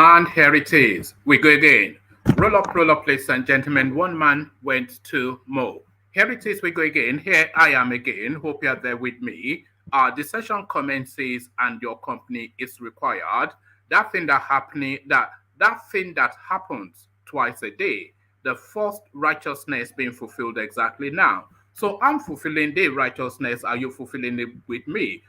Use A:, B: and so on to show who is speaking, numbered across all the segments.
A: And here it is. We go again. Roll up, ladies and gentlemen. One man went to mow. Here it is. We go again. Here I am again. Hope you're there with me. The session commences and your company is required. That thing that happens twice a day. The first righteousness being fulfilled exactly now. So I'm fulfilling the righteousness. Are you fulfilling it with me?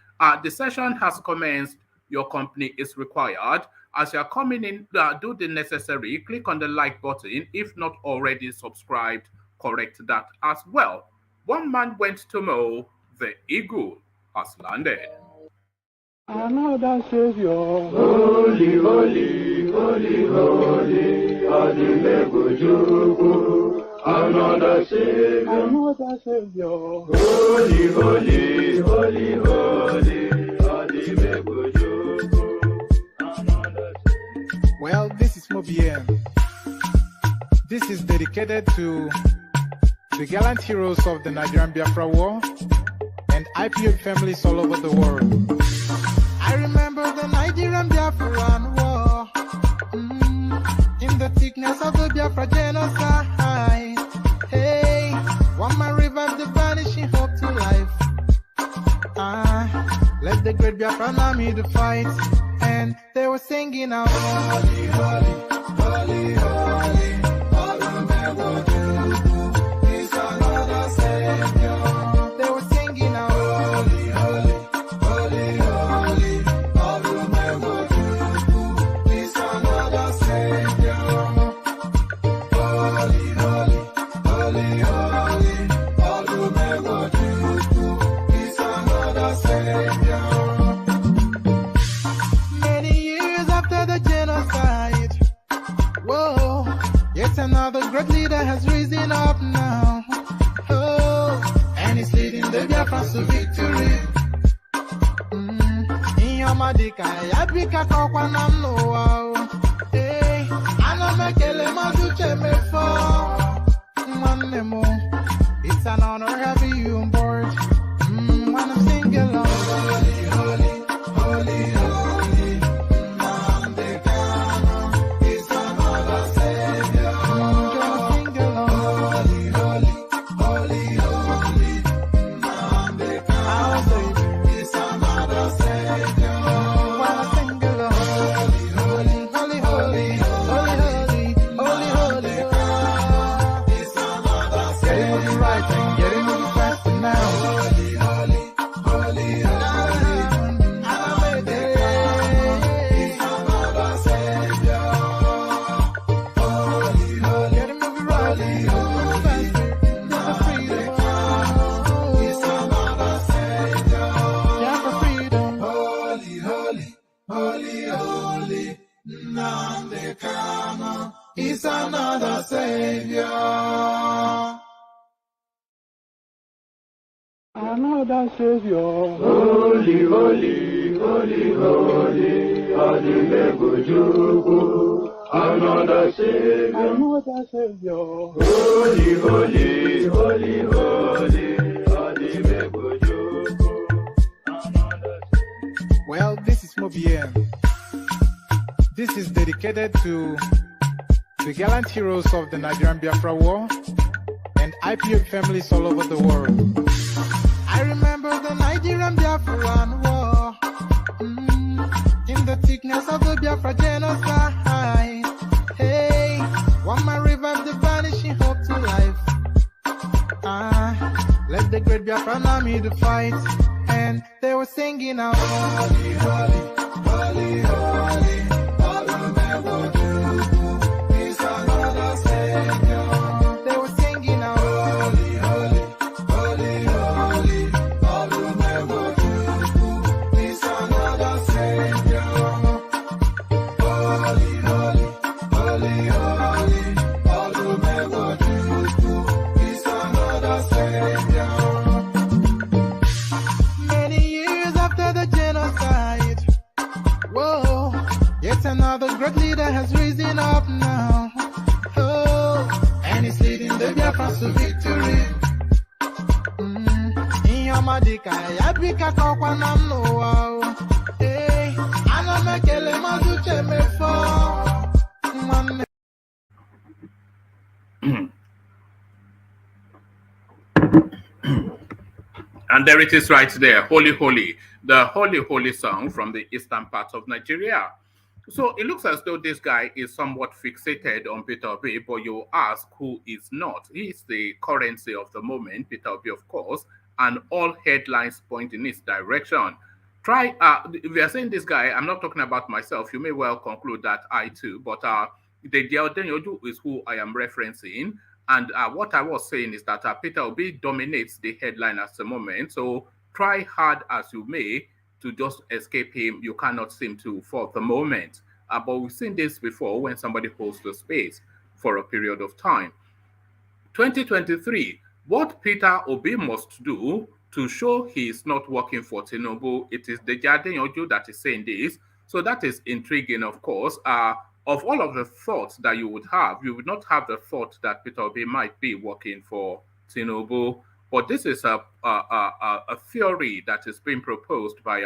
A: The session has commenced. Your company is required. As you're coming in, do the necessary. Click on the like button. If not already subscribed, correct that as well. One man went to mow. The eagle has landed.
B: Another Savior, holy, holy, holy, holy, Adimebujuku. Another Savior, holy, holy, holy, holy, Adimebujuku.
C: Well, this is Mobien. This is dedicated to the gallant heroes of the Nigerian Biafra War and IPO families all over the world. I remember the Nigerian Biafran War, in the thickness of the Biafra genocide. Hey, one man revived the vanishing hope to life. Let the great Biafran army to fight, and they were singing out, holy, holy, holy, holy, is another Savior. They were singing out, holy, holy, holy, holy, is another Savior. Holy, holy, holy, holy, is another Savior. Many years after the genocide, whoa, yet another great leader has risen up now. Oh, and he's leading the Biafrans to victory. In your madika, yabika kokwa namno wow. Hey, anamekele mazuche mefo. Mwanemo, it's an honor having you on board. When I'm singing along, holy, holy, holy, holy, Nandekano is another Savior. Sing along, holy, holy, holy, Nandekano is another Savior. When I sing along, holy, holy, holy, holy, holy, holy, holy, is another Savior. Getting moving right and getting moving fast now. Is another Savior.
B: Another Savior, holy, holy, holy, holy, Adimebujuku. Another Savior, holy, holy, holy, holy, Adimebujuku.
C: Well, this is Mobien. This is dedicated to the gallant heroes of the Nigerian Biafra War and IPO families all over the world. I remember the Nigerian Biafran War, in the thickness of the Biafra genocide. Hey, one man revived the vanishing hope to life. Let the great Biafran army to fight, and they were singing out, holy, holy, holy, holy. Is another Savior. They were singing out, holy, holy, holy, holy, is another Savior. Holy, holy, holy, holy, is another Savior. Many years after the genocide, whoa, yet another great leader has risen up now. Oh, and he's leading the Biafrans to victory. In your madika, yabika kokwa namno wow. Hey, anamekele mazuche mefo.
A: And there it is right there, Holy Holy, the Holy Holy song from the eastern part of Nigeria. So it looks as though this guy is somewhat fixated on Peter Obi, but you ask who is not. He is the currency of the moment, Peter Obi, of course, and all headlines point in its direction. Try, if you're saying this guy, I'm not talking about myself, you may well conclude that I too, but Deji Adeyanju is who I am referencing. And what I was saying is that Peter Obi dominates the headline at the moment. So try hard as you may to just escape him, you cannot seem to for the moment. But we've seen this before when somebody holds the space for a period of time. 2023, what Peter Obi must do to show he is not working for Tinubu. It is the Deji Adeyanju that is saying this. So that is intriguing, of course. Of all of the thoughts that you would have, you would not have the thought that Peter Obi might be working for Tinubu. But this is a theory that is being proposed by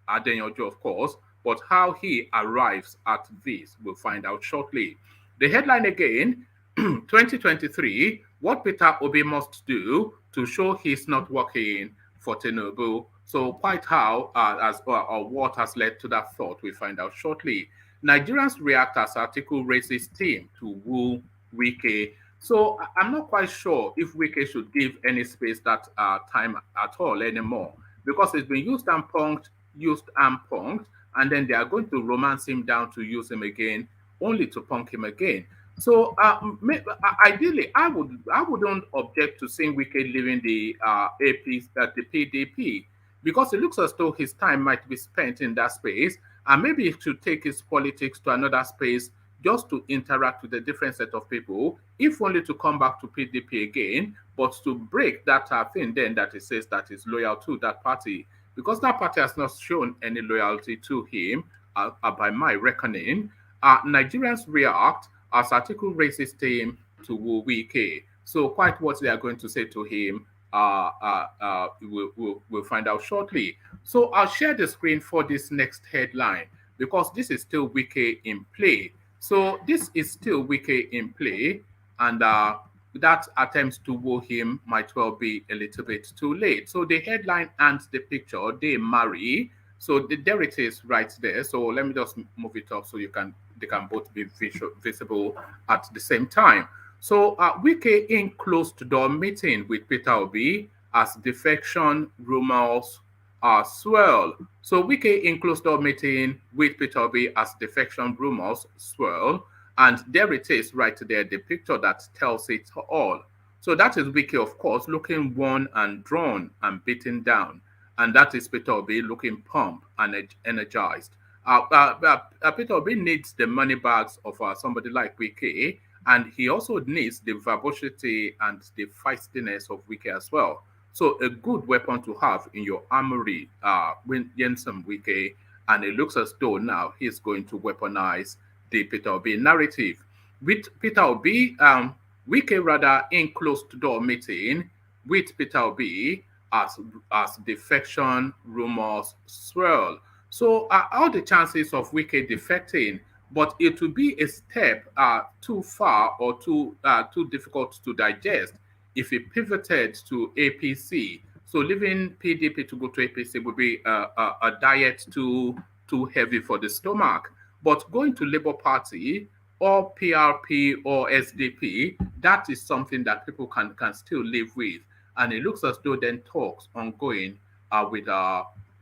A: Adeyanju, of course. But how he arrives at this, we'll find out shortly. The headline again, 2023, what Peter Obi must do to show he's not working for Tinubu. So quite how or what has led to that thought, we find out shortly. Nigerians react as article raises team to woo Wike. So I'm not quite sure if Wike should give any space that time at all anymore, because it's been used and punked, and then they are going to romance him down to use him again, only to punk him again. So ideally, I wouldn't object to seeing Wike leaving the the PDP, because it looks as though his time might be spent in that space, and maybe he should take his politics to another space just to interact with a different set of people, if only to come back to PDP again, but to break that thing then that he says that is loyal to that party, because that party has not shown any loyalty to him, by my reckoning. Nigerians react as article raises team to woo Wike. So quite what they are going to say to him, we'll find out shortly. So I'll share the screen for this next headline, because this is still Wike in play. So this is still Wike in play, and that attempts to woo him might well be a little bit too late. So the headline and the picture, they marry. So there it is right there. So let me just move it up so they can both be visible at the same time. So Wike in closed door meeting with Peter Obi as defection rumors swirl. So Wike in closed door meeting with Peter Obi as defection rumors swirl. And there it is right there, the picture that tells it all. So that is Wike, of course, looking worn and drawn and beaten down. And that is Peter Obi looking pumped and energized. Peter Obi needs the money bags of somebody like Wike, and he also needs the verbosity and the feistiness of Wike as well. So a good weapon to have in your armory, when Jensen Wike, and it looks as though now he's going to weaponize the Peter Obi narrative. With Peter Obi, Wike rather in closed door meeting with Peter Obi as defection rumors swirl. So all the chances of Wike defecting, but it will be a step too far or too difficult to digest if he pivoted to APC. So leaving PDP to go to APC would be a diet too heavy for the stomach. But going to Labour Party or PRP or SDP, that is something that people can still live with. And it looks as though then talks ongoing with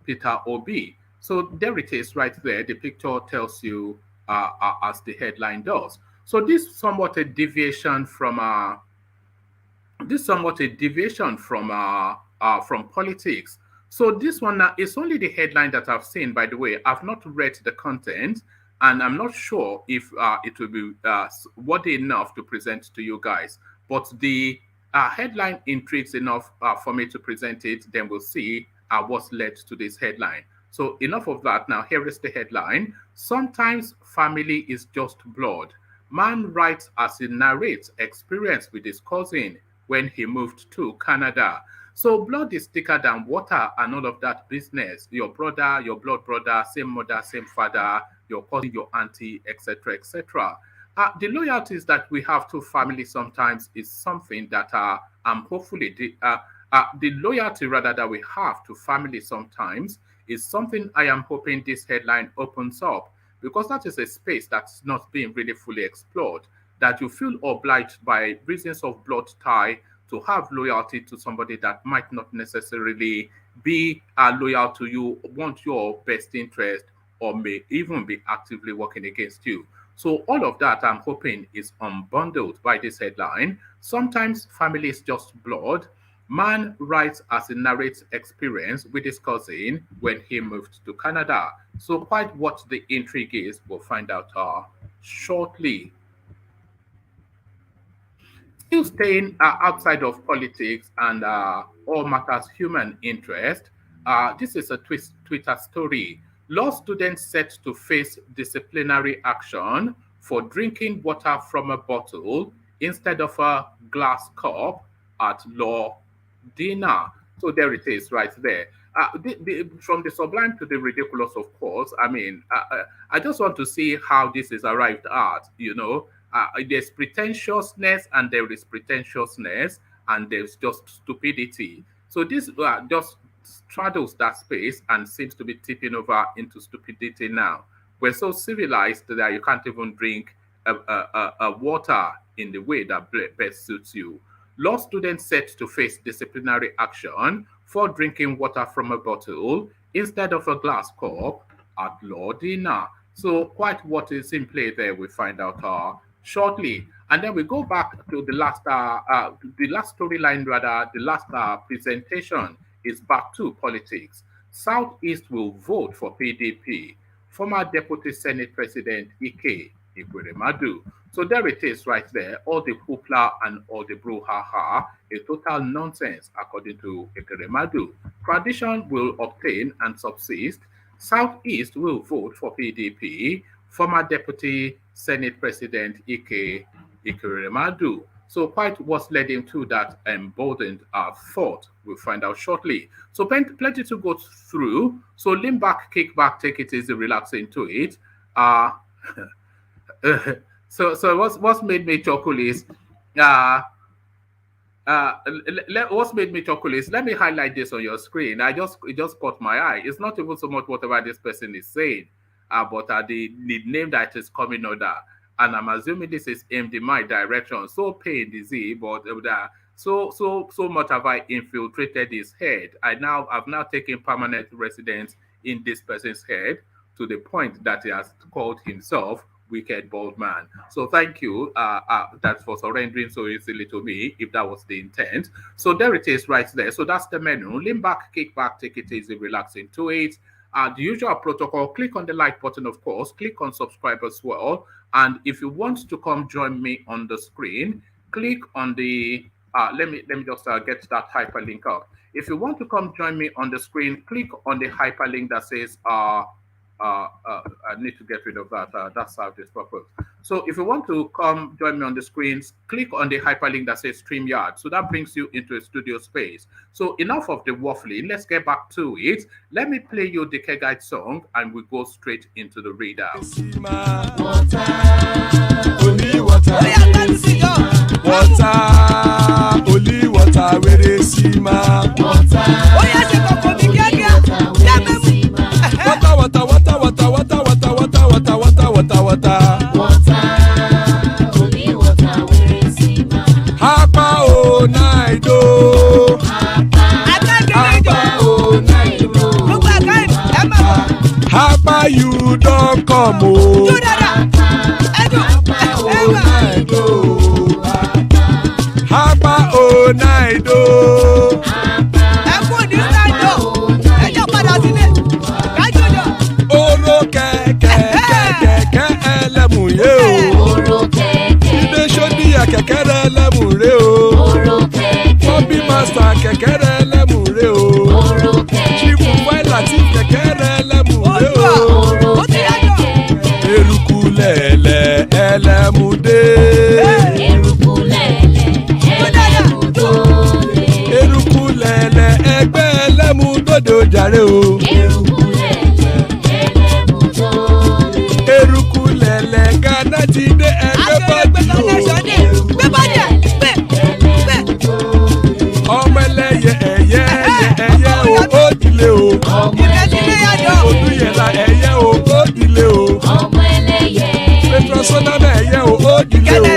A: Peter Obi. So there it is right there. The picture tells you as the headline does. So this is somewhat a deviation from politics. So this one is only the headline that I've seen, by the way. I've not read the content, and I'm not sure if it will be worthy enough to present to you guys. But the headline intrigues enough for me to present it. Then we'll see what's led to this headline. So enough of that. Now here is the headline. Sometimes family is just blood. Man writes as he narrates experience with his cousin when he moved to Canada. So blood is thicker than water and all of that business. Your brother, your blood brother, same mother, same father, your cousin, your auntie, etc., etc. The loyalties that we have to family sometimes is something that hopefully The loyalty rather that we have to family sometimes is something I am hoping this headline opens up, because that is a space that's not being really fully explored, that you feel obliged by reasons of blood tie to have loyalty to somebody that might not necessarily be loyal to you, want your best interest, or may even be actively working against you. So all of that I'm hoping is unbundled by this headline. Sometimes family is just blood. Man writes as he narrates experience with his cousin when he moved to Canada. So quite what the intrigue is, we'll find out shortly. Still staying outside of politics and all matters human interest, this is a Twitter story. Law students set to face disciplinary action for drinking water from a bottle instead of a glass cup at law dinner. So there it is right there. From the sublime to the ridiculous, of course. I mean, I just want to see how this is arrived at, there's pretentiousness and there is pretentiousness and there's just stupidity. So this just straddles that space and seems to be tipping over into stupidity now. We're so civilized that you can't even drink a water in the way that best suits you. Law students set to face disciplinary action for drinking water from a bottle instead of a glass cup at law dinner. So quite what is in play there, we find out shortly. And then we go back to the last storyline, rather, the last presentation is back to politics. Southeast will vote for PDP. Former Deputy Senate President Ike Ekweremadu. So there it is right there. All the hoopla and all the brouhaha, a total nonsense according to Ekweremadu. Tradition will obtain and subsist. Southeast will vote for PDP. Former Deputy Senate President Ike Ekweremadu. So quite what's led him to that emboldened thought, we'll find out shortly. So plenty to go through. So lean back, kick back, take it easy, relax into it. So what's made me chuckle is what's made me chuckle is, let me highlight this on your screen. It just caught my eye. It's not even so much whatever this person is saying, but the name that is coming under. And I'm assuming this is aimed in my direction. So pain is it, but so much have I infiltrated his head. I've now taken permanent residence in this person's head to the point that he has called himself wicked bald man. So thank you that's for surrendering so easily to me, if that was the intent. So there it is right there. So that's the menu. Lean back, kick back, take it easy, relax into it. The usual protocol, click on the like button, of course, click on subscribe as well. And if you want to come join me on the screen, click on the, let me just get that hyperlink up. If you want to come join me on the screen, click on the hyperlink that says, I need to get rid of that. That's how this purpose. So if you want to come join me on the screens, click on the hyperlink that says StreamYard. So that brings you into a studio space. So enough of the waffling. Let's get back to it. Let me play you the K Guide song and we go straight into the reader.
B: Water, only water, only water, where they see my water. Hapa you don't come oh. Hapa oh night oh. Oro kẹ̀kẹ́ ẹlẹ́mù yé o. Ilé ṣọ́bí kẹ̀kẹ́ ẹlẹ́mù ré o. Bobby master kẹ̀kẹ́ ẹlẹ́mù ré o. Chifu wẹ́lá tí kẹ̀kẹ́ ẹlẹ́mù ré o. Eruku lẹ̀lẹ̀ ẹlẹ́mù dé. Eruku lẹ̀lẹ̀ ẹgbẹ́ ẹlẹ́mù dòde ojàre o. Eruku lẹ̀lẹ̀ Ghana ti dé ẹgbẹ́ bọ́dì o. Ọmọ ẹlẹ́yẹ sọ́nà mẹ́yẹ o ó dìde o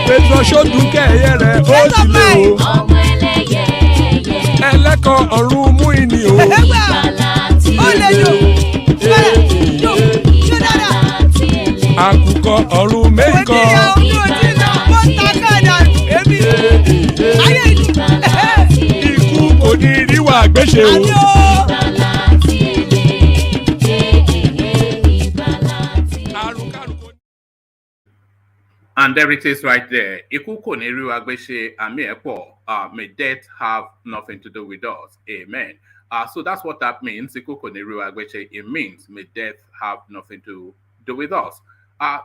B: pẹ̀tọ́ sọ́dúnkẹ́ ẹ̀yẹ rẹ̀ ó dìde o ẹlẹ́kọ̀ ọ̀run mú ìní o. àkùkọ ọ̀run mẹ́kọ̀. ikú kò ní ríwà gbèsè o.
A: And there it is right there. Iku kò ní rí wa gbé ṣe àmì ẹ̀ pọ̀. May death have nothing to do with us. Amen. So that's what that means. Iku kò ní rí wa gbé ṣe. It means may death have nothing to do with us.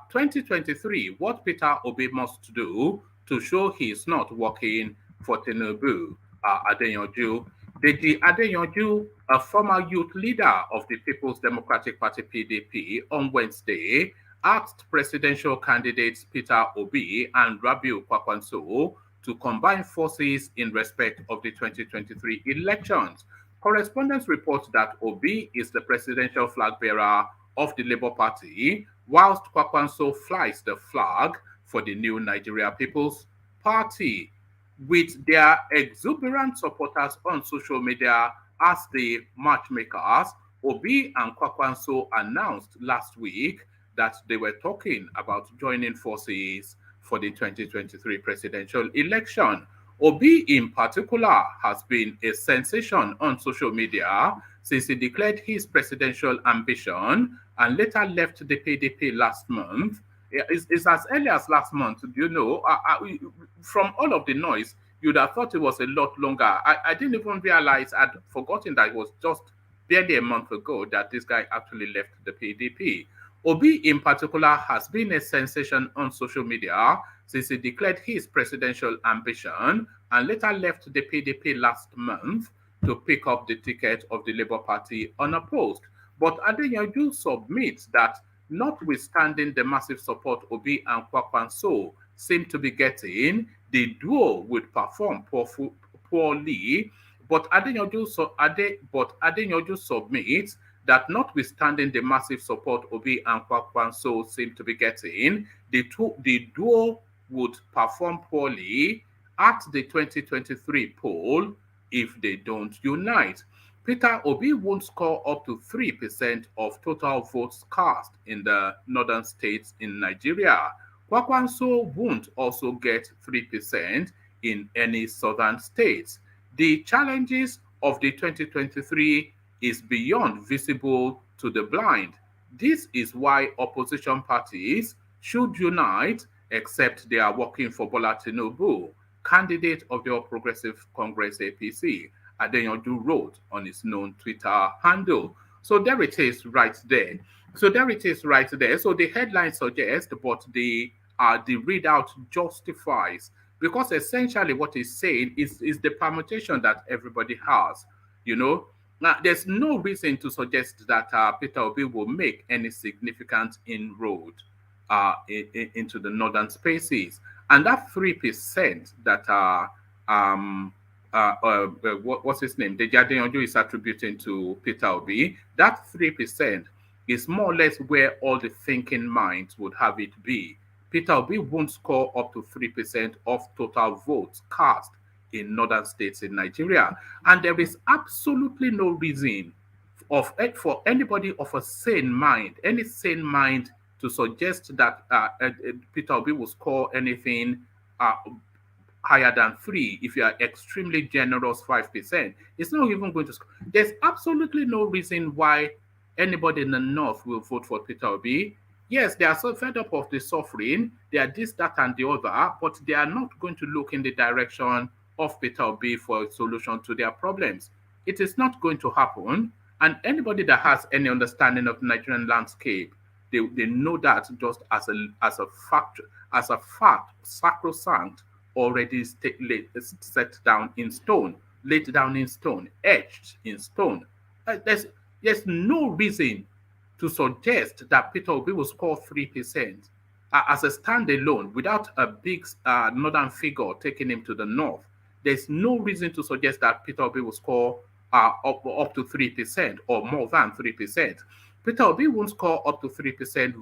A: 2023, what Peter Obi must do to show he is not working for Tinubu. Adeyanju. Deji Adeyanju, a former youth leader of the People's Democratic Party PDP, on Wednesday, asked presidential candidates Peter Obi and Rabiu Kwakwanso to combine forces in respect of the 2023 elections. Correspondents report that Obi is the presidential flag bearer of the Labour Party, whilst Kwakwanso flies the flag for the new Nigeria People's Party. With their exuberant supporters on social media as the matchmakers, Obi and Kwakwanso announced last week that they were talking about joining forces for the 2023 presidential election. Obi in particular has been a sensation on social media since he declared his presidential ambition and later left the PDP last month. It's as early as last month, you know, from all of the noise, you'd have thought it was a lot longer. I didn't even realize, I'd forgotten that it was just barely a month ago that this guy actually left the PDP. Obi in particular has been a sensation on social media since he declared his presidential ambition and later left the PDP last month to pick up the ticket of the Labour Party unopposed. But Adeyanju submits that notwithstanding the massive support Obi and Kwakwanso seem to be getting, the duo would perform poorly. But Adeyanju submits that notwithstanding the massive support Obi and Kwakwanso seem to be getting, the duo would perform poorly at the 2023 poll if they don't unite. Peter Obi won't score up to 3% of total votes cast in the northern states in Nigeria. Kwakwanso won't also get 3% in any southern states. The challenges of the 2023 is beyond visible to the blind. This is why opposition parties should unite, except they are working for Bola Tinubu, candidate of the All Progressive Congress APC. Adeyanju wrote on his known Twitter handle. So there it is right there. So the headline suggests, but the readout justifies, because essentially what he's saying is the permutation that everybody has, you know. Now, there's no reason to suggest that Peter Obi will make any significant inroad into the northern spaces. And that 3% that what's his name? Deji Adeyanju is attributing to Peter Obi. That 3% is more or less where all the thinking minds would have it be. Peter Obi won't score up to 3% of total votes cast in northern states in Nigeria. And there is absolutely no reason for anybody of a sane mind, any sane mind, to suggest that Peter Obi will score anything higher than 3. If you are extremely generous, 5%. It's not even going to score. There's absolutely no reason why anybody in the north will vote for Peter Obi. Yes, they are so fed up of the suffering. They are this, that, and the other, but they are not going to look in the direction of Peter Obi for a solution to their problems. It is not going to happen. And anybody that has any understanding of the Nigerian landscape, they know that just as a fact, sacrosanct, already set down in stone, laid down in stone, etched in stone. There's no reason to suggest that Peter Obi will score 3% as a standalone without a big northern figure taking him to the north. There's no reason to suggest that Peter Obi will score up to 3% or more than 3%. Peter Obi won't score up to 3%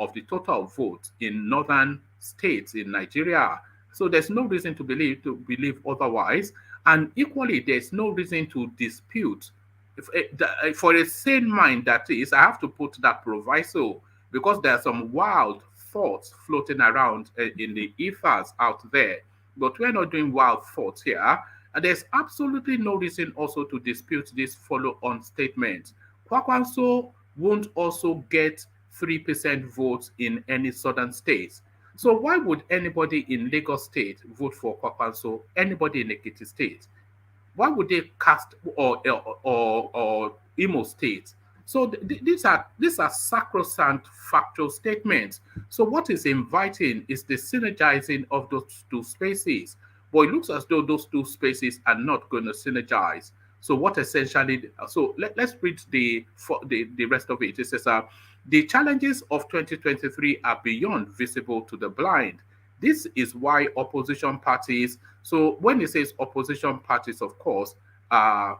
A: of the total vote in northern states in Nigeria. So there's no reason to believe otherwise. And equally, there's no reason to dispute. For a sane mind, that is, I have to put that proviso because there are some wild thoughts floating around in the ethers out there. But we're not doing wild thoughts here. And there's absolutely no reason also to dispute this follow-on statement. Kwakwanso won't also get 3% votes in any southern states. So why would anybody in Lagos State vote for Kwakwanso? Anybody in Ekiti State? Why would they cast or Imo State? So these are sacrosanct factual statements. So what is inviting is the synergizing of those two spaces. But it looks as though those two spaces are not going to synergize. So what essentially? So let's read the rest of it. It says, the challenges of 2023 are beyond visible to the blind. This is why opposition parties. So when it says opposition parties, of course, I'm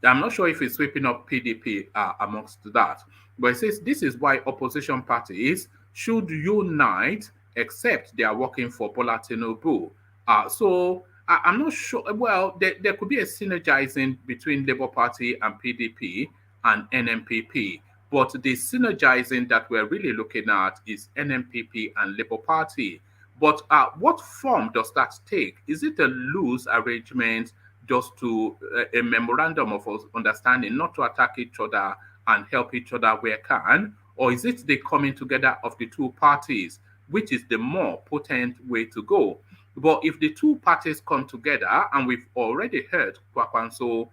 A: not sure if it's sweeping up PDP amongst that, but it says this is why opposition parties should unite, except they are working for Bola Tinubu. I'm not sure. Well, there could be a synergizing between Labour Party and PDP and NMPP, but the synergizing that we're really looking at is NMPP and Labour Party. But what form does that take? Is it a loose arrangement just to a memorandum of understanding, not to attack each other and help each other where can? Or is it the coming together of the two parties, which is the more potent way to go? But if the two parties come together, and we've already heard Kwakwanso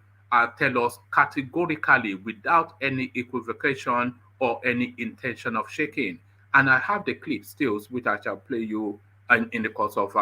A: tell us categorically, without any equivocation or any intention of shaking, and I have the clip stills, which I shall play you in the course of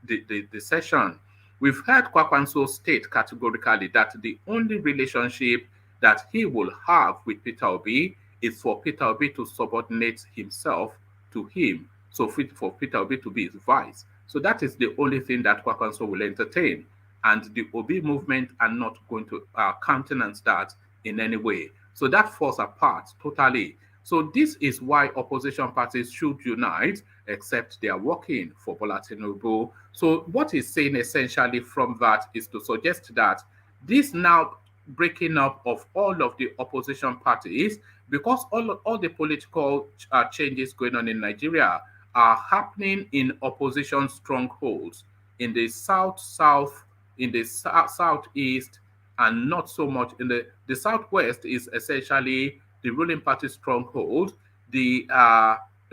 A: the session. We've heard Kwakwanso state categorically that the only relationship that he will have with Peter Obi is for Peter Obi to subordinate himself to him. So for Peter Obi to be his vice. So that is the only thing that Kwakwanso will entertain. And the Obi movement are not going to countenance that in any way. So that falls apart totally. So this is why opposition parties should unite, except they are working for Bola Tinubu. So what he's saying essentially from that is to suggest that this now breaking up of all of the opposition parties, because all the political changes going on in Nigeria are happening in opposition strongholds in the south, in the southeast, and not so much in the southwest is essentially the ruling party stronghold. The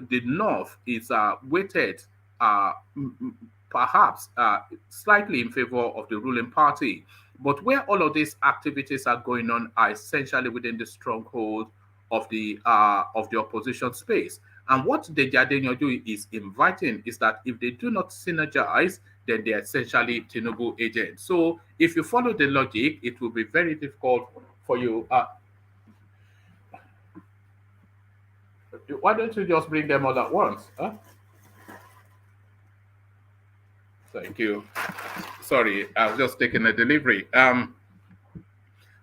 A: north is weighted perhaps slightly in favor of the ruling party. But where all of these activities are going on are essentially within the stronghold of the opposition space. And what Deji Adeyanju is inviting is that if they do not synergize, then they're essentially Tinubu agents. So if you follow the logic, it will be very difficult for you. Why don't you just bring them all at once? Huh? Thank you. Sorry, I was just taking a delivery.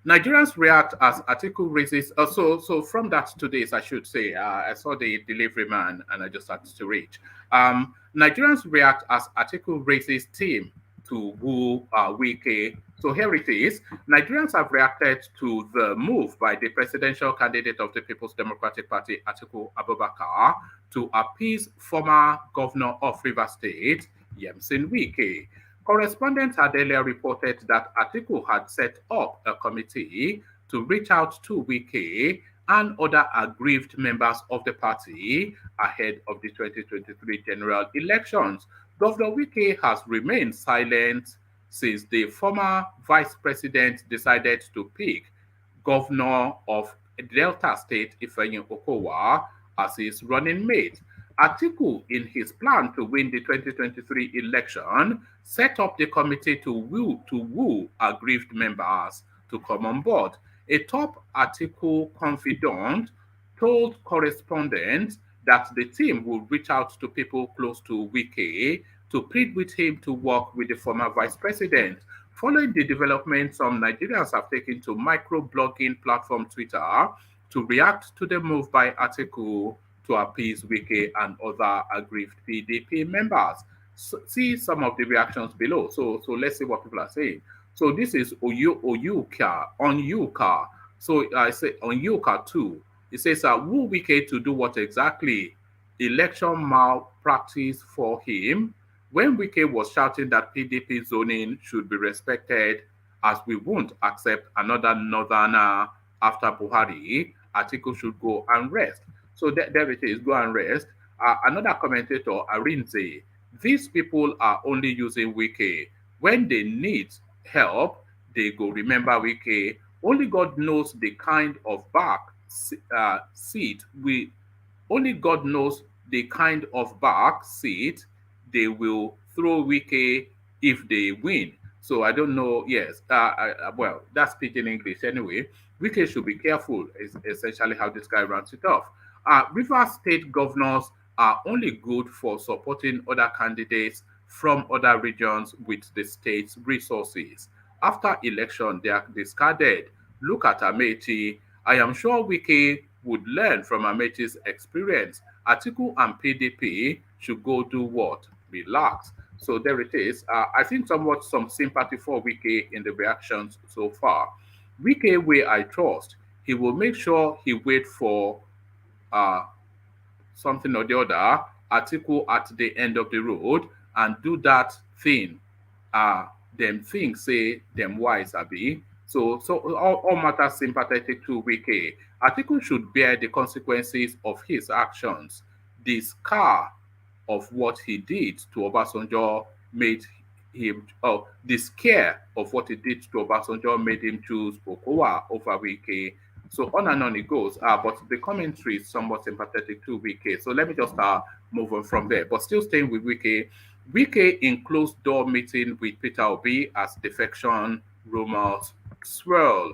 A: Nigerians react as article raises. So from that to this, I should say, I saw the delivery man and I just had to reach. Nigerians react as article raises team to woo Wike. So here it is. Nigerians have reacted to the move by the presidential candidate of the People's Democratic Party, Atiku Abubakar, to appease former governor of Rivers State, Yemsin Wike. Correspondents had earlier reported that Atiku had set up a committee to reach out to Wike and other aggrieved members of the party ahead of the 2023 general elections. Governor Wike has remained silent since the former vice president decided to pick governor of Delta State, Ifeanyi Okowa, as his running mate. Atiku, in his plan to win the 2023 election, set up the committee to woo aggrieved members to come on board. A top Atiku confidant told correspondents that the team will reach out to people close to Wike to plead with him to work with the former vice president. Following the development, some Nigerians have taken to microblogging platform Twitter to react to the move by Atiku to appease Wike and other aggrieved PDP members. So, see some of the reactions below. So let's see what people are saying. So this is Oyuka on Yuka. So I say on Yuka too. It says, "Who Wike to do what exactly? Election malpractice for him." When Wike was shouting that PDP zoning should be respected, as we won't accept another northerner after Buhari, Atiku should go and rest. So there it is, go and rest. Another commentator, Arinze, these people are only using Wike. When they need help, they go remember Wike. Only God knows the kind of seat we only God knows the kind of back seat they will throw Wike if they win. So I don't know. Yes, well, that's speaking English anyway. Wike should be careful, is essentially how this guy runs it off. River State governors are only good for supporting other candidates from other regions with the state's resources. After election, they are discarded. Look at Amechi. I am sure Wike would learn from Amechi's experience. Atiku and PDP should go do what? Relax. So there it is. I think somewhat some sympathy for Wike in the reactions so far. Wike, way I trust, he will make sure he wait for uh, something or the other, article at the end of the road, and do that thing. Them things say them wise abi. So all matters sympathetic to Wike. Article should bear the consequences of his actions. The scar of what he did to Obasanjo made him, the scare of what he did to Obasanjo made him choose Okowa over Wike. So on and on it goes. But the commentary is somewhat sympathetic to Wike. So let me just move on from there. But still staying with Wike. Wike in closed door meeting with Peter Obi as defection rumors swirl.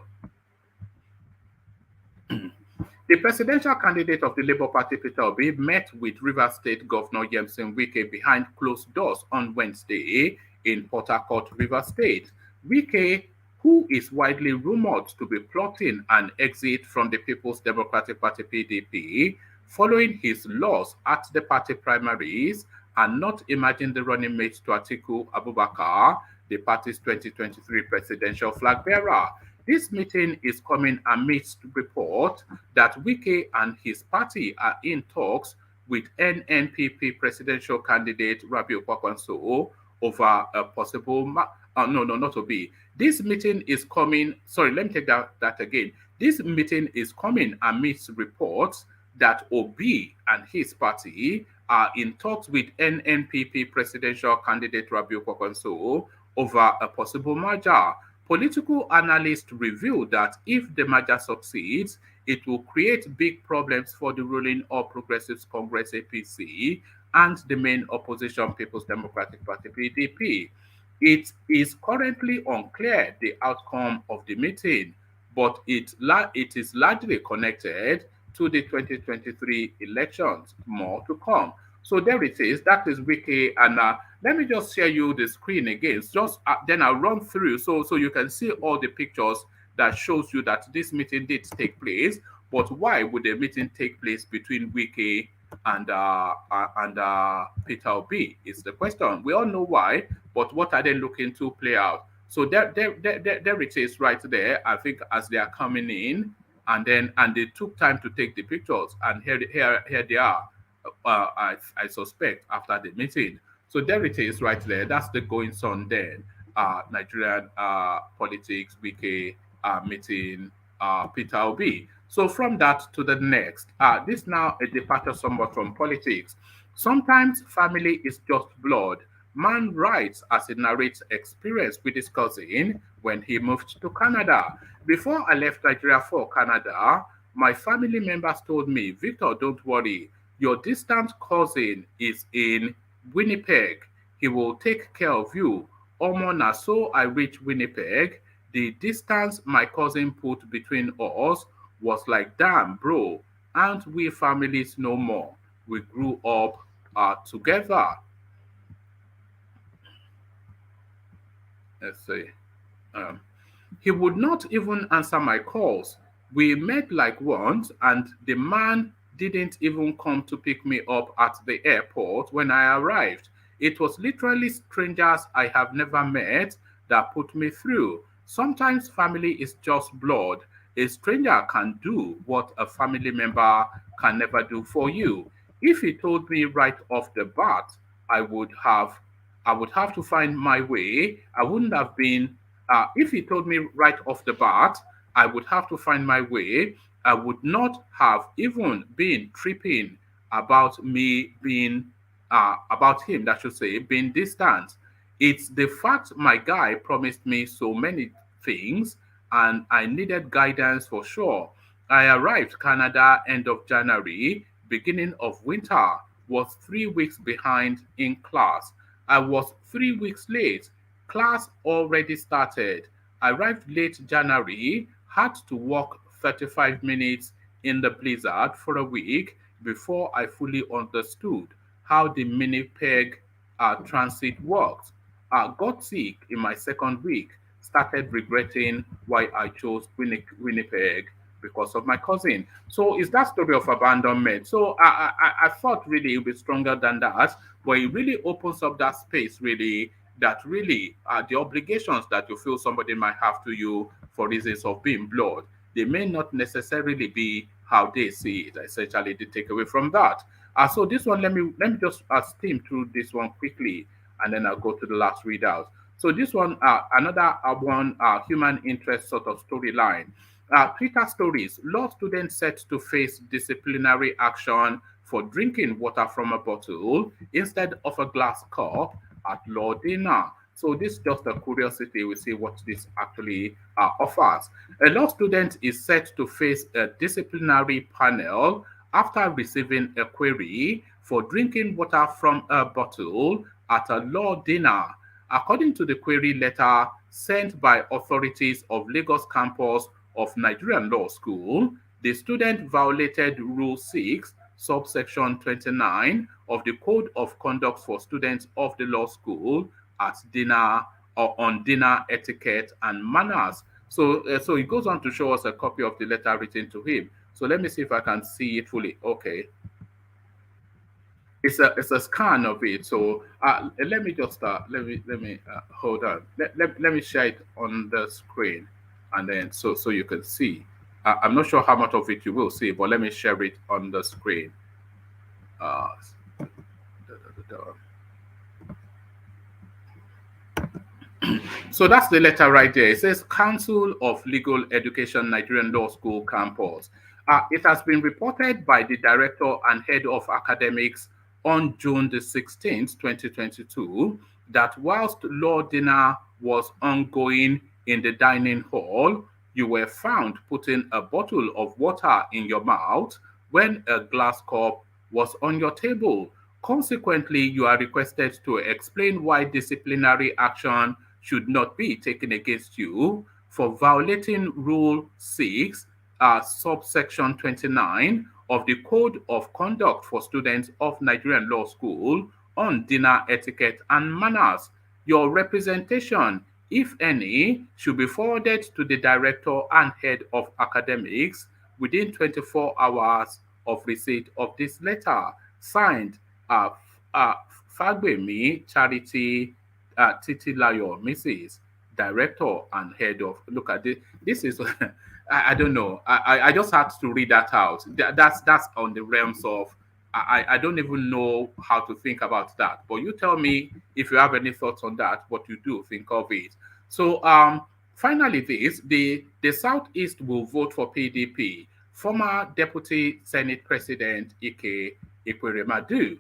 A: The presidential candidate of the Labour Party, Peter Obi, met with Rivers State Governor Yemson Wike behind closed doors on Wednesday in Port Harcourt, Rivers State. Wike, who is widely rumored to be plotting an exit from the People's Democratic Party (PDP) following his loss at the party primaries and not emerging the running mate to Atiku Abubakar, the party's 2023 presidential flag bearer. This meeting is coming amidst report that Wike and his party are in talks with NNPP presidential candidate Rabiu Kwakwanso over a possible no, not Obi. This meeting is coming. Sorry, let me take that again. This meeting is coming amidst reports that Obi and his party are in talks with NNPP presidential candidate Rabiu Kwakwanso over a possible merger. Political analysts reveal that if the merger succeeds, it will create big problems for the ruling All Progressives Congress (APC) and the main opposition People's Democratic Party (PDP). It is currently unclear the outcome of the meeting, but it is largely connected to the 2023 elections. More to come. So there it is. That is Wiki. And let me just share you the screen again. Just then I'll run through so you can see all the pictures that shows you that this meeting did take place. But why would the meeting take place between Wiki and Peter Obi is the question. We all know why, but what are they looking to play out? So there it is right there. I think as they are coming in, and they took time to take the pictures, and here they are. I suspect after the meeting. So there it is right there. That's the goings on then. Nigerian politics, Wiki meeting Peter Obi. So from that to the next, this now a departure somewhat from politics. Sometimes family is just blood. Man writes as he narrates experience with his cousin when he moved to Canada. Before I left Nigeria for Canada, my family members told me, Victor, don't worry. Your distant cousin is in Winnipeg. He will take care of you. Omona, so I reached Winnipeg. The distance my cousin put between us was like, damn, bro, aren't we families no more? We grew up together. Let's see. Um, he would not even answer my calls. We met like once, and the man didn't even come to pick me up at the airport when I arrived. It was literally strangers I have never met that put me through. Sometimes family is just blood. A stranger can do what a family member can never do for you. If he told me right off the bat, I would have I would have to find my way. I wouldn't have been if he told me right off the bat, I would have to find my way. I would not have even been tripping about me being about him, that should say, being distant. It's the fact my guy promised me so many things and I needed guidance for sure. I arrived Canada end of January, beginning of winter, was 3 weeks behind in class. I was 3 weeks late. Class already started. I arrived late January, had to walk 35 minutes in the blizzard for a week before I fully understood how the mini peg transit worked. Got sick in my second week, started regretting why I chose Winnipeg because of my cousin. So it's that story of abandonment. So I thought really it would be stronger than that, but it really opens up that space really that really the obligations that you feel somebody might have to you for reasons of being blood, they may not necessarily be how they see it. Essentially, the takeaway from that. So this one, let me just steam through this one quickly, and then I'll go to the last readout. So this one, another one, human interest sort of storyline. Twitter stories: law students set to face disciplinary action for drinking water from a bottle instead of a glass cup at law dinner. So this is just a curiosity. We see what this actually offers. A law student is set to face a disciplinary panel after receiving a query for drinking water from a bottle at a law dinner. According to the query letter sent by authorities of Lagos campus of Nigerian Law School, the student violated Rule 6, subsection 29 of the Code of Conduct for Students of the Law School at dinner or on dinner etiquette and manners. So it goes on to show us a copy of the letter written to him. So let me see if I can see it fully. Okay, it's a scan of it. So let me just let me hold on. Let me share it on the screen, and then so you can see. I'm not sure how much of it you will see, but let me share it on the screen. Uh, da, da, da, da. So that's the letter right there. It says Council of Legal Education Nigerian Law School Campus. It has been reported by the Director and Head of Academics on June the 16th, 2022, that whilst law dinner was ongoing in the dining hall, you were found putting a bottle of water in your mouth when a glass cup was on your table. Consequently, you are requested to explain why disciplinary action should not be taken against you for violating Rule 6, subsection 29 of the Code of Conduct for Students of Nigerian Law School on dinner etiquette and manners. Your representation, if any, should be forwarded to the Director and Head of Academics within 24 hours of receipt of this letter. Signed, uh, uh, Fagbemi Charity Titilayo, Mrs. Director and Head of. Look at this. This is, I don't know. I just had to read that out. That's on the realms of. I don't even know how to think about that. But you tell me if you have any thoughts on that, what you do think of it. So finally, the Southeast will vote for PDP. Former Deputy Senate President Ike Ekweremadu.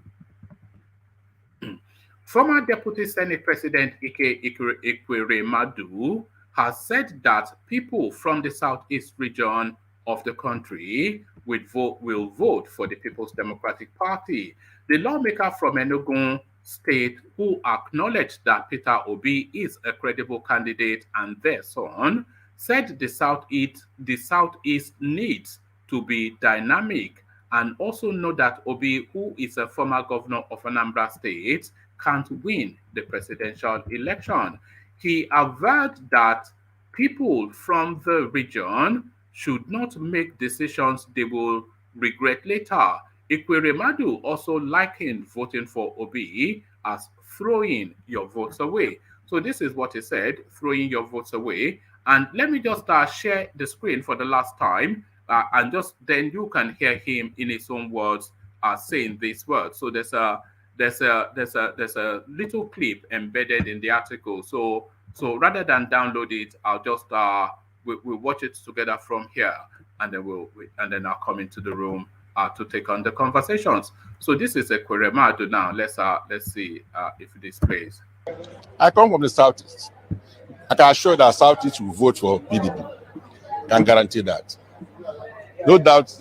A: Former Deputy Senate President Ike Ekweremadu has said that people from the southeast region of the country will vote for the People's Democratic Party. The lawmaker from Enugu State, who acknowledged that Peter Obi is a credible candidate and their son, said the southeast needs to be dynamic and also know that Obi, who is a former governor of Anambra State, can't win the presidential election. He averred that people from the region should not make decisions they will regret later. Ikweremadu also likened voting for Obi as throwing your votes away. So this is what he said, throwing your votes away. And let me just share the screen for the last time, and just then you can hear him in his own words saying these words. So there's a little clip embedded in the article. So rather than download it, I'll just we'll watch it together from here, and then I'll come into the room to take on the conversations. So this is a Kweremadu now. Let's see if this plays.
D: I come from the Southeast. I can assure that Southeast will vote for PDP. Can guarantee that. No doubt,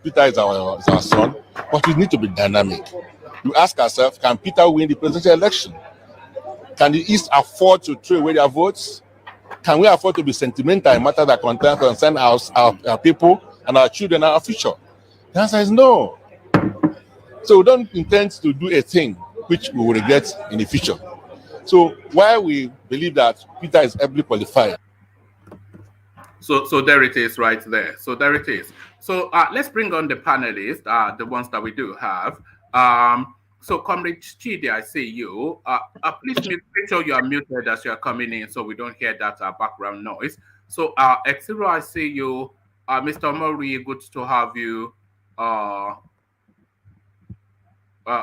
D: Peter is our son, but we need to be dynamic. You ask ourselves, can Peter win the presidential election? Can the East afford to throw away their votes? Can we afford to be sentimental in matters that concern our people and our children and our future? The answer is no. So we don't intend to do a thing which we will regret in the future. So while we believe that Peter is ably qualified.
A: So there it is right there. So there it is. So let's bring on the panelists, the ones that we do have. So Comrade Chidi, I see you. Please make sure you are muted as you are coming in so we don't hear that background noise. So X0, I see you. Mr. Mori, good to have you.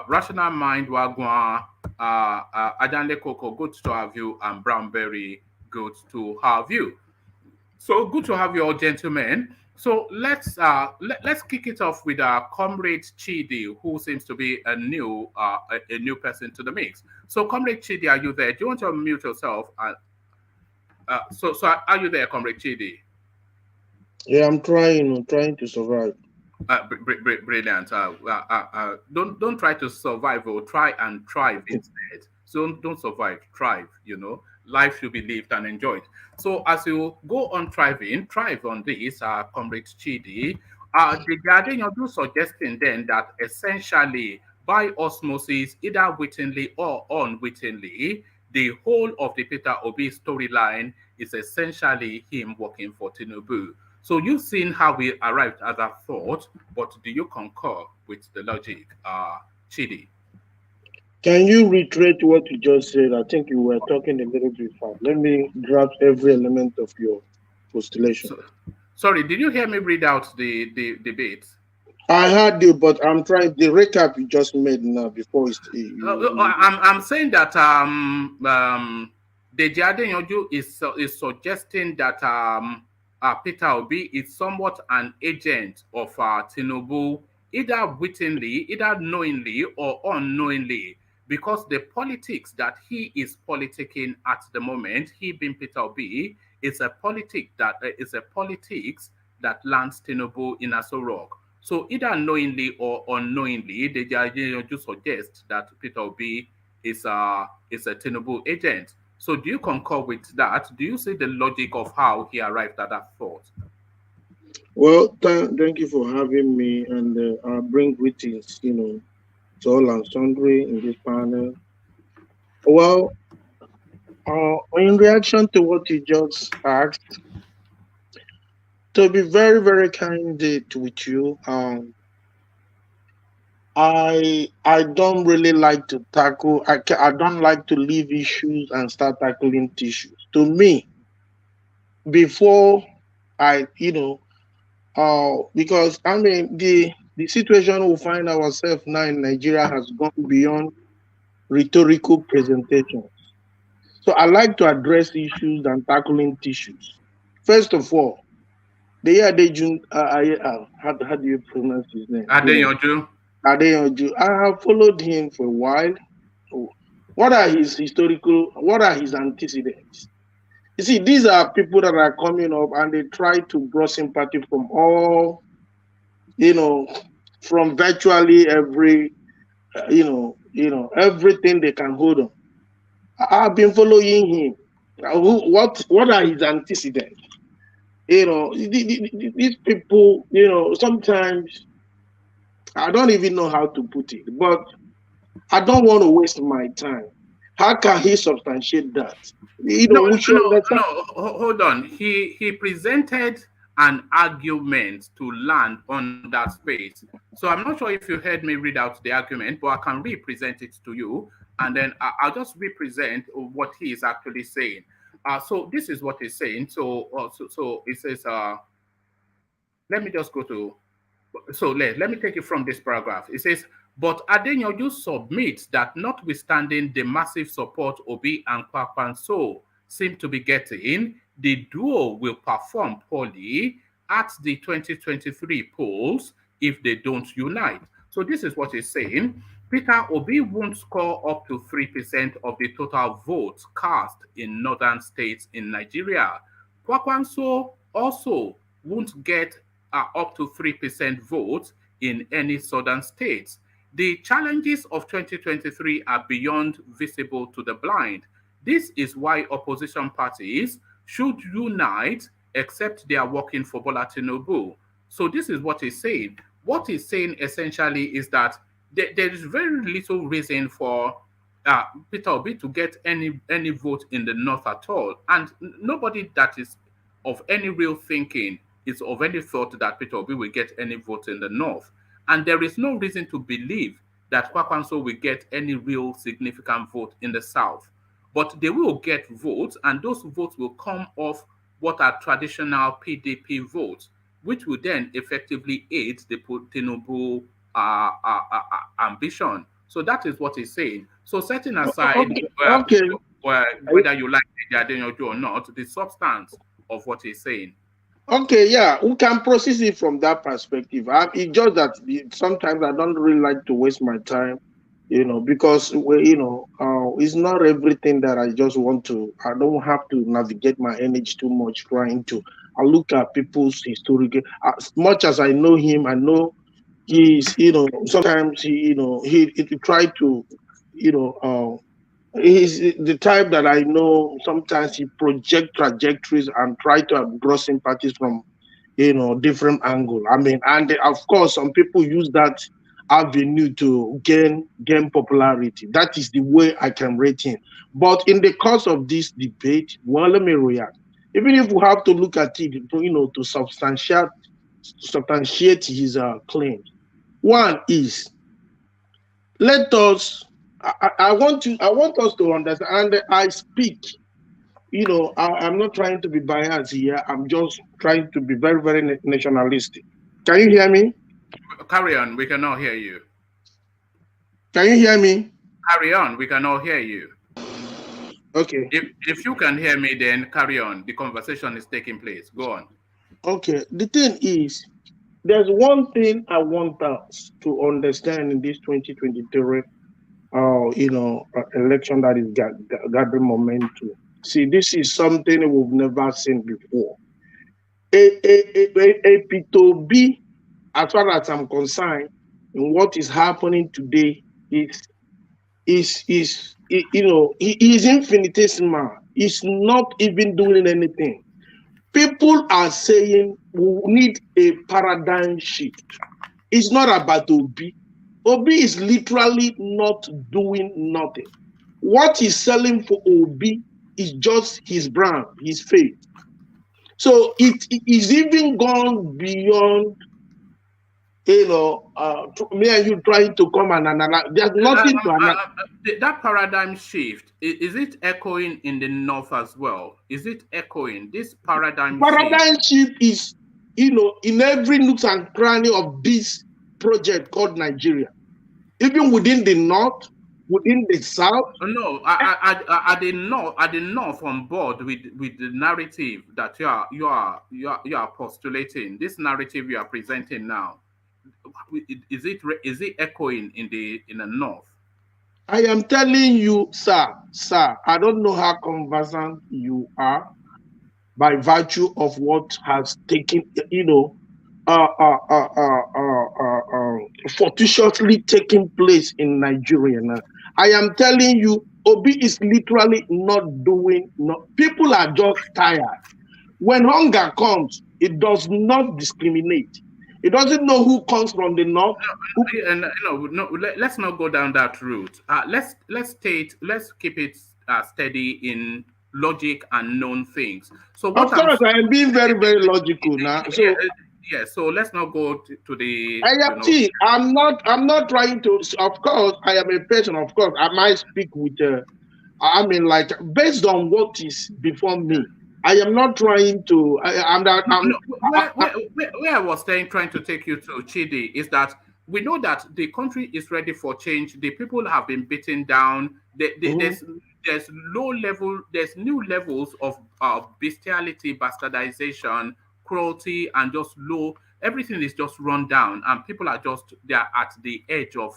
A: Rational Mind Wagwan, Adanle Koko, good to have you, and Brownberry, good to have you. So good to have you all, gentlemen. So let's kick it off with Comrade Chidi, who seems to be a new person to the mix. So Comrade Chidi, are you there? Do you want to unmute yourself? So are you there, Comrade Chidi?
E: Yeah, I'm trying to survive.
A: Brilliant. Don't try to survive, or try and thrive instead. So don't survive, thrive. Life should be lived and enjoyed. So as you go on thriving, thrive on this, Comrade Chidi. Deji Adeyanju suggesting then that essentially by osmosis, either wittingly or unwittingly, the whole of the Peter Obi storyline is essentially him working for Tinubu. So you've seen how we arrived at that thought, but do you concur with the logic, Chidi?
E: Can you reiterate what you just said? I think you were talking a little bit fast. Let me grab every element of your postulation.
A: Sorry, did you hear me read out the bit?
E: I heard you, but I'm trying the recap you just made now before it's.
A: I'm saying that Deji Adeyanju is suggesting that Peter Obi is somewhat an agent of Tinubu, either wittingly, either knowingly or unknowingly, because the politics that he is politicking at the moment, he being Peter Obi, is a politics that lands Tinubu in Aso Rock. So either knowingly or unknowingly, Deji Adeyanju suggests that Peter Obi is a Tinubu agent. So do you concur with that? Do you see the logic of how he arrived at that thought?
E: Well, thank you for having me, and I'll bring greetings, to all and sundry in this panel. Well, in reaction to what you just asked, to be very, very candid with you, I don't really like to tackle. I don't like to leave issues and start tackling tissues. To me, before I, because I mean the situation we find ourselves now in Nigeria has gone beyond rhetorical presentations. So I like to address issues and tackling tissues. First of all, the Adeyanju, how do you pronounce his name?
A: Adeyanju.
E: Adeyanju. I have followed him for a while. What are his antecedents? You see, these are people that are coming up and they try to draw sympathy from all, from virtually every, everything they can hold on. I've been following him. What are his antecedents? These people, sometimes I don't even know how to put it, but I don't want to waste my time. How can he substantiate that?
A: No, hold on. He presented an argument to land on that space. So I'm not sure if you heard me read out the argument, but I can represent it to you, and then I'll just represent what he is actually saying. So this is what he's saying. So it says, let me just go to let me take it from this paragraph. It says, but Adeyanju submits that notwithstanding the massive support Obi and Kwakwanso seem to be getting, the duo will perform poorly at the 2023 polls if they don't unite. So this is what he's saying. Peter Obi won't score up to 3% of the total votes cast in northern states in Nigeria. Kwakwanso also won't get up to 3% votes in any southern states. The challenges of 2023 are beyond visible to the blind. This is why opposition parties should unite, except they are working for Bola Tinubu. So this is what he's saying. What he's saying essentially is that there is very little reason for Peter Obi to get any vote in the north at all, and nobody that is of any real thinking is of any thought that Peter Obi will get any vote in the north. And there is no reason to believe that Kwakwanso will get any real significant vote in the south. But they will get votes, and those votes will come off what are traditional PDP votes, which will then effectively aid the Tinubu ambition. So that is what he's saying. So setting aside whether you like Deji Adeyanju or not, the substance of what he's saying.
E: Okay, yeah, we can process it from that perspective. It's just that sometimes I don't really like to waste my time, because it's not everything that I just want to. I don't have to navigate my energy too much trying to. I look at people's historical. As much as I know him, I know he's, sometimes he try to, he's the type that I know sometimes he project trajectories and try to draw sympathies from, different angle. I mean, and of course, some people use that avenue to gain popularity. That is the way I can rate him. But in the course of this debate, well, let me react. Even if we have to look at it, to substantiate his claims. One is, let us. I want us to understand. And I speak. I'm not trying to be biased here. I'm just trying to be very, very nationalistic. Can you hear me?
A: Carry on. We cannot hear you.
E: Can you hear me?
A: Carry on. We cannot hear you.
E: Okay.
A: If you can hear me, then carry on. The conversation is taking place. Go on.
E: Okay. The thing is, there's one thing I want us to understand in this 2023 election that is gathering momentum. See, this is something we've never seen before. A P2B, as far as I'm concerned, in what is happening today he is infinitesimal. He's not even doing anything. People are saying we need a paradigm shift. It's not about Obi. Obi is literally not doing nothing. What he's selling for Obi is just his brand, his faith. So it is even gone beyond, me and you trying to come and analyze. There's nothing to analyze.
A: That paradigm shift, is it echoing in the north as well? Is it echoing this paradigm
E: shift is, in every nook and cranny of this project called Nigeria, even within the north, within the south.
A: No, are they not on board with the narrative that you are postulating? This narrative you are presenting now, is it echoing in the north?
E: I am telling you, sir, I don't know how conversant you are by virtue of what has taken, fortuitously taking place in Nigeria now. I am telling you, Obi is literally not doing. People are just tired. When hunger comes, it does not discriminate. It doesn't know who comes from the north.
A: No, let's not go down that route. Let's keep it steady in logic and known things. So
E: Of
A: what I'm
E: course, I am being very, very logical now. So
A: yeah, so let's not go to the,
E: I am, see, I'm not trying to. Of course, I am a person. Of course, I might speak with. I mean, like based on what is before me. I am not trying to. I'm not.
A: no, where I was trying to take you to, Chidi, is that we know that the country is ready for change. The people have been beaten down.
E: Mhm.
A: There's there's new levels of bestiality, bastardization, cruelty, and just low. Everything is just run down, and people are just, they are at the edge of,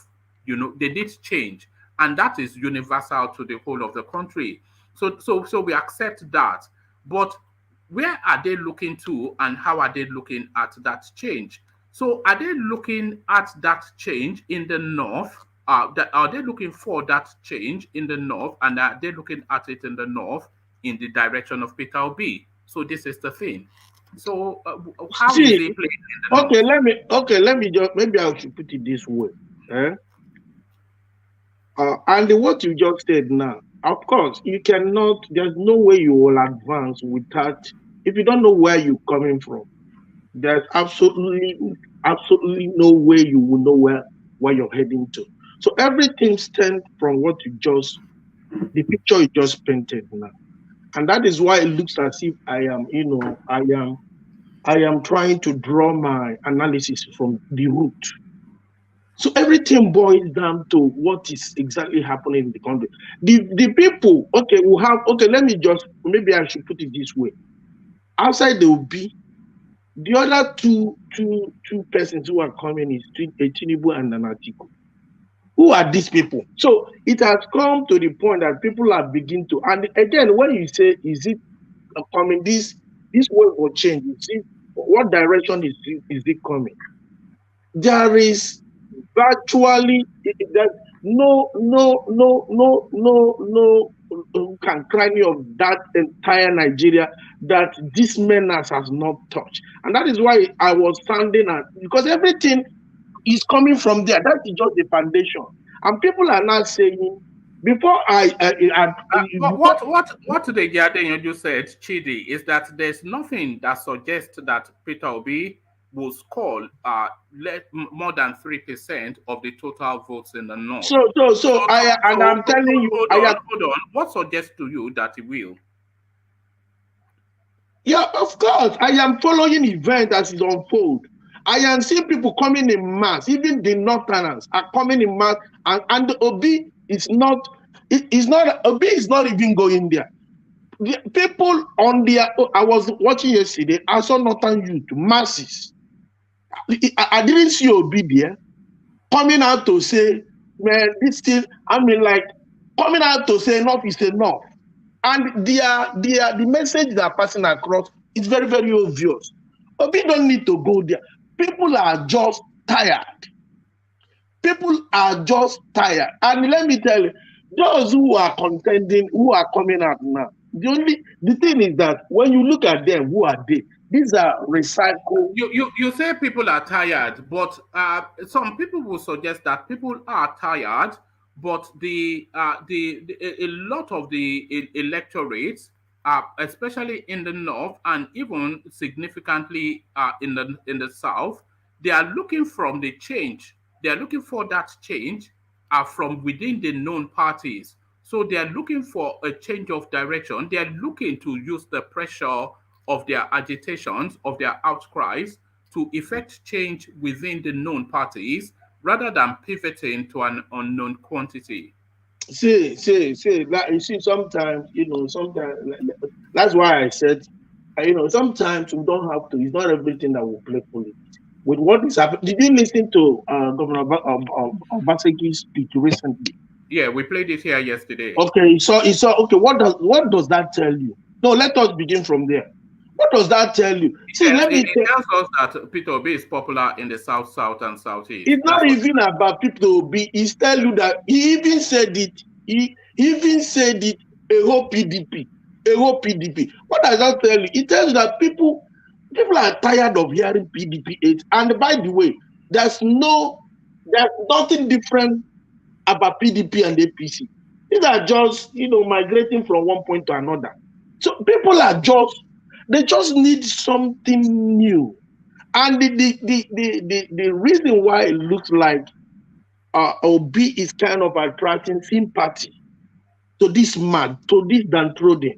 A: they need change, and that is universal to the whole of the country. So we accept that, but where are they looking to, and how are they looking at that change? So are they looking at that change in the north? Are they looking for that change in the north, and are they looking at it in the north in the direction of Peter Obi? So this is the thing. So how is
E: See,
A: he playing in the north?
E: let me just, maybe I should put it this way. Eh? And what you just said now, of course, you cannot. There's no way you will advance without. If you don't know where you're coming from, there's absolutely no way you will know where you're heading to. So everything stems from what you just, the picture you just painted now, and that is why it looks as if I am trying to draw my analysis from the root. So everything boils down to what is exactly happening in the country. The people, okay, will have, okay, let me just, maybe I should put it this way. Outside there will be the other two persons who are coming is Tinubu and Nanatiku. Who are these people? So it has come to the point that people are beginning to, and again, when you say, is it coming, this way will change, you see, what direction is it coming? There is virtually that no can cranny of that entire Nigeria that this menace has not touched. And that is why I was standing at, because everything is coming from there. That is just the foundation. And people are now saying, before
A: What the Adeyanju said, Chidi, is that there's nothing that suggests that Peter Obi will score more than 3% of the total votes in the north.
E: I'm telling you,
A: hold on. What suggests to you that he will?
E: Yeah, of course. I am following events as it unfolds. I am seeing people coming in mass. Even the Northerners are coming in mass, and the Obi is not. Obi is not even going there. The people on their. I was watching yesterday. I saw Northern youth masses. I didn't see Obi there coming out to say, man, this thing. I mean, like coming out to say enough is enough. And the message they're passing across is very, very obvious. Obi don't need to go there. People are just tired. People are just tired. And let me tell you, those who are contending, who are coming out now, the thing is that when you look at them, who are they? These are recycled.
A: You say people are tired, but some people will suggest that people are tired, but a lot of the electorates, especially in the north and even significantly in the south, they are looking from the change. They are looking for that change from within the known parties. So they are looking for a change of direction. They are looking to use the pressure of their agitations, of their outcries, to effect change within the known parties rather than pivoting to an unknown quantity.
E: See, like, you see, sometimes, that's why I said, sometimes we don't have to, it's not everything that will play politics. With what is happening, did you listen to Governor Obasanjo's speech recently?
A: Yeah, we played it here yesterday.
E: Okay, so okay, what does that tell you? No, let us begin from there. What does that tell you? See,
A: it tells us that Peter Obi is popular in the south, south, and southeast.
E: It's not even about Peter Obi. He's tell you that he even said it. He even said it. A whole PDP. What does that tell you? It tells you that people are tired of hearing PDP 8. And by the way, there's nothing different about PDP and APC. These are just, migrating from one point to another. So people are they just need something new. And the reason why it looks like Obi is kind of attracting sympathy to this man, to this downtrodden.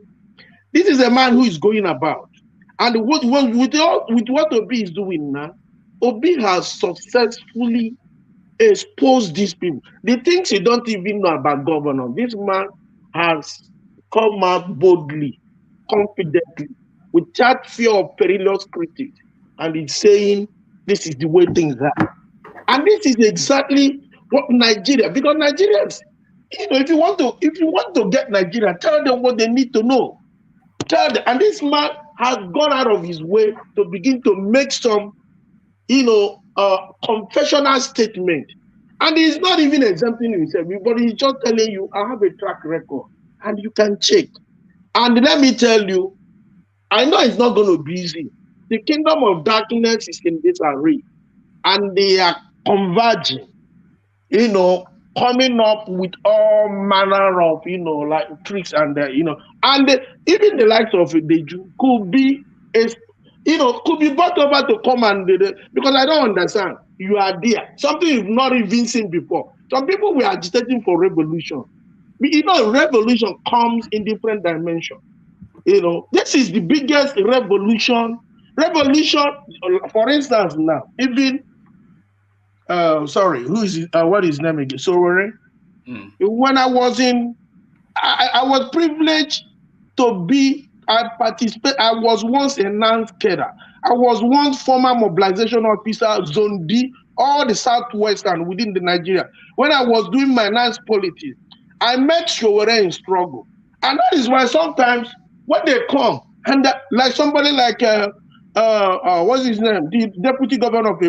E: This is a man who is going about. And with what Obi is doing now, Obi has successfully exposed these people. The things you don't even know about governor, this man has come out boldly, confidently, without fear of perilous critics. And he's saying this is the way things are. And this is exactly what Nigeria, because Nigerians, if you want to get Nigeria, tell them what they need to know. Tell them, and this man has gone out of his way to begin to make some, confessional statement. And he's not even exempting himself, but he's just telling you, I have a track record, and you can check. And let me tell you, I know it's not going to be easy. The kingdom of darkness is in disarray, and they are converging, coming up with all manner of, like tricks and, and even the likes of Deji could be, could be brought over to come and, because I don't understand. You are there, something you've not even seen before. Some people were agitating for revolution. Revolution comes in different dimensions. This is the biggest revolution. Revolution, for instance, now, even who is it? What is his name again? Sorry. When I was I was privileged to be, I was once a NANS carer. I was once former mobilization officer, Zone D, all the Southwest and within the Nigeria. When I was doing my NANS politics, I met Showore in struggle. And that is why sometimes when they come, and like somebody like, what's his name? The deputy governor of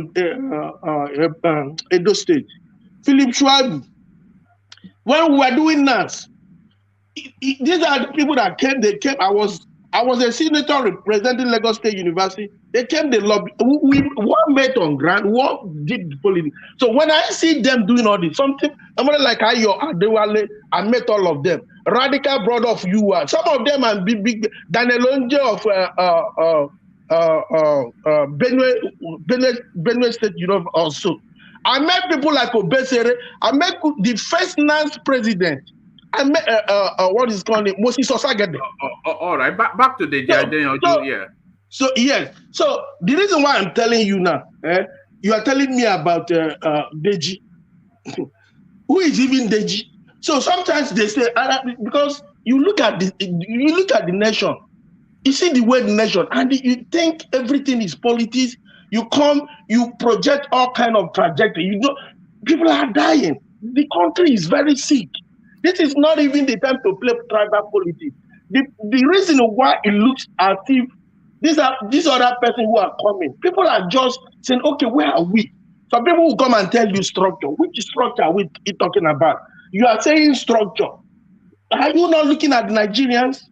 E: Edo State, Philip Schwab. When we were doing NAS, these are the people that came. They came. I was a senator representing Lagos State University. They came. They lobby. One met on ground. One did politics. So when I see them doing all this, somebody like Ayo Adewale, I met all of them. Radical brother of UR. Some of them are big. Daniel Onje of Benue State University also. I met people like Obesere. I met the first NANS president. I met what is called Moses Osagede.
A: All right, back to the Adeyanju, yeah.
E: So yes, so the reason why I'm telling you now, you are telling me about Deji. Who is even Deji? So sometimes they say because you look at the nation, you see the word nation, and you think everything is politics. You come, you project all kind of trajectory. People are dying. The country is very sick. This is not even the time to play tribal politics. The reason why it looks as if these other persons who are coming, people are just saying, okay, where are we? Some people will come and tell you structure. Which structure are we talking about? You are saying structure. Are you not looking at the Nigerians?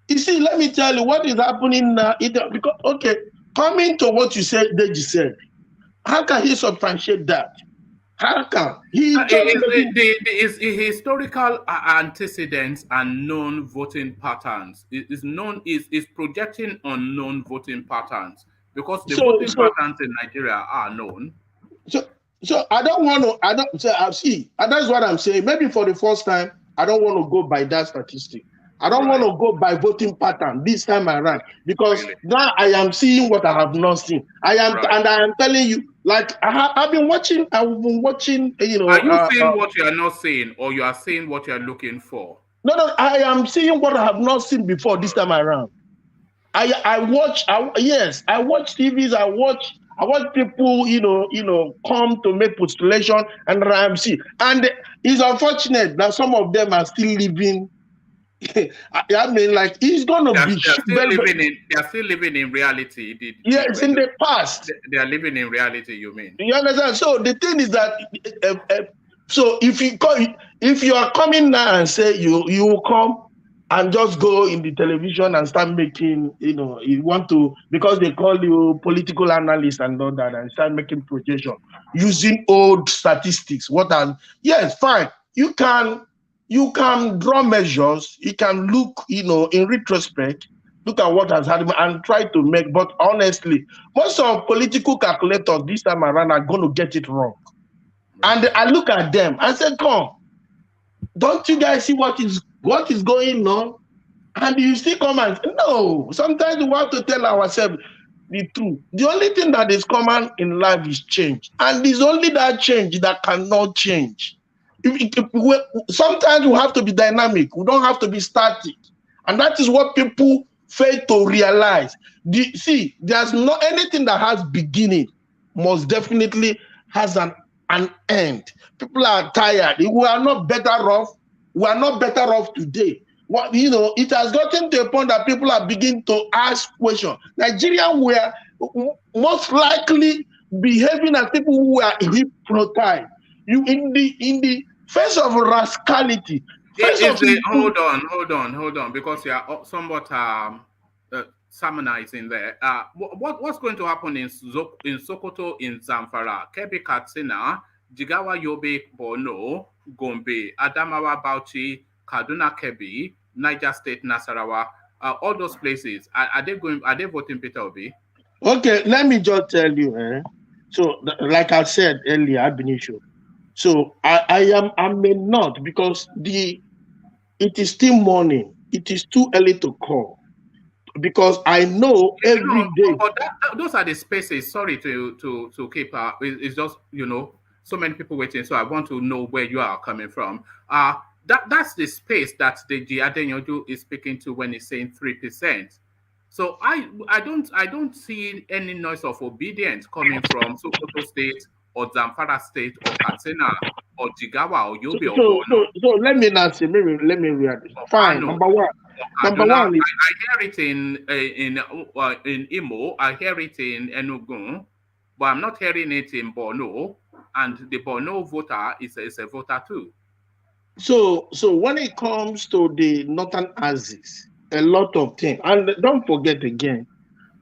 E: You see, let me tell you what is happening now. Because, okay, coming to what you said, Deji said, how can he substantiate that? How can he?
A: The historical antecedents and known voting patterns is projecting unknown voting patterns because the voting patterns in Nigeria are known.
E: So I don't want to. See, and that's what I'm saying. Maybe for the first time, I don't want to go by that statistic. I don't want to go by voting pattern this time around because now I am seeing what I have not seen. And I am telling you, like I've been watching. Are you seeing
A: what you are not seeing, or you are seeing what you are looking for?
E: No. I am seeing what I have not seen before this time around. I watch TVs. I watch people, come to make postulation, and I'm seeing. And it's unfortunate that some of them are still living. I mean, like he's gonna be.
A: They are still living in reality.
E: It's in the past.
A: They are living in reality. You mean?
E: You understand? So the thing is that, so if you are coming now and say you will come and just go in the television and start making, you want to, because they call you political analyst and all that, and start making projection using old statistics. Yes, fine. You can you can draw measures, you can look, in retrospect, look at what has happened and try to make, but honestly, most of political calculators this time around are going to get it wrong. And I look at them and say, come, don't you guys see what is going on? And you still come and no. Sometimes we have to tell ourselves the truth. The only thing that is common in life is change, and it's only that change that cannot change. Sometimes we have to be dynamic. We don't have to be static, and that is what people fail to realize. There's not anything that has beginning must definitely has an end. People are tired. We are not better off. We are not better off today. It has gotten to a point that people are beginning to ask questions. Nigerians were most likely behaving as people who are hypnotized. In the face of rascality,
A: hold on, because you are somewhat sermonizing there. What's going to happen in Sokoto, in Zamfara, Kebbi, Katsina, Jigawa, Yobe, Borno, Gombe, Adamawa, Bauchi, Kaduna, Kebbi, Niger State, Nasarawa, all those places? Are they voting Peter Obi?
E: Okay, let me just tell you. So, like I said earlier, Abinisho. So I may not, because it is still morning. It is too early to call, because I know every day.
A: But those are the spaces. Sorry to keep. It's just so many people waiting. So I want to know where you are coming from. That's the space that Deji Adeyanju is speaking to when he's saying 3%. So I don't see any noise of obedience coming from Sokoto State or Zamfara State or Katsina or Jigawa or Yobe or Borno.
E: So let me not say. Let me react. Fine. Number one.
A: I hear it in Imo. I hear it in Enugu, but I'm not hearing it in Borno. And the Borno voter is a voter too.
E: So when it comes to the northern axis, a lot of things, and don't forget again,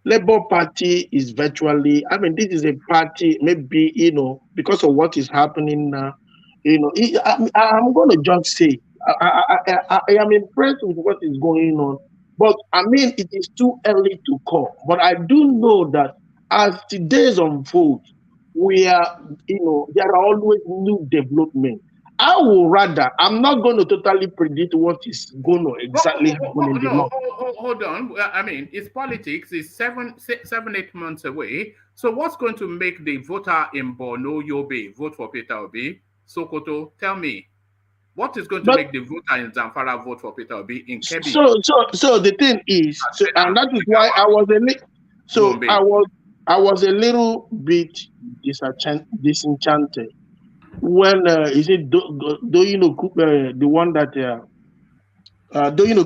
E: Labour Party is virtually. I mean, this is a party. Maybe because of what is happening now. I'm going to just say I am impressed with what is going on, but I mean it is too early to call. But I do know that as the days unfold, there are always new development. I'm not going to totally predict what is going to exactly happen in the north.
A: Hold on. I mean, it's politics. It's 8 months away. So what's going to make the voter in Borno, Yobe vote for Peter Obi? Sokoto, tell me. What is going to make the voter in Zamfara vote for Peter Obi in Kebbi?
E: So the thing is, and that is why I was a little bit disenchanted when is it Cooper, the one that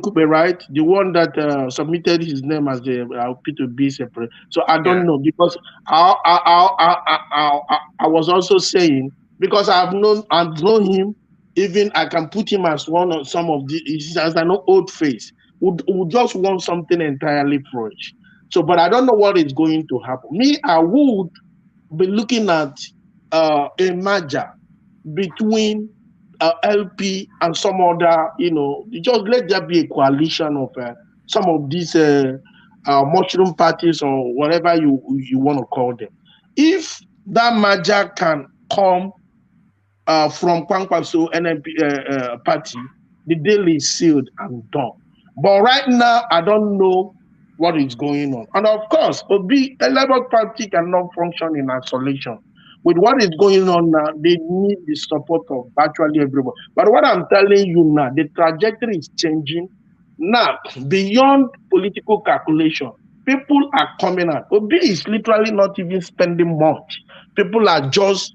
E: Cooper, right? The one that submitted his name as the P2B separate. So I don't know, because I was also saying, because I've known him. Even I can put him as one of some of the, as an old face. Would just want something entirely fresh. So, but I don't know what is going to happen. Me, I would be looking at a merger between LP and some other, just let there be a coalition of some of these mushroom parties or whatever you want to call them. If that merger can come from Kwankwaso NNP party, the deal is sealed and done. But right now, I don't know what is going on. And of course, a Labour Party cannot function in isolation. With what is going on now, they need the support of virtually everyone. But what I'm telling you now, the trajectory is changing. Now, beyond political calculation, people are coming out. Obi is literally not even spending much. People are just,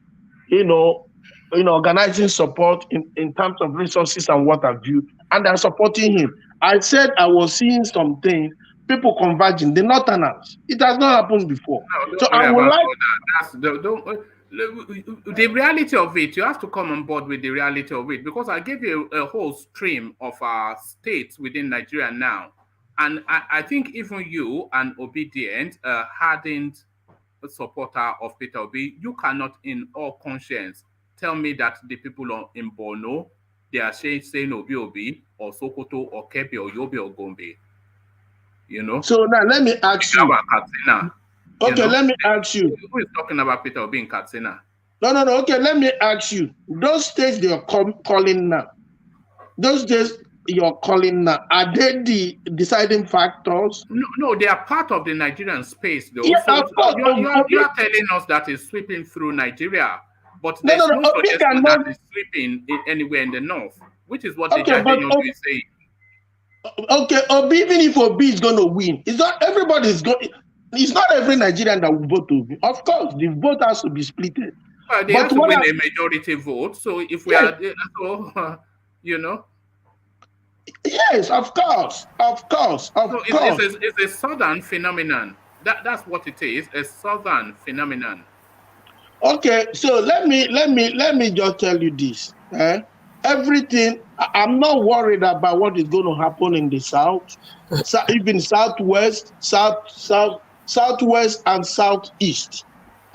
E: organizing support in terms of resources and what have you, and they're supporting him. I said I was seeing something, people converging, the Northerners. It has not happened before.
A: No,
E: so I would like
A: the reality of it. You have to come on board with the reality of it, because I gave you a whole stream of states within Nigeria now, and I think even you, an obedient, hardened supporter of Peter Obi, you cannot in all conscience tell me that the people in Borno, they are saying Obi Obi or Sokoto or Kebbi or Yobe or Gombe. You know?
E: So now let me ask you.
A: Katsina,
E: okay, let me ask you.
A: Who is talking about Peter Obi in Katsina?
E: No. Okay, let me ask you. Those states they are calling now. Those states you're calling now, are they the deciding factors?
A: No, they are part of the Nigerian space, though.
E: Yeah,
A: so
E: of course.
A: you are telling us that it's sweeping through Nigeria, but there's no
E: Obi
A: suggestion
E: cannot,
A: that it's sweeping anywhere in the north, which is what
E: okay,
A: Deji Adeyanju is saying.
E: Okay, Obi, even if Obi is going to win, it's not everybody's going. It's not every Nigerian that will vote Obi. Of course, the vote has to be split.
A: They have to win a majority vote. So if we are, you know.
E: Yes, of course.
A: It's a southern phenomenon. That's what it is, a southern phenomenon.
E: Okay, so let me just tell you this. Everything, I'm not worried about what is going to happen in the south, even southwest, southwest and southeast,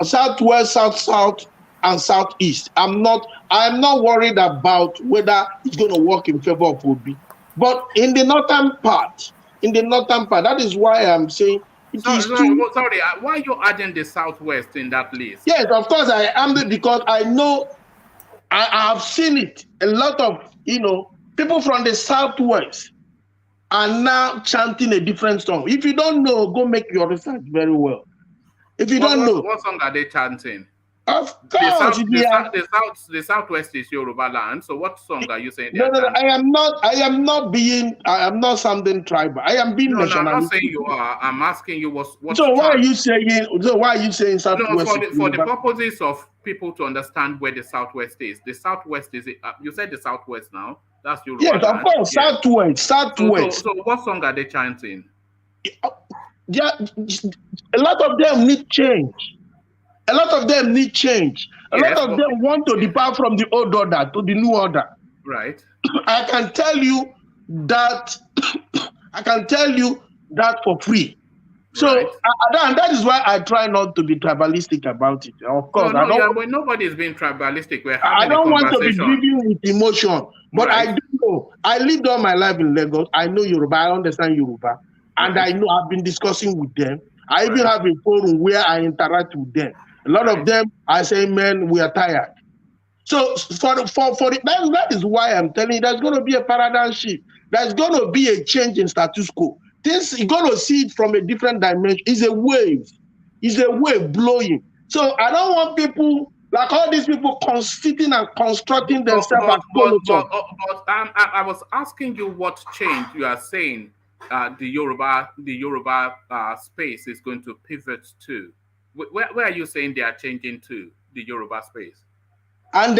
E: southwest, south and southeast. I'm not worried about whether it's going to work in favor of Obi. But in the northern part, that is why I'm saying
A: sorry, why are you adding the southwest in that list?
E: Yes, of course I am, because I know I have seen it. A lot of people from the southwest are now chanting a different song. If you don't know, go make your research very well. If you don't know,
A: what song are they chanting?
E: Of course,
A: the southwest is Yoruba land. So what song are you saying?
E: No, I am not something tribal. I am being nationalistic.
A: No, I'm not saying you are. I'm asking you what.
E: So why are you saying southwest?
A: No, for the purposes of people to understand where the southwest is. The southwest is you said the southwest now. That's Yoruba land.
E: Yes, of course, yeah. Southwest.
A: So what song are they chanting?
E: Yeah, a lot of them need change. A lot of them want to depart from the old order to the new order.
A: Right.
E: I can tell you that for free. So
A: right.
E: And that is why I try not to be tribalistic about it. Of course,
A: nobody is being tribalistic.
E: I don't want to be driven with emotion, but right. I do know. I lived all my life in Lagos. I know Yoruba. I understand Yoruba, and I know I've been discussing with them. I even have a forum where I interact with them. A lot of them, I say, man, we are tired. So that is why I'm telling you, there's going to be a paradigm shift. There's going to be a change in status quo. This you're going to see it from a different dimension. It's a wave. It's a wave blowing. So I don't want people like all these people sitting and constructing themselves as
A: but I was asking you what change you are saying the Yoruba space is going to pivot to. Where are you saying they are changing to the Yoruba space?
E: And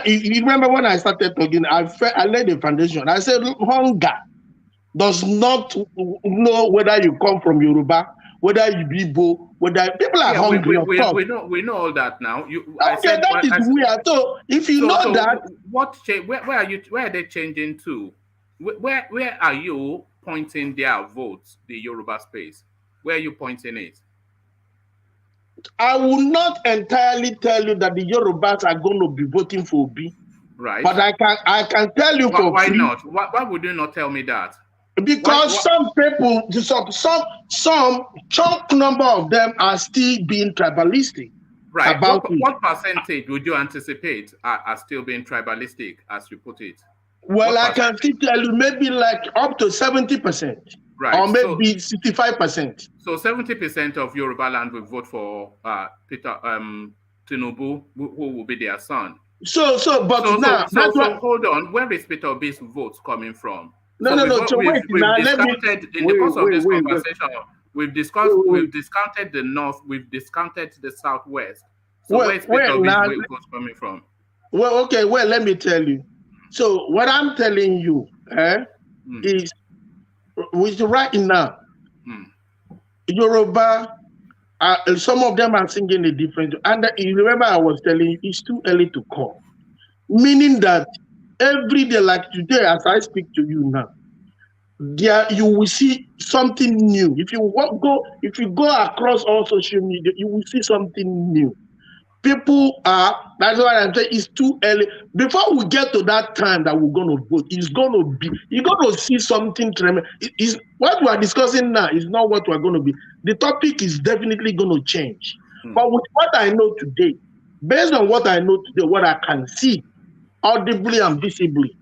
E: you remember when I started talking, I laid the foundation. I said hunger does not know whether you come from Yoruba, whether you be Igbo, whether people are hungry.
A: We know all that now.
E: That is weird. So if you know that,
A: what change? Where are they changing to? Where are you pointing their votes? The Yoruba space. Where are you pointing it?
E: I will not entirely tell you that the Yorubas are going to be voting for Obi.
A: Right.
E: But I can tell you
A: why not? Why would you not tell me that?
E: Because some people, some chunk number of them are still being tribalistic.
A: Right. What percentage would you anticipate are still being tribalistic, as you put it?
E: Well, I can still tell you maybe like up to 70%. Right. Or maybe 65%.
A: So 70% of Yoruba land will vote for Tinubu, who will be their son.
E: So
A: hold on. Where is Peter Obi's votes coming from?
E: We've discounted
A: the north, we've discounted the southwest. So where is Peter Obi's votes coming from?
E: Well, okay, let me tell you. So what I'm telling you is with right now, Yoruba, some of them are singing a different. And you remember I was telling you, it's too early to call. Meaning that every day, like today, as I speak to you now, you will see something new. If you go across all social media, you will see something new. People are, that's why I'm saying it's too early. Before we get to that time that we're going to vote, you're going to see something tremendous. What we are discussing now is not what we're going to be. The topic is definitely going to change. But with what I know today, based on what I know today, what I can see audibly and visibly,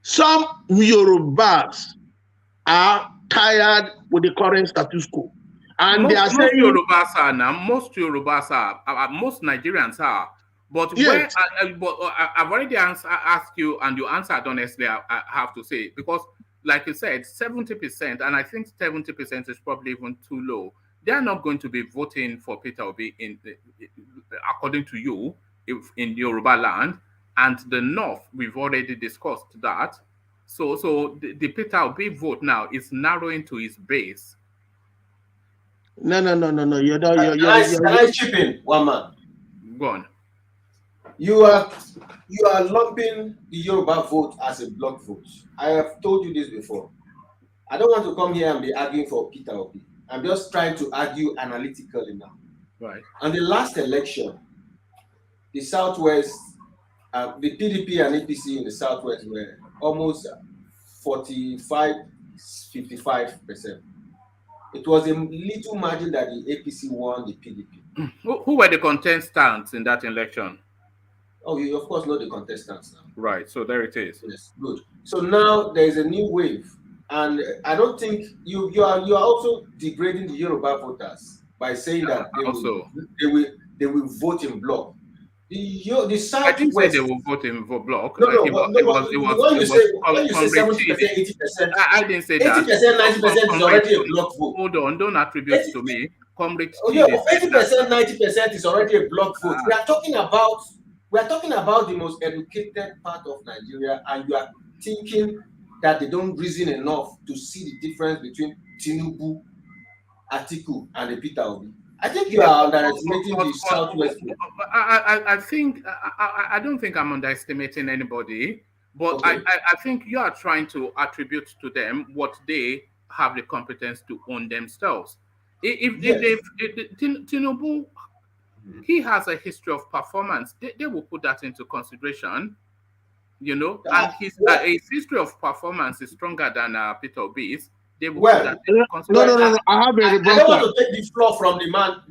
E: some Yorubas are tired with the current status quo. And they are saying
A: Yorubas are now. Most Yorubas are. Most Nigerians are. But
E: yes.
A: I've already asked you, and you answered honestly. I have to say, because like you said, 70%, and I think 70% is probably even too low. They are not going to be voting for Peter Obi according to you, in Yoruba land and the North. We've already discussed that. So the Peter Obi vote now is narrowing to his base.
E: No. You're
F: I chip in, one man.
A: Go on.
F: You are lumping the Yoruba vote as a block vote. I have told you this before. I don't want to come here and be arguing for Peter Obi. I'm just trying to argue analytically now.
A: Right.
F: On the last election, the Southwest, the PDP and APC in the Southwest were almost 45-55%. It was a little margin that the APC won the PDP.
A: Who were the contestants in that election?
F: Oh, you of course know the contestants now.
A: Right, so there it is.
F: Yes, good. So now there is a new wave, and I don't think you are also degrading the Yoruba voters by saying that they will vote in block. The Southwest.
A: I didn't say they will vote in block.
F: No,
A: it was
F: when you say 70%, 80%.
A: I didn't say that.
F: 80%, 90% is already a block vote.
A: Hold on, don't attribute to me.
F: 80%, 90% is already a block vote. We are talking about the most educated part of Nigeria, and you are thinking that they don't reason enough to see the difference between Tinubu, Atiku, and the Peter Obi. I think you are underestimating the Southwest.
A: I don't think I'm underestimating anybody, but okay. I think you are trying to attribute to them what they have the competence to own themselves. If Tinubu, he has a history of performance, they will put that into consideration, and his history of performance is stronger than Peter Obi's. They will put that into consideration.
E: No. I have a rebuttal.
F: I don't want to take the floor from the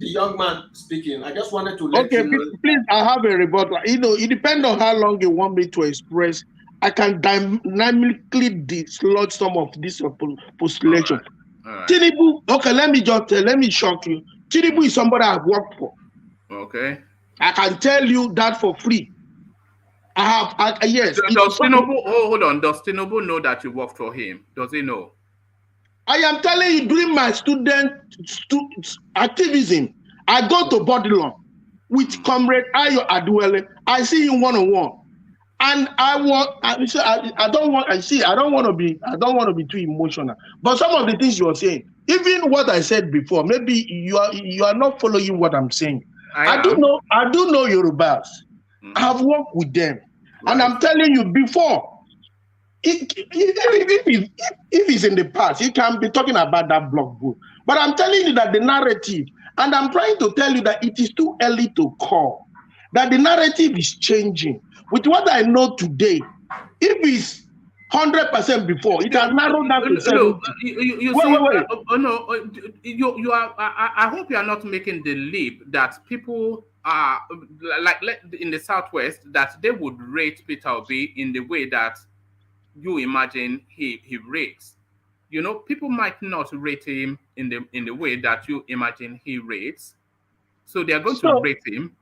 F: young man speaking. I just wanted to let you know.
E: Please, I have a rebuttal. It depends on how long you want me to express. I can dynamically dislodge some of this postulation. All right. Tinubu, okay, let me shock you. Tinubu is somebody I've worked for.
A: Okay.
E: I can tell you that for free. Yes.
A: Does Tinubu know that you worked for him? Does he know?
E: I am telling you, during my student activism, I go to Bodilon with Comrade Ayo Aduele. I see him one-on-one, and I don't want to be too emotional. But some of the things you are saying, even what I said before, maybe you are not following what I'm saying. I do know Yorubas. I have worked with them, and I'm telling you before. If it's in the past, you can be talking about that block vote. But I'm telling you that the narrative, and I'm trying to tell you that it is too early to call, that the narrative is changing. With what I know today, if it's 100% before, it has narrowed down to 70.
A: You are. I hope you are not making the leap that people are like in the Southwest that they would rate Peter Obi in the way that you imagine he rates. People might not rate him in the way that you imagine he rates. So they are going to rate him.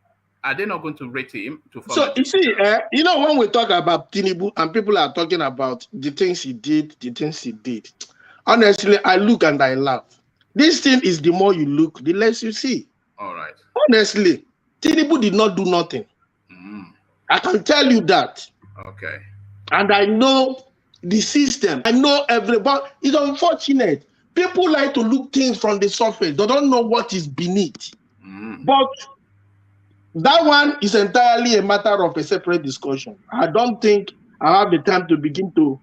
A: Are they not going to rate him to follow?
E: So you see, when we talk about Tinubu and people are talking about the things he did, honestly, I look and I laugh. This thing is the more you look, the less you see.
A: All right.
E: Honestly, Tinubu did not do nothing. I can tell you that.
A: Okay.
E: And I know the system. I know everybody. It's unfortunate. People like to look things from the surface. They don't know what is beneath. But that one is entirely a matter of a separate discussion. I don't think I have the time to begin to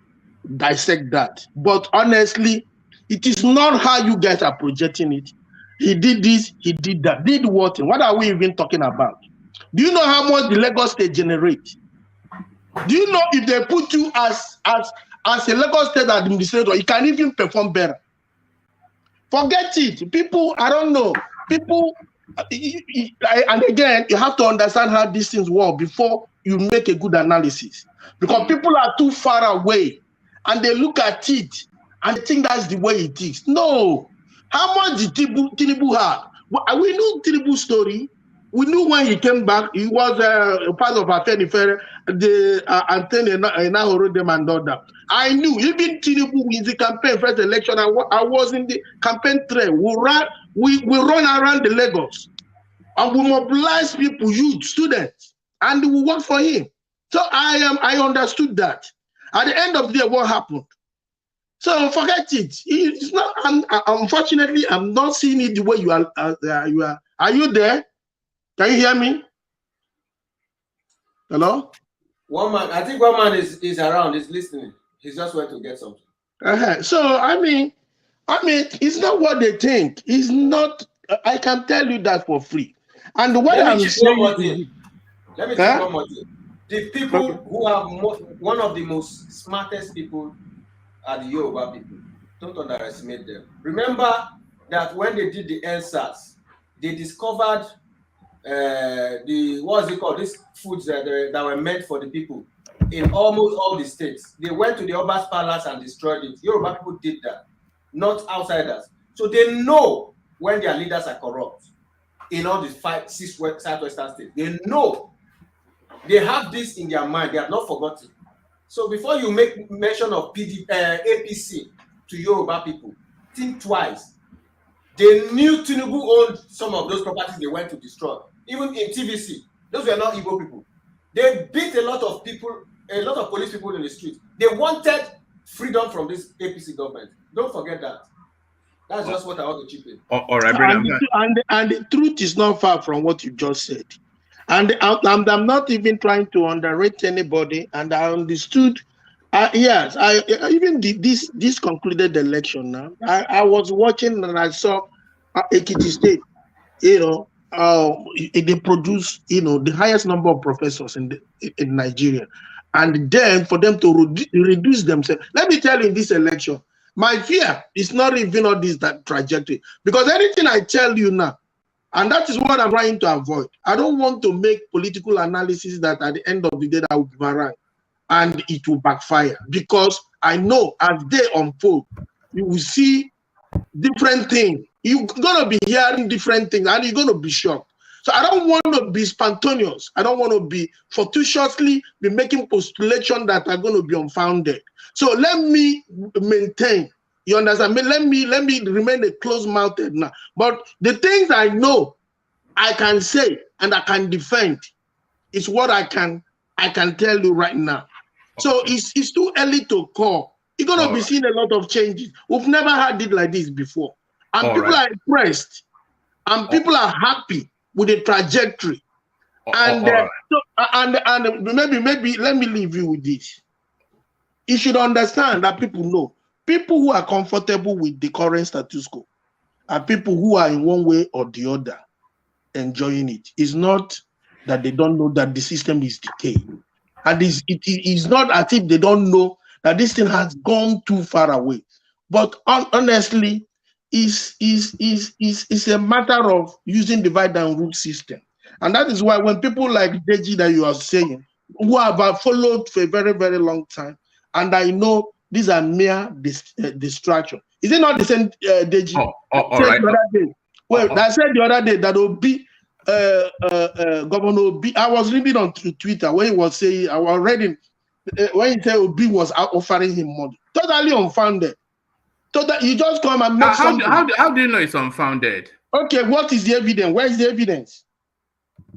E: dissect that. But honestly, it is not how you guys are projecting it. He did this, he did that. Did what? What are we even talking about? Do you know how much the Lagos State generates? Do you know if they put you as a Lagos State administrator, you can even perform better? Forget it. People, I don't know. People, and again, you have to understand how these things work before you make a good analysis. Because people are too far away and they look at it and they think that's the way it is. No. How much did Tinubu have? We knew Tinubu's story. We knew when he came back, he was a part of Afenifere, the Antony Nahoro them and all that. I knew, even Tinubu in the campaign, first election, I was in the campaign trail. We run around the Lagos and we mobilize people, youth, students, and we work for him. So I understood that. At the end of the day, what happened? So forget it. It's not. Unfortunately, I'm not seeing it the way you are. Are you there? Can you hear me? Hello?
F: One man, I think one man is around, is listening. He's just went to get something.
E: So I mean, it's not what they think. It's not. I can tell you that for free. And what I'm saying.
F: Let me tell you one more thing. The people who are one of the most smartest people are the Yoruba people. Don't underestimate them. Remember that when they did the NSAS, they discovered what's it called? These foods that were meant for the people in almost all the states. They went to the Oba's palace and destroyed it. Yoruba people did that, not outsiders. So they know when their leaders are corrupt in all the 6 southwestern states. They know. They have this in their mind. They have not forgotten. So before you make mention of APC to Yoruba people, think twice. They knew Tinubu owned some of those properties they went to destroy. Even in TVC, those were not Igbo people. They beat a lot of people, a lot of police people in the street. They wanted freedom from this APC government. Don't forget that. That's just what I want to chip in.
A: All right, brilliant.
E: And the truth is not far from what you just said. And I'm not even trying to underrate anybody. And I understood. Yes, I even this concluded the election. Now I was watching and I saw Ekiti State. They produce the highest number of professors in Nigeria, and then for them to reduce themselves. Let me tell you, in this election, my fear is not even all this that trajectory, because anything I tell you now. And that is what I'm trying to avoid. I don't want to make political analysis that at the end of the day that will be wrong and it will backfire. Because I know as they unfold, you will see different things. You're going to be hearing different things and you're going to be shocked. So I don't want to be spontaneous. I don't want to be fortuitously be making postulations that are going to be unfounded. So let me maintain. You understand? Let me remain a closed-mouthed now. But the things I know, I can say and I can defend is what I can tell you right now. So it's too early to call. You're gonna be seeing a lot of changes. We've never had it like this before, and people are impressed, and people are happy with the trajectory. And maybe let me leave you with this. You should understand that people know. People who are comfortable with the current status quo are people who are in one way or the other enjoying it. It's not that they don't know that the system is decaying. And it is not as if they don't know that this thing has gone too far away. But honestly, it's a matter of using divide and rule system. And that is why when people like Deji that you are saying, who have followed for a very, very long time, and I know these are mere distraction. Is it not the same, Deji?
A: All right.
E: I said the other day that Obi, Governor Obi, I was reading on Twitter when he was saying, I was reading, when he said Obi was offering him money. Totally unfounded. You just come and make something.
A: How do you know it's unfounded?
E: Okay, what is the evidence? Where is the evidence?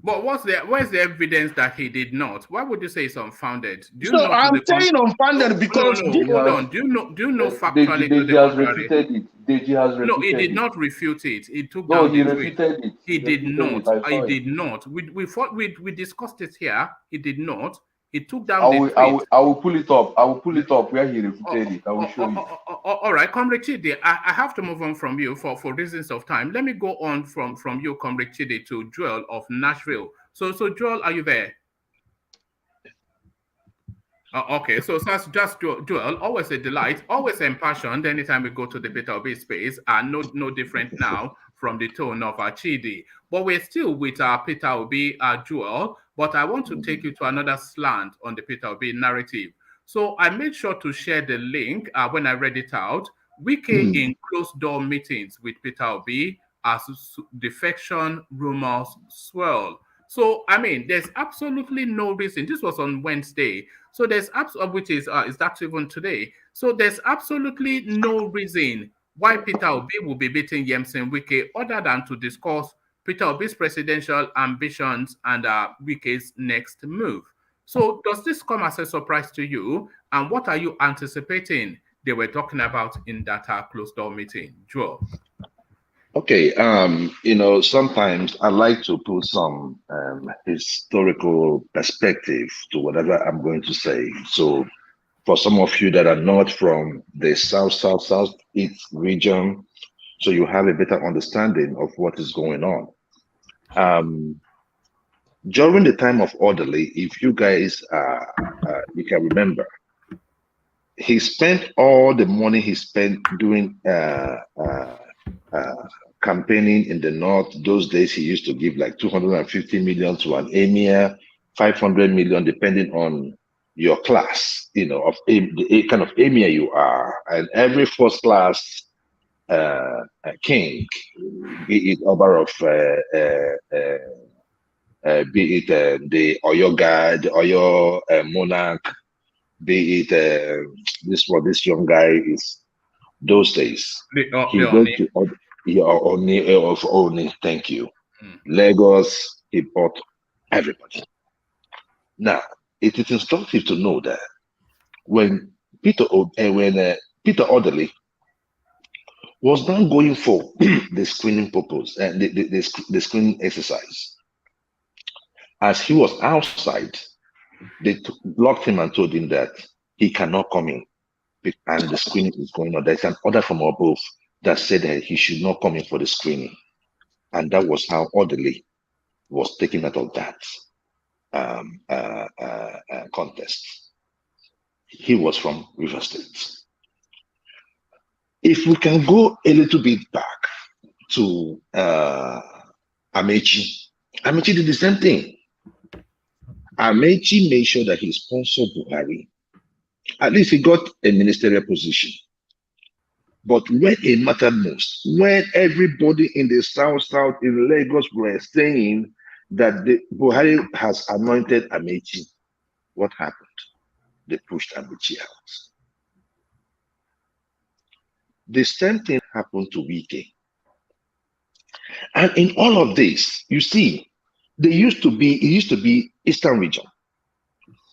A: But where's the evidence that he did not? Why would you say it's unfounded?
E: I'm saying unfounded because
A: hold on. Do you know factually?
G: Deji has refuted it. Deji has refuted it.
A: No, he did not refute it. He took
G: down
A: the
G: tweet. Refuted it.
A: He did not. He did not. We discussed it here. He did not. He took down the tweet.
G: I will pull it up. I will pull it up where he refuted it. I will show you.
A: All right, Comrade Chidi, I have to move on from you for reasons of time. Let me go on from you, Comrade Chidi, to Joel of Nashville, So Joel, are you there? Okay, so that's just Joel. Always a delight, always impassioned anytime we go to the Peter Obi space, and no different now from the tone of our Chidi. But we're still with our Peter Obi, Joel. But I want to take you to another slant on the Peter Obi narrative. So I made sure to share the link when I read it out. Wike in closed door meetings with Peter Obi as defection rumors swirl. So I mean, there's absolutely no reason. This was on Wednesday. So there's which is that even today. So there's absolutely no reason why Peter Obi will be beating Yemsen Wike other than to discuss Peter Obi's presidential ambitions and Wike's next move. So does this come as a surprise to you? And what are you anticipating they were talking about in that closed door meeting? Joel.
H: Okay, sometimes I like to put some historical perspective to whatever I'm going to say. So for some of you that are not from the southeast region, so you have a better understanding of what is going on. During the time of Orderly, if you guys you can remember, he spent all the money he spent doing campaigning in the north. Those days he used to give like 250 million to an emir, 500 million depending on your class, of the kind of emir you are. And every first class king, be it Oba of be it the Oyo guy, the Oyo monarch, be it this young guy is those days. He went to Oni, thank you. Lagos, he bought everybody. Now, it is instructive to know that when Peter Orderly was now going for the screening purpose and the screening exercise, as he was outside, they blocked him and told him that he cannot come in, and the screening is going on. There's an order from above that said that he should not come in for the screening. And that was how Orderly was taken out of that contest. He was from River State. If we can go a little bit back to Amechi did the same thing. Amechi made sure that he sponsored Buhari. At least he got a ministerial position. But when it mattered most, when everybody in the south in Lagos were saying that Buhari has anointed Amechi, what happened? They pushed Amechi out. The same thing happened to Wike. And in all of this, you see, it used to be Eastern region.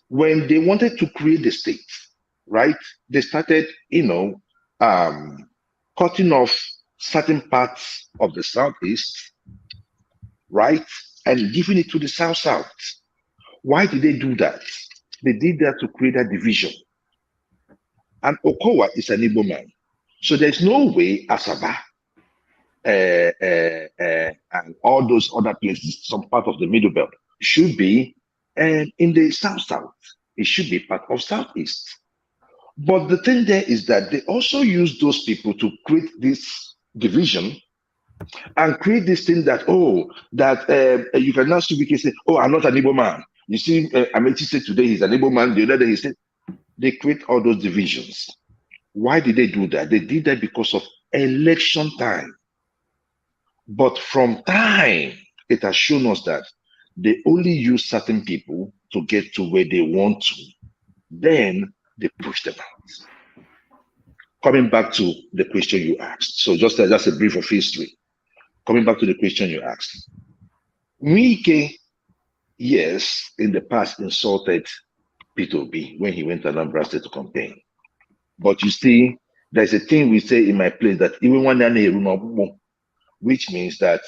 H: When they wanted to create the state, right? They started, cutting off certain parts of the southeast, right? And giving it to the south. Why did they do that? They did that to create a division. And Okowa is an Igbo man. So there's no way Asaba and all those other places, some part of the Middle Belt, should be in the south. It should be part of southeast. But the thing there is that they also use those people to create this division and create this thing that, you can now see Wike say, I'm not an Igbo man. You see, Amechi said today he's an Igbo man. The other day he said, they create all those divisions. Why did they do that? They did that because of election time. But from time, it has shown us that they only use certain people to get to where they want to. Then they push them out. Coming back to the question you asked. So just that's a brief of history. Coming back to the question you asked. Wike, yes, in the past insulted Peter Obi when he went to Anambra State to campaign. But you see, there's a thing we say in my place that even one, which means that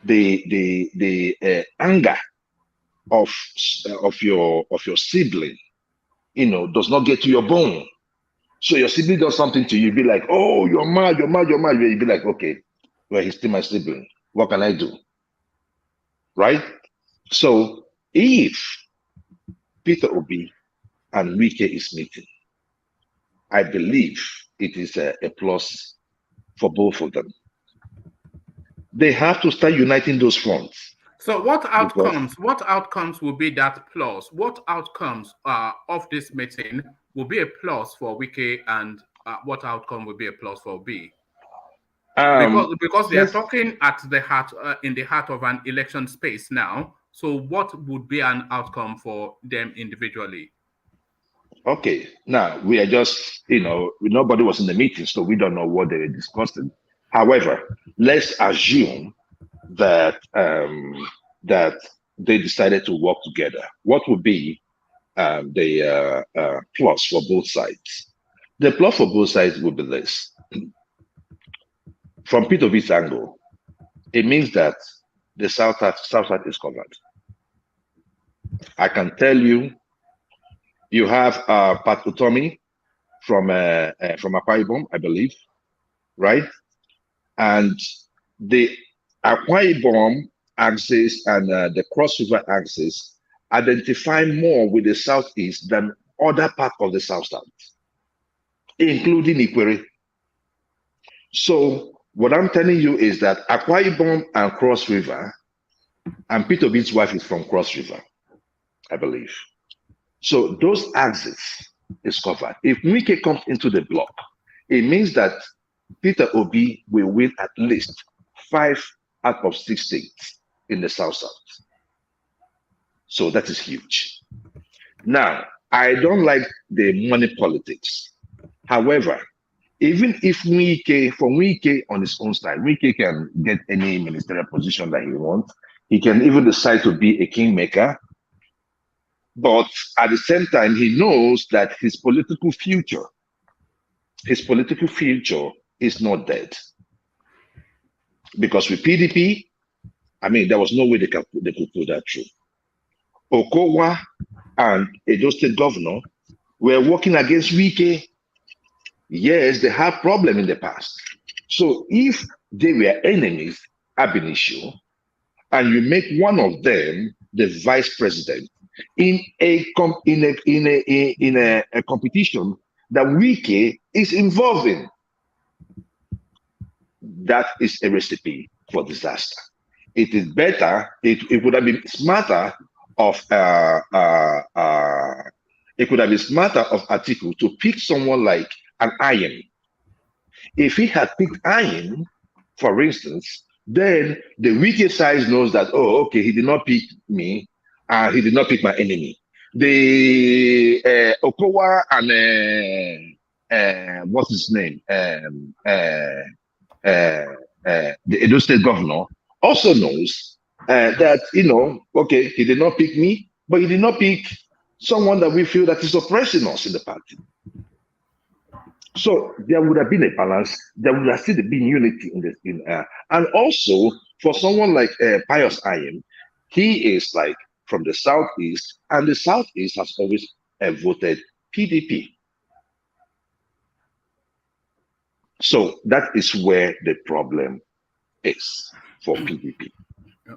H: the anger of your sibling, does not get to your bone. So your sibling does something to you, be like, oh, you're mad. You'll be like, okay, well, he's still my sibling. What can I do? Right? So if Peter Obi and Wike is meeting, I believe it is a plus for both of them. They have to start uniting those fronts.
A: So what outcomes? What outcomes will be that plus? What outcomes of this meeting will be a plus for Wike, and what outcome will be a plus for B? Because they are talking at the heart in the heart of an election space now. So what would be an outcome for them individually?
H: Okay, now we are just, nobody was in the meeting, so we don't know what they were discussing. However, let's assume that that they decided to work together. What would be the plus for both sides? The plus for both sides would be this. From Peter Obi's angle, it means that the south side is covered. I can tell you, you have Pat Utomi from Akwa Ibom, I believe, right? And the Akwa Ibom axis and the Cross River axis identify more with the southeast than other parts of the south, including Ikwere. So what I'm telling you is that Akwa Ibom and Cross River, and Peter Obi's wife is from Cross River, I believe. So those axes is covered. If Wike comes into the block, it means that Peter Obi will win at least 5 out of 6 states in the South. So that is huge. Now, I don't like the money politics. However, even if Wike on his own side, Wike can get any ministerial position that he wants. He can even decide to be a kingmaker. But at the same time, he knows that his political future is not dead. Because with PDP, I mean, there was no way they could pull that through. Okowa and Edo State Governor were working against Wike. Yes, they had problem in the past. So if they were enemies ab initio, and you make one of them the vice president in a competition that Wike is involved in, that is a recipe for disaster. It is better. It would have been smarter of Atiku to pick someone like an Iron. If he had picked Iron, for instance, then the Wike side knows that, oh, okay, he did not pick me, he did not pick my enemy. The Okowa and what's his name? The Edo State Governor also knows that, okay, he did not pick me, but he did not pick someone that we feel that is oppressing us in the party. So there would have been a balance. There would have still been unity in this. And also for someone like Pius Ayim, he is like from the southeast, and the southeast has always voted PDP. So that is where the problem is for PDP.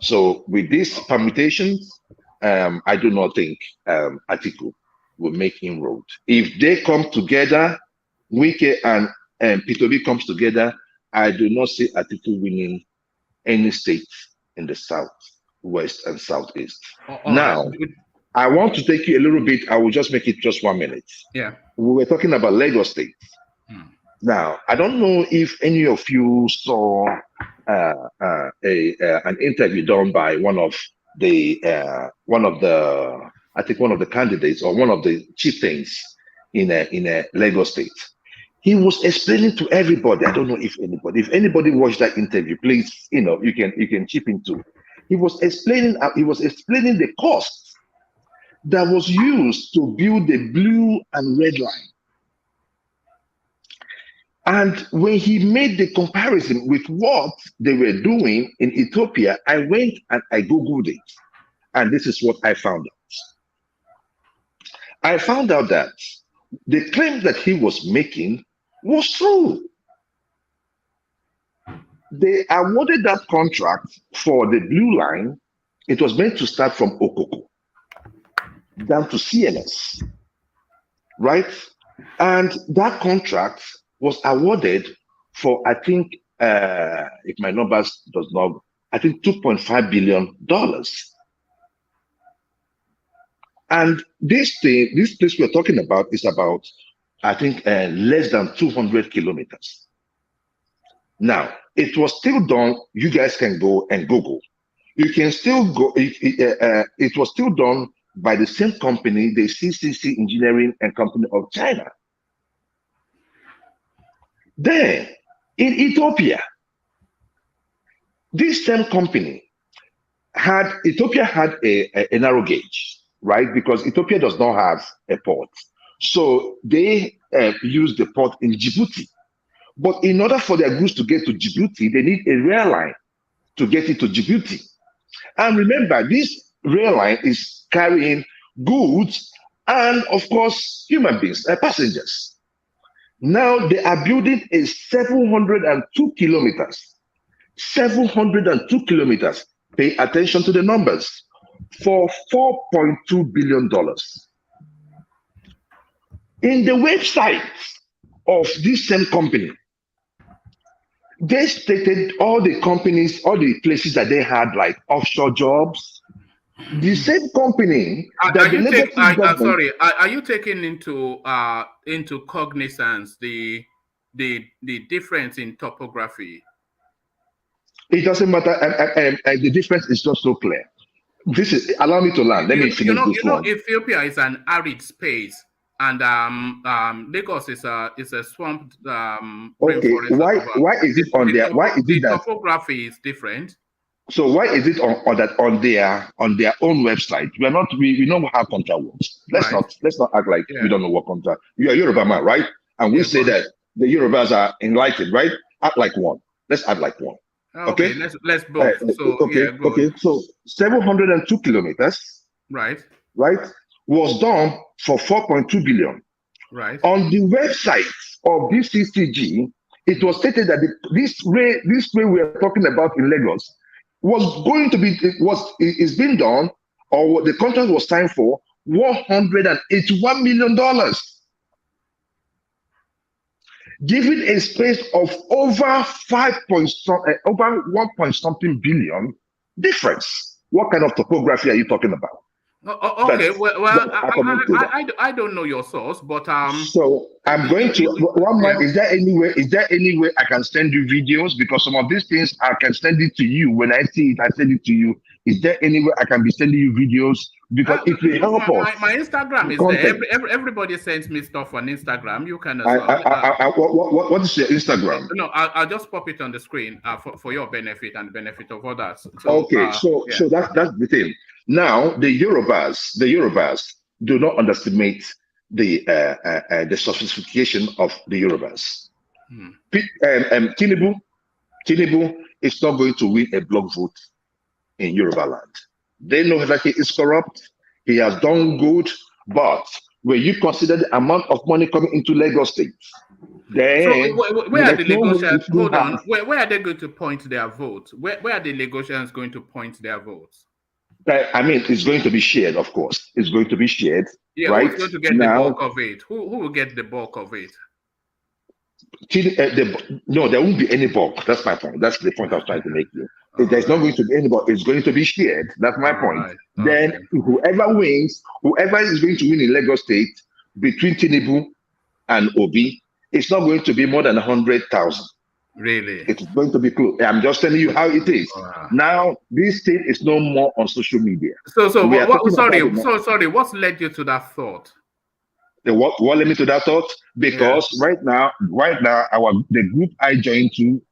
H: So with these permutations, I do not think Atiku will make inroad. If they come together, Wike and Peter Obi comes together, I do not see Atiku winning any state in the south, west, and southeast. Now, I want to take you a little bit. I will just make it just 1 minute.
A: Yeah.
H: We were talking about Lagos State. Now, I don't know if any of you saw an interview done by one of the candidates or one of the chieftains in a Lagos State. He was explaining to everybody. I don't know if anybody watched that interview, please, you can chip into. He was explaining the cost that was used to build the blue and red line. And when he made the comparison with what they were doing in Ethiopia, I went and I Googled it. And this is what I found out. I found out that the claim that he was making was true. They awarded that contract for the blue line. It was meant to start from Okoko. down to CNS, right? And that contract was awarded for, I think, if my numbers does not, I think $2.5 billion. And this place we're talking about is about, I think, less than 200 kilometers. Now, it was still done. You guys can go and Google. You can still go. It was still done by the same company, the CCC Engineering and Company of China. Then, in Ethiopia, this same company Ethiopia had a narrow gauge, right? Because Ethiopia does not have a port. So they use the port in Djibouti. But in order for their goods to get to Djibouti, they need a rail line to get it to Djibouti. And remember, this rail line is carrying goods and, of course, human beings, passengers. Now they are building a 702 kilometers. 702 kilometers. Pay attention to the numbers. For $4.2 billion. In the website of this same company, they stated all the companies, all the places that they had like offshore jobs. The same company
A: Are you taking into cognizance the difference in topography?
H: It doesn't matter, and the difference is just so clear. This is allow me to land. Let me finish this one.
A: Ethiopia is an arid space, and Lagos is a swamp.
H: Okay, why is it on there? Why is it that
A: topography is different?
H: So why is it on their own website? We know how contra works. Let's not act like we don't know what contra. You are Yoruba man, right? And we say that the Yorubas are enlightened, right? Act like one. Let's act like one. Okay.
A: Let's both.
H: Okay. So 702 kilometers.
A: Right.
H: Was done for 4.2 billion.
A: Right.
H: On the website of DCCG, it was stated that this way we are talking about in Lagos is being done, or the contract was signed for $181 million. Given a space of over 1 something billion difference. What kind of topography are you talking about?
A: Okay, I don't know your source, but
H: so I'm going to is there any way I can send you videos? Because some of these things I can send it to you. When I see it, I send it to you. Is there any way I can be sending you videos? Because it will help us.
A: My Instagram is there. Everybody sends me stuff on Instagram. You can as
H: well. What is your Instagram?
A: No, I'll just pop it on the screen for your benefit and benefit of others.
H: So that's the thing. Now the Yorubas do not underestimate the sophistication of the Yorubas. Tinubu is not going to win a block vote in Yoruba land. They know that he is corrupt. He has done good, but when you consider the amount of money coming into Lagos State, then
A: where are the Lagosians? Hold on. Where are they going to point their votes? Where are the Lagosians going to point their votes?
H: I mean, it's going to be shared, of course. It's going to be shared.
A: Yeah,
H: right?
A: Who's going to get the bulk of it? Who will get the bulk of it?
H: No, there won't be any bulk. That's my point. That's the point I was trying to make you. There's not going to be any bulk. It's going to be shared. That's my point.
A: Right.
H: Then whoever wins, whoever is going to win in Lagos State between Tinubu and Obi, it's not going to be more than 100,000.
A: Really?
H: It's going to be close. I'm just telling you how it is.
A: Wow.
H: Now, this thing is no more on social media.
A: Sorry, what's led you to that thought?
H: What led me to that thought? Because right now, the group I joined to,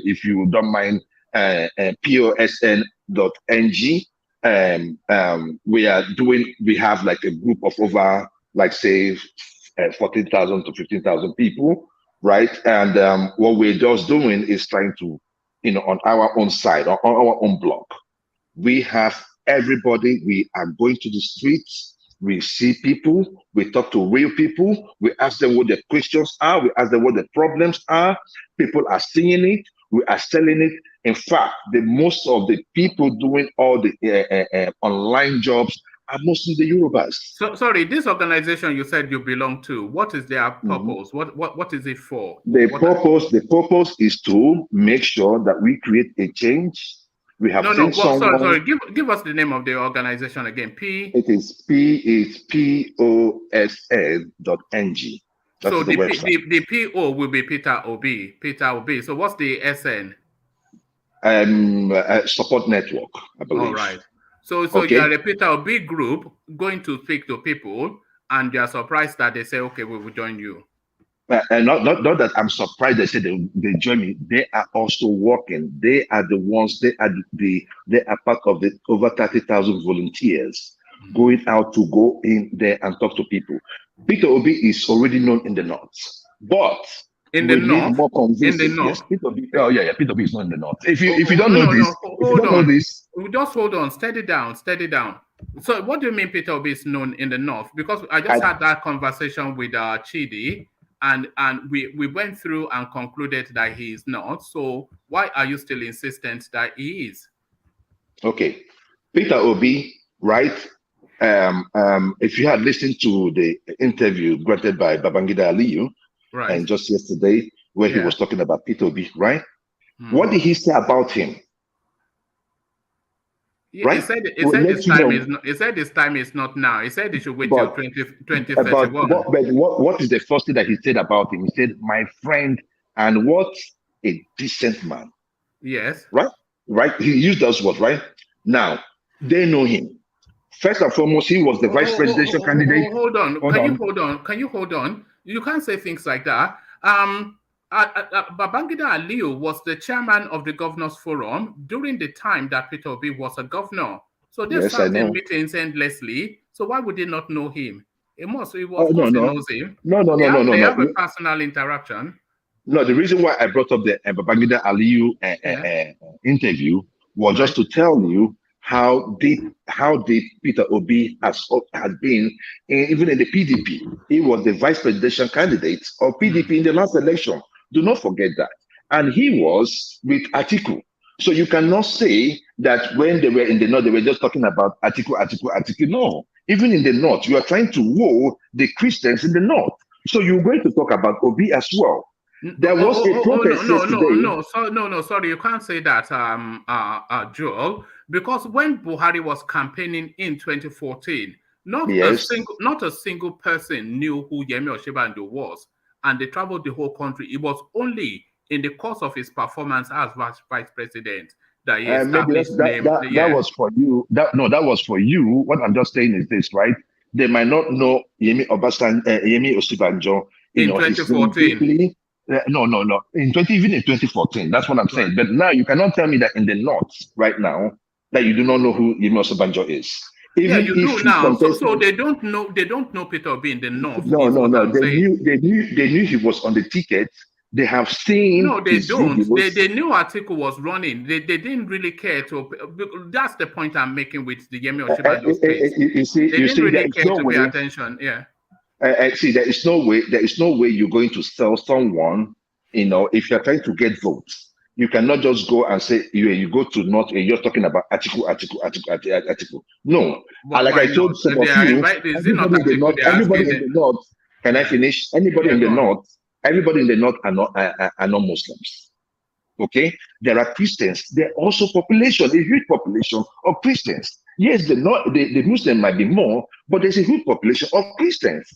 H: if you don't mind, posn.ng, we have like a group of over, like say, 14,000 to 15,000 people. Right. And what we're just doing is trying to, on our own side, on our own block, we have everybody. We are going to the streets. We see people. We talk to real people. We ask them what their questions are. We ask them what the problems are. People are seeing it. We are selling it. In fact, most of the people doing all the online jobs are mostly the Yorubas.
A: So sorry, this organization you said you belong to, what is their purpose? What is it for?
H: The purpose is to make sure that we create a change. We have seen someone.
A: Sorry. Give us the name of the organization again.
H: It is POSS.ng. That
A: so
H: is the website.
A: The PO will be Peter Obi. So what's the SN?
H: Support network, I believe.
A: All right. So okay. You are a Peter Obi group going to speak to people, and you are surprised that they say, "Okay, we will join you."
H: Not that I'm surprised they say they join me. They are also working. They are the ones. They are part of the over 30,000 volunteers going out to go in there and talk to people. Peter Obi is already known in the north, but
A: in the north,
H: more convincing. Yes, Peter Obi. Oh yeah, Peter Obi is not in the north. If you don't know this, hold on. Just
A: hold on. Steady down. So what do you mean Peter Obi is known in the north? Because I just had that conversation with Chidi. And we went through and concluded that he is not. So why are you still insistent that he is?
H: Okay, Peter Obi, right? If you had listened to the interview granted by Babangida Aliyu,
A: right,
H: and just yesterday, where he was talking about Peter Obi, right? What did he say about him?
A: Yeah, right? He said his time is not now. He said he should wait till 2031.
H: But what is the first thing that he said about him? He said, "My friend," and what a decent man.
A: Yes.
H: Right. He used those words. Right now, they know him. First and foremost, he was the vice presidential candidate.
A: Hold on. Can you hold on? You can't say things like that. Babangida Aliyu was the chairman of the Governors Forum during the time that Peter Obi was a governor. So they sat in meetings endlessly. So why would they not know him? He knows him.
H: No.
A: They have a personal interaction.
H: No, the reason why I brought up the Babangida Aliyu interview was just to tell you how deep Peter Obi has been, even in the PDP. He was the vice presidential candidate of PDP in the last election. Do not forget that. And he was with Atiku. So you cannot say that when they were in the north, they were just talking about Atiku. No. Even in the north, you are trying to woo the Christians in the north. So you're going to talk about Obi as well. There was a protest
A: No, sorry, you can't say that, Joel, because when Buhari was campaigning in 2014, not a single person knew who Yemi Osinbajo was, and they traveled the whole country. It was only in the course of his performance as vice president that he established
H: that was for you. That was for you. What I'm just saying is this, right? They might not know Yemi Osinbajo
A: in 2014.
H: No. Even in 2014, that's what I'm saying. But now you cannot tell me that in the north right now that you do not know who Yemi Osinbajo is.
A: Even you do now. So they don't know Peter Obi in the north.
H: No. They knew he was on the ticket. They have seen.
A: No, they don't. They knew Atiku was running. They didn't really care to. That's the point I'm making with the Yemi Osinbajo case. They didn't really care to pay attention. Yeah.
H: See, there is no way you're going to sell someone, if you're trying to get votes. You cannot just go and say you go to North and you're talking about Atiku. No. Like I told some of you, everybody in the north, can I finish? Everybody in the north are not Muslims. Okay? There are Christians. There are also a huge population of Christians. Yes, the Muslim might be more, but there's a huge population of Christians.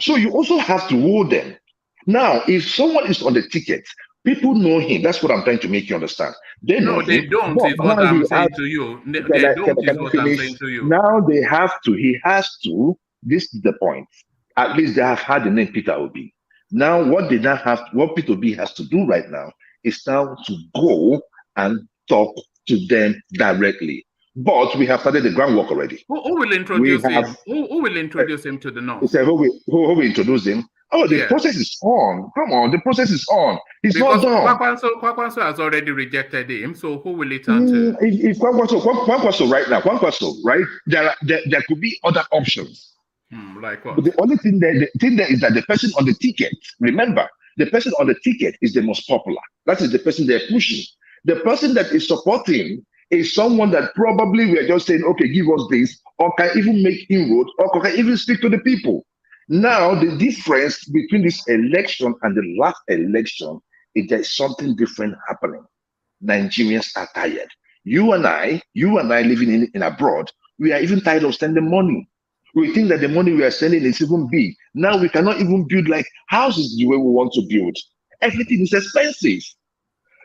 H: So you also have to woo them. Now, if someone is on the ticket, people know him. That's what I'm trying to make you understand.
A: They don't. Is what I'm saying to you.
H: Now he has to. This is the point. At least they have had the name Peter Obi. Now, what Peter Obi has to do right now is now to go and talk to them directly. But we have started the groundwork already.
A: Who will introduce him? Who will introduce him to the north?
H: Who will introduce him? Oh, the process is on. Come on, the process is on. It's not done.
A: Kwakwanso has already rejected him, so who will it turn to?
H: If Kwakwanso right now, right? There could be other options.
A: Like what?
H: But the only thing there is that the person on the ticket, remember, the person on the ticket is the most popular. That is the person they're pushing. The person that is supporting is someone that probably we are just saying, okay, give us this, or can even make inroads, or can even speak to the people. Now, the difference between this election and the last election is there's something different happening. Nigerians are tired. You and I living in abroad, we are even tired of sending money. We think that the money we are sending is even big. Now we cannot even build like houses the way we want to build. Everything is expensive.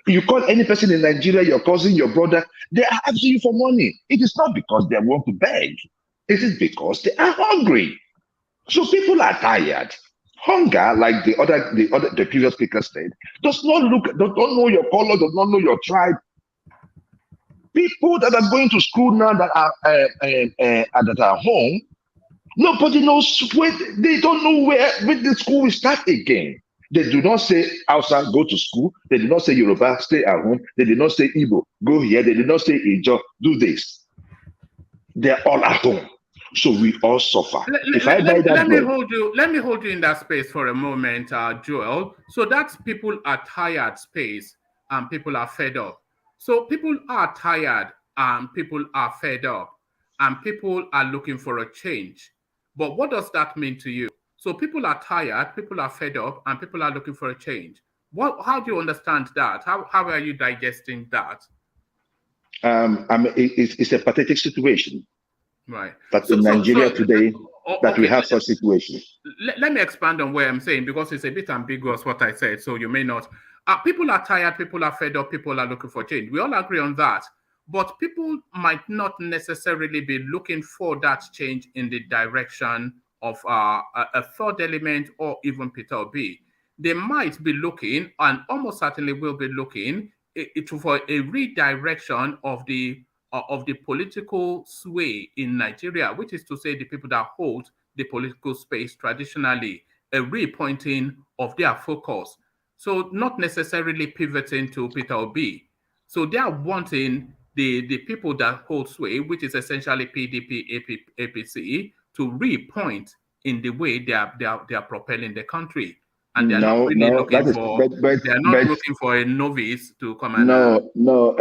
H: You call any person in Nigeria, your cousin, your brother, they are asking you for money. It is not because they want to beg. It is because they are hungry. So people are tired. Hunger, like the previous speaker said, does not know your color, does not know your tribe. People that are going to school now that are home, nobody knows where. They don't know where the school will start again. They do not say Hausa, go to school. They do not say Yoruba, stay at home. They did not say Igbo, go here. They did not say Ijo, do this. They're all at home. So we all suffer.
A: Let me hold you in that space for a moment, Joel. So that's people are tired space and people are fed up. So people are tired and people are fed up and people are looking for a change. But what does that mean to you? So people are tired, people are fed up, and people are looking for a change. How do you understand that? How are you digesting that?
H: It's a pathetic situation.
A: Right.
H: But in Nigeria today, we have such situation.
A: Let me expand on what I'm saying, because it's a bit ambiguous what I said, so you may not. People are tired, people are fed up, people are looking for change. We all agree on that. But people might not necessarily be looking for that change in the direction of a third element or even Peter Obi. They might be looking, and almost certainly will be looking, for a redirection of the political sway in Nigeria, which is to say the people that hold the political space traditionally, a repointing of their focus. So not necessarily pivoting to Peter Obi. So they are wanting the people that hold sway, which is essentially PDP, APC, to repoint in the way they are propelling the country. And they're not really looking for a novice to come and...
H: No.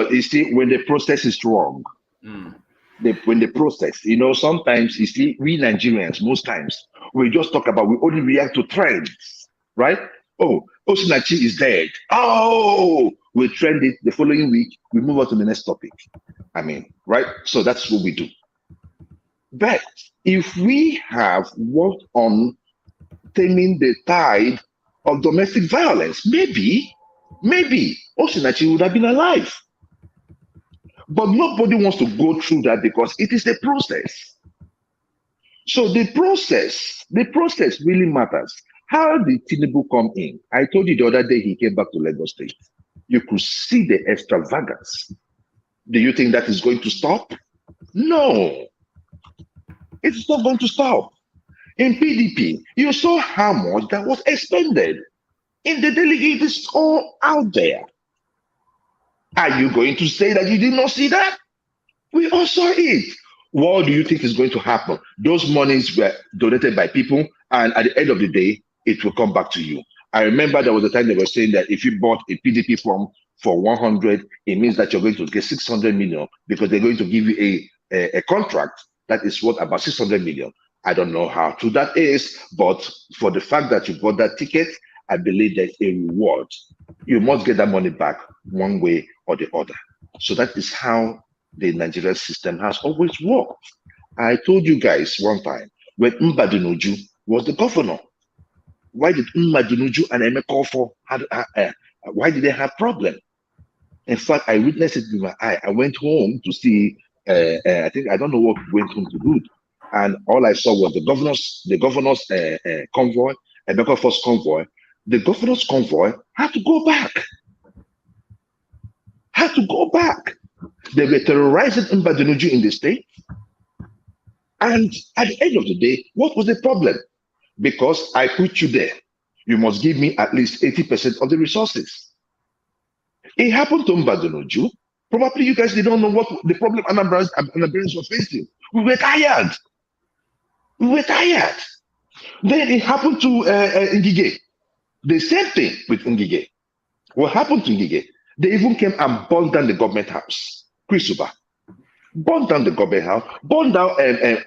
H: You see, when the process is wrong, when the process, sometimes, you see, we Nigerians, most times, we just talk about, we only react to trends, right? Oh, Osinachi is dead. Oh, we trend it. The following week, we move on to the next topic. Right? So that's what we do. But if we have worked on taming the tide of domestic violence, maybe Osinachi would have been alive. But nobody wants to go through that because it is a process. So the process really matters. How did Tinubu come in? I told you the other day he came back to Lagos State. You could see the extravagance. Do you think that is going to stop? No. It's not going to stop. In PDP, you saw how much that was expended. In the delegate, it's all out there. Are you going to say that you did not see that? We all saw it. What do you think is going to happen? Those monies were donated by people, and at the end of the day, it will come back to you. I remember there was a time they were saying that if you bought a PDP form for 100, it means that you're going to get 600 million because they're going to give you a contract that is worth about 600 million. I don't know how true that is, but for the fact that you bought that ticket, I believe there's a reward. You must get that money back one way or the other. So that is how the Nigerian system has always worked. I told you guys one time when Mbadinuju was the governor. Why did Mbadinuju and Emeka why did they have problem? In fact, I witnessed it with my eye. I went home to see. I don't know what we went home to do, and all I saw was the governor's convoy, Emeka First convoy. The governor's convoy had to go back. They were terrorizing Mbadinuju in the state. And at the end of the day, what was the problem? Because I put you there. You must give me at least 80% of the resources. It happened to Mbadinuju. Probably you guys don't know what the problem Anambra were facing. We were tired. Then it happened to Ngige. The same thing with Ngige. What happened to Ngige? They even came and burned down the government house. Krisuba, burned down the government house, burned down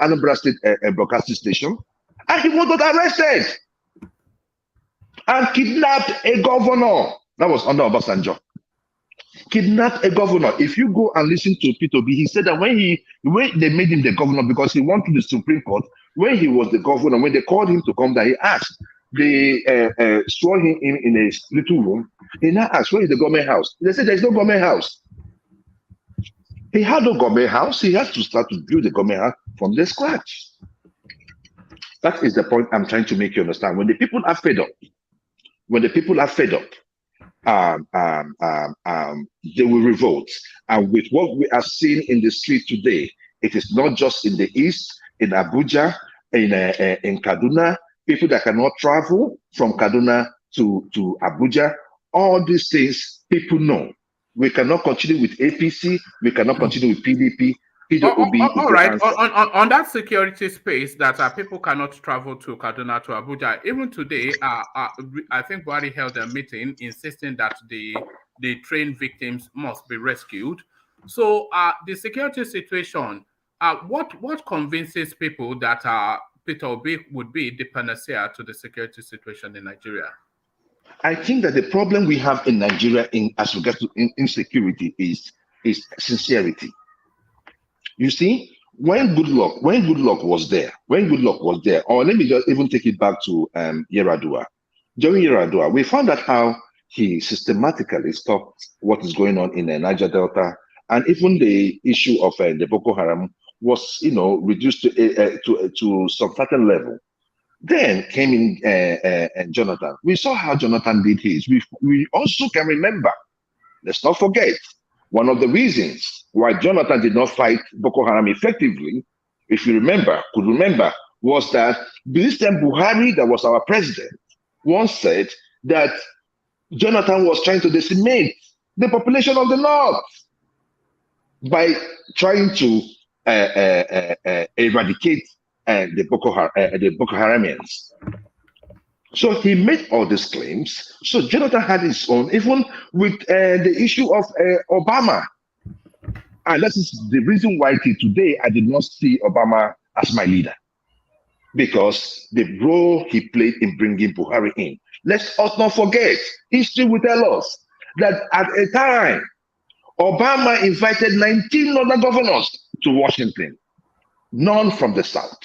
H: Anambra State broadcasting station, and he was not arrested and kidnapped a governor. That was under Obasanjo. Kidnapped a governor. If you go and listen to Peter B, he said that when they made him the governor because he went to the Supreme Court, when he was the governor, when they called him to come down, he asked. They swore him in a little room. He now asked, where is the government house? They said there's no government house. He had no government house. He has to start to build the government house from the scratch. That is the point I'm trying to make you understand. When the people are fed up, they will revolt. And with what we are seeing in the street today, it is not just in the east, in Abuja, in Kaduna, people that cannot travel from Kaduna to Abuja. All these things people know. We cannot continue with APC. We cannot continue with PDP.
A: All right. On that security space that people cannot travel to Kaduna to Abuja, even today, I think Buhari held a meeting insisting that the train victims must be rescued. So the security situation, what convinces people that Peter Obi would be the panacea to the security situation in Nigeria?
H: I think that the problem we have in Nigeria as regards to insecurity is sincerity. You see, when Goodluck was there, or let me just even take it back to Yar'Adua. During Yar'Adua, we found out how he systematically stopped what is going on in the Niger Delta, and even the issue of the Boko Haram was, reduced to some certain level. Then came in Jonathan. We saw how Jonathan did his. We also can remember, let's not forget, one of the reasons why Jonathan did not fight Boko Haram effectively, if you could remember, was that this time Buhari, that was our president, once said that Jonathan was trying to decimate the population of the North by trying to eradicate the Boko Haramians. So he made all these claims. So Jonathan had his own, even with the issue of Obama. And that is the reason why today I did not see Obama as my leader. Because the role he played in bringing Buhari in. Let's us not forget, history will tell us that at a time, Obama invited 19 other governors to Washington. None from the South.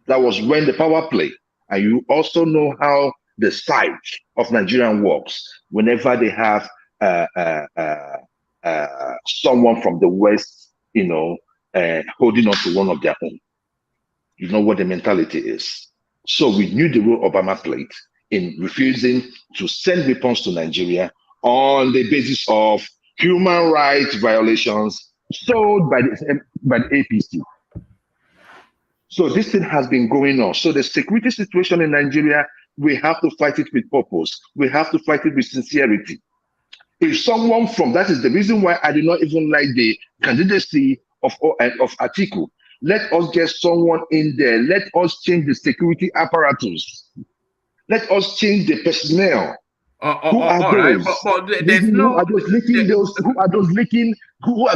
H: That was when the power play. And you also know how the side of Nigerian works. Whenever they have someone from the West, holding on to one of their own. You know what the mentality is. So we knew the role Obama played in refusing to send weapons to Nigeria on the basis of human rights violations sold by the APC. So this thing has been going on. So the security situation in Nigeria, we have to fight it with purpose. We have to fight it with sincerity. If someone that is the reason why I did not even like the candidacy of Atiku. Let us get someone in there. Let us change the security apparatus. Let us change the personnel. Who are those? Who are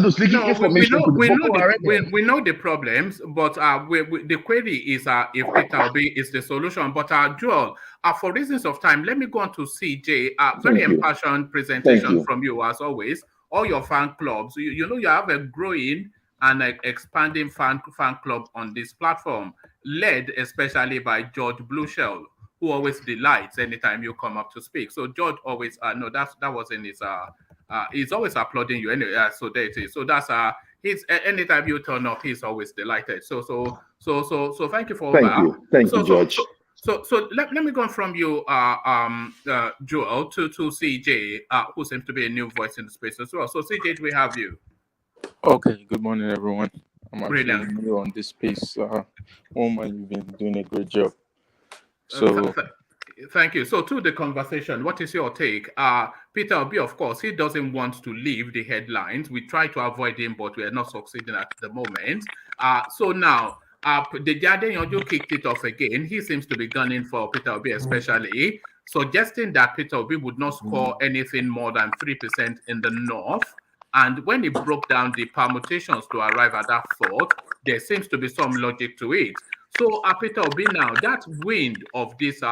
H: those leaking information to the Boko Haram?
A: We know the problems, but the query is if Peter Obi is the solution. But Joel, for reasons of time, let me go on to CJ. Very impassioned presentation from you as always. All your fan clubs, you have a growing and expanding fan club on this platform, led especially by George Blueshell, who always delights anytime you come up to speak. So George always that was in his he's always applauding you anyway. So there it is. So that's he's anytime you turn up, he's always delighted. So thank you for that.
H: Thank you, George.
A: So let me go from you, Joel, to CJ, who seems to be a new voice in the space as well. So CJ, we have you.
I: Okay, good morning, everyone. I'm actually
A: Brilliant.
I: new on this space. Oma, you've been doing a great job. So
A: thank you. So to the conversation, what is your take? Peter Obi, of course, he doesn't want to leave the headlines. We try to avoid him, but we are not succeeding at the moment. So now, Deji Adeyanju kicked it off again. He seems to be gunning for Peter Obi, especially, suggesting that Peter Obi would not score anything more than 3% in the north. And when he broke down the permutations to arrive at that thought, there seems to be some logic to it. So, Peter Obi, now that wind of this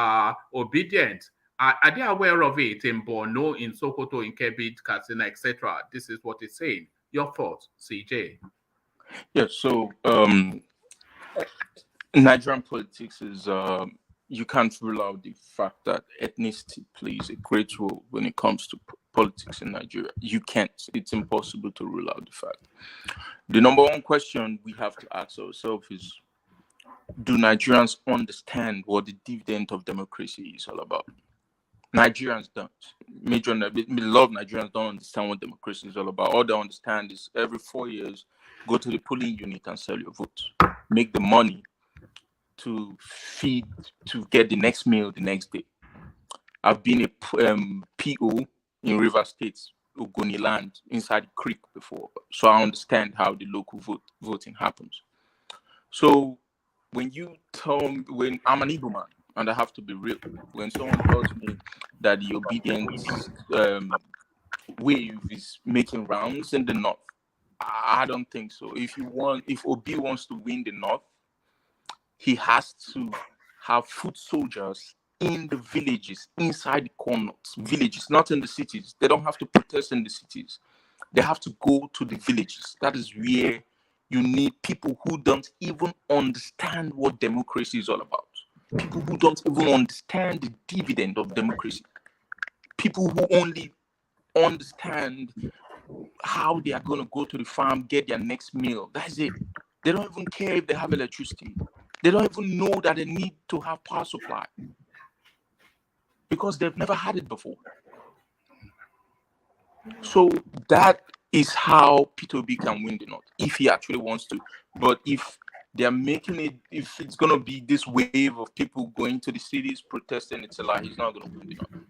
A: obedience, are they aware of it in Borno, in Sokoto, in Kebbi, Katsina, etc.? This is what it's saying. Your thoughts, CJ?
I: Yes. So Nigerian politics is you can't rule out the fact that ethnicity plays a great role when it comes to politics in Nigeria. You can't. It's impossible to rule out the fact. The number one question we have to ask ourselves is, do Nigerians understand what the dividend of democracy is all about? Nigerians don't. A lot of Nigerians don't understand what democracy is all about. All they understand is every 4 years, go to the polling unit and sell your vote. Make the money to feed, to get the next meal the next day. I've been a PO in River State, Ogoni land, inside the creek before. So I understand how the local voting happens. So when you tell me, when I'm an Igbo man, and I have to be real, when someone tells me that the obedience wave is making rounds in the north, I don't think so. If Obi wants to win the north, he has to have foot soldiers in the villages, inside the corners, villages, not in the cities. They don't have to protest in the cities. They have to go to the villages. That is where you need people who don't even understand what democracy is all about. People who don't even understand the dividend of democracy. People who only understand how they are going to go to the farm, get their next meal. That's it. They don't even care if they have electricity. They don't even know that they need to have power supply because they've never had it before. So that is how P2B can win the North, if he actually wants to. But if they're making it, if it's going to be this wave of people going to the cities protesting, it's a lie. He's not going to win the North.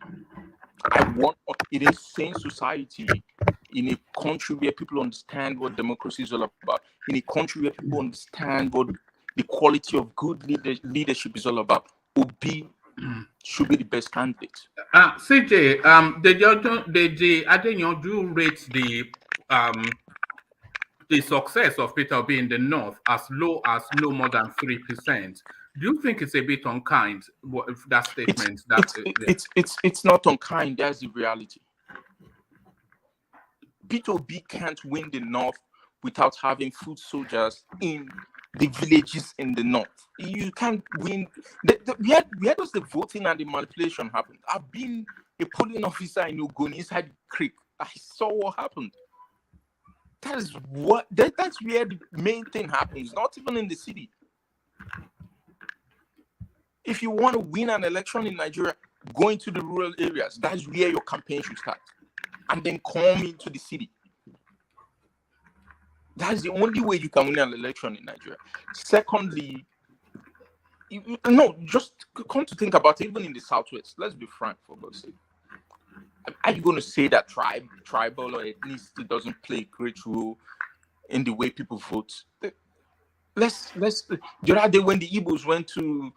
I: I want in a sane society, in a country where people understand what democracy is all about, in a country where people understand what the quality of good leadership is all about, Obi should be the best candidate.
A: CJ, Deji Adeyanju rates the success of Peter Obi in the north as low as no more than 3%. Do you think it's a bit unkind? That statement.
I: It's not unkind. That's the reality. Peter Obi can't win the north without having foot soldiers in the villages in the north. You can't win. Where does the voting and the manipulation happen? I've been a polling officer in Ogoni, inside the creek. I saw what happened. That's where the main thing happens, not even in the city. If you want to win an election in Nigeria, go into the rural areas. That's where your campaign should start. And then come into the city. That's the only way you can win an election in Nigeria. Secondly, just come to think about it, even in the Southwest, let's be frank for God's sake. Are you going to say that tribal or ethnicity doesn't play a great role in the way people vote? Let's the other day when the Igbos went to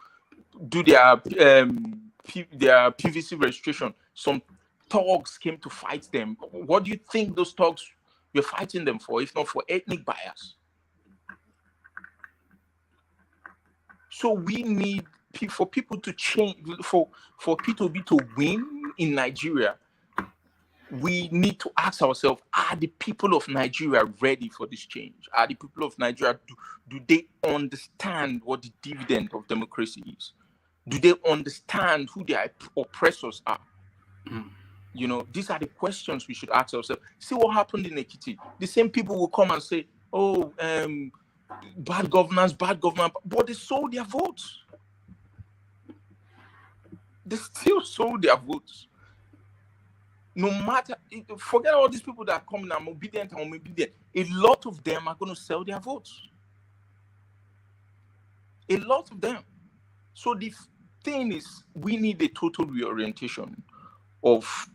I: do their PVC registration, some thugs came to fight them. What do you think those thugs were fighting them for, if not for ethnic bias? So we need for people to change, for P2B to win in Nigeria. We need to ask ourselves, are the people of Nigeria ready for this change? Are the people of Nigeria, do they understand what the dividend of democracy is? Do they understand who their oppressors are? You know, these are the questions we should ask ourselves. See what happened in Ekiti. The same people will come and say, bad governance, but they sold their votes. They still sold their votes. No matter, forget all these people that are coming, I'm obedient. A lot of them are going to sell their votes. A lot of them. So the thing is, we need a total reorientation of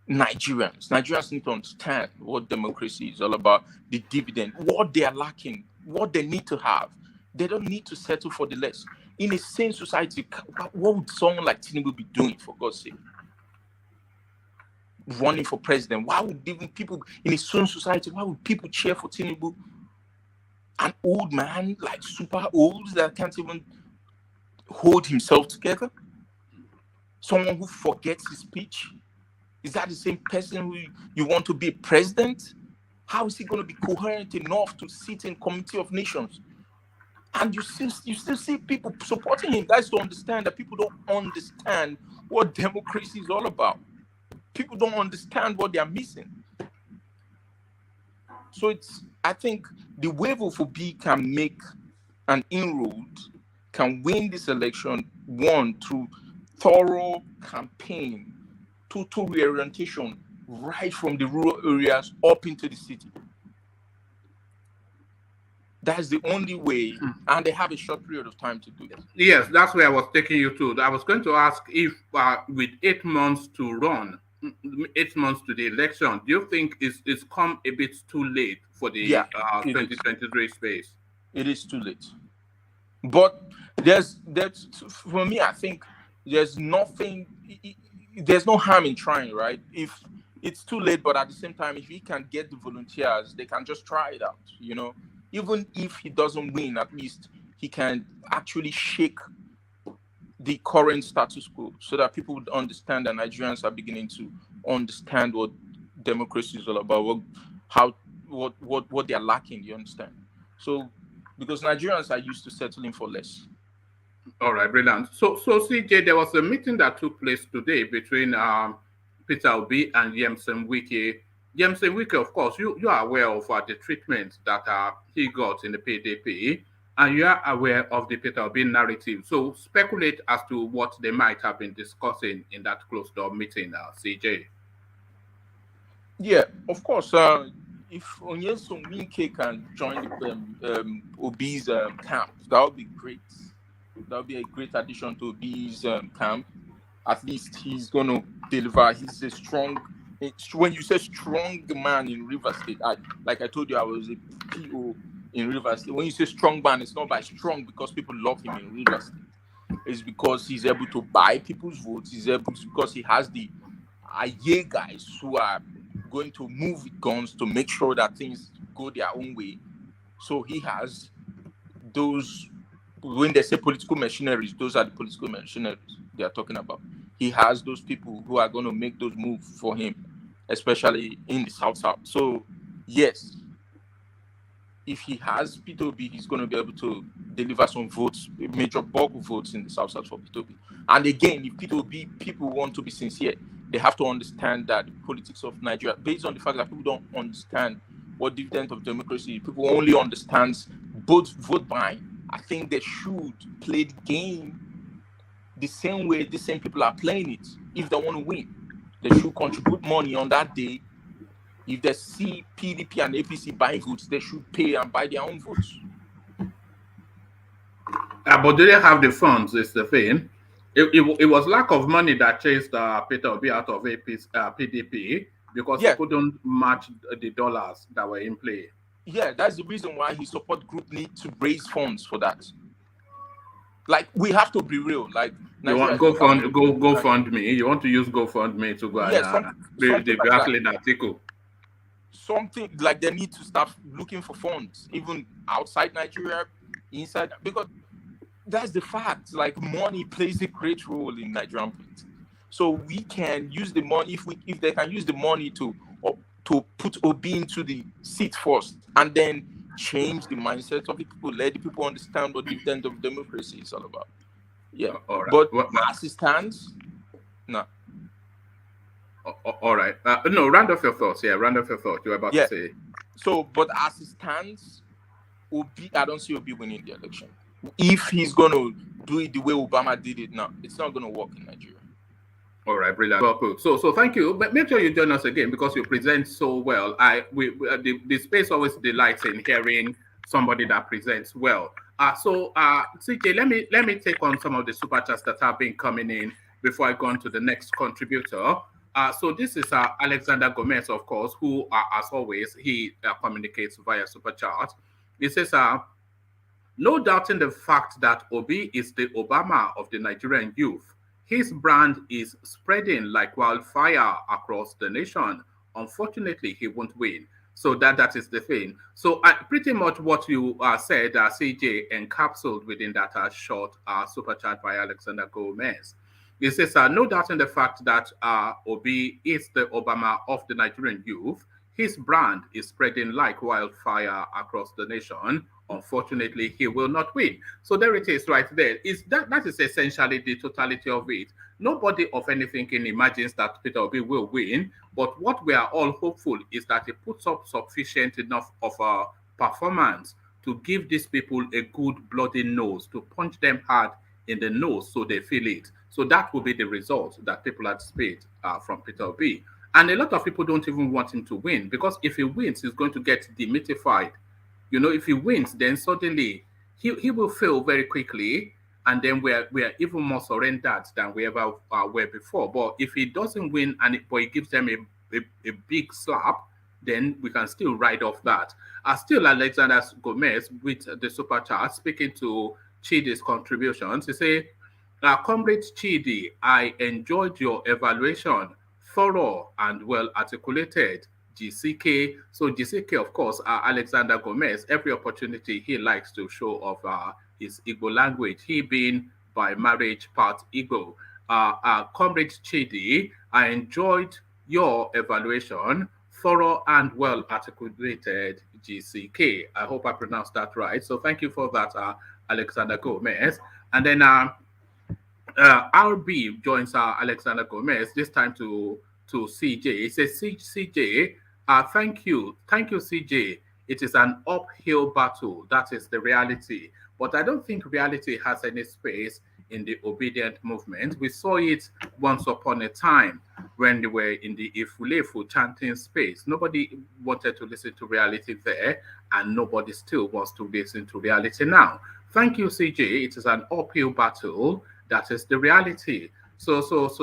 I: Nigerians. Nigerians need to understand what democracy is all about, the dividend, what they are lacking, what they need to have. They don't need to settle for the less. In a sane society, what would someone like Tinubu be doing, for God's sake? running for president? Why would even people in a certain society, why would people cheer for Tinubu? An old man, like super old, that can't even hold himself together? Someone who forgets his speech? Is that the same person who you want to be president? How is he going to be coherent enough to sit in Committee of Nations? And you still see people supporting him. Guys don't understand that people don't understand what democracy is all about. People don't understand what they are missing. So I think the wave of Obi can make an inroad, can win this election, one, through thorough campaign, total reorientation, right from the rural areas up into the city. That's the only way, and they have a short period of time to do it.
A: Yes, that's where I was taking you to. I was going to ask if with 8 months to run, 8 months to the election, do you think it's come a bit too late for the 2023 space?
I: It is too late. But there's for me, I think there's nothing, there's no harm in trying, right? If it's too late, but at the same time, if he can get the volunteers, they can just try it out, you know? Even if he doesn't win, at least he can actually shake the current status quo so that people would understand that Nigerians are beginning to understand what democracy is all about, what they are lacking, you understand? So, because Nigerians are used to settling for less.
A: All right, brilliant. So CJ, there was a meeting that took place today between Peter Obi and Yemsen Wike. Yemsen Wike, of course, you are aware of the treatment that he got in the PDP, and you are aware of the Peter Obi narrative. So speculate as to what they might have been discussing in that closed-door meeting, CJ.
I: Yeah, of course. If Onyesun Wike can join Obi's camp, that would be great. That would be a great addition to Obi's camp. At least he's going to deliver. He's a strong. When you say strong man in Rivers State, like I told you, I was a PO in Rivers State. When you say strong man, it's not by strong because people love him in Rivers State. It's because he's able to buy people's votes. Because he has the Aye guys who are going to move with guns to make sure that things go their own way. So he has those. When they say political machineries, those are the political machineries they are talking about. He has those people who are going to make those moves for him, especially in the South. So, yes, if he has Peter Obi, he's going to be able to deliver some votes, a major bulk of votes in the South for Peter Obi. And again, if Peter Obi, people want to be sincere, they have to understand that the politics of Nigeria, based on the fact that people don't understand what dividend of democracy is, people only understand both vote buying. I think they should play the game the same way the same people are playing it. If they want to win, they should contribute money on that day. If they see PDP and APC buying votes, they should pay and buy their own votes.
A: But do they have the funds? Is the thing. It was lack of money that chased Peter Obi out of PDP because he couldn't match the dollars that were in play.
I: Yeah, that's the reason why his support group need to raise funds for that. Like, we have to be real. Like,
A: you want GoFundMe? You want to use GoFundMe to go and read the Jacqueline article?
I: Something like they need to start looking for funds, even outside Nigeria, inside, because that's the fact. Like, money plays a great role in Nigerian politics. So we can use the money if they can use the money to put Obi into the seat first, and then change the mindset of the people, let the people understand what dividend of democracy is all about. Yeah,
A: all right.
I: But as it stands, no.
A: All right. No, round off your thoughts. Yeah, round off your thoughts. You were about to say.
I: So, but as it stands, Obi, I don't see Obi winning the election. If he's going to do it the way Obama did it now, it's not going to work in Nigeria.
A: All right, brilliant. Well put. So thank you. But make sure you join us again because you present so well. The space always delights in hearing somebody that presents well. CJ, let me take on some of the super chats that have been coming in before I go on to the next contributor. So this is Alexander Gomez, of course, who, as always, he communicates via super chat. He says, no doubting the fact that Obi is the Obama of the Nigerian youth. His brand is spreading like wildfire across the nation. Unfortunately, he won't win. So that is the thing. So pretty much what you said, CJ, encapsulated within that short super chat by Alexander Gomez. He says, no doubt in the fact that Obi is the Obama of the Nigerian youth. His brand is spreading like wildfire across the nation. Unfortunately, he will not win. So there it is right there. That is essentially the totality of it. Nobody of anything can imagine that Peter Obi will win, but what we are all hopeful is that he puts up sufficient enough of a performance to give these people a good bloody nose, to punch them hard in the nose so they feel it. So that will be the result that people anticipate from Peter Obi. And a lot of people don't even want him to win, because if he wins, he's going to get demythified. If he wins, then suddenly he will fail very quickly, and then we are even more surrendered than we ever were before. But if he doesn't win but he gives them a big slap, then we can still ride off that. Still, Alexander Gomez with the super chat, speaking to Chidi's contributions, he said, Comrade Chidi, I enjoyed your evaluation, thorough and well articulated. GCK. So GCK, of course, Alexander Gomez, every opportunity he likes to show off his Igbo language, he being by marriage part Igbo. Comrade Chidi, I enjoyed your evaluation, thorough and well articulated. GCK. I hope I pronounced that right. So thank you for that, Alexander Gomez. And then RB joins Alexander Gomez, this time to CJ. He says, CJ, thank you, CJ. It is an uphill battle. That is the reality. But I don't think reality has any space in the obedient movement. We saw it once upon a time when they were in the Ifulefu chanting space. Nobody wanted to listen to reality there, and nobody still wants to listen to reality now. Thank you, CJ. It is an uphill battle. That is the reality. So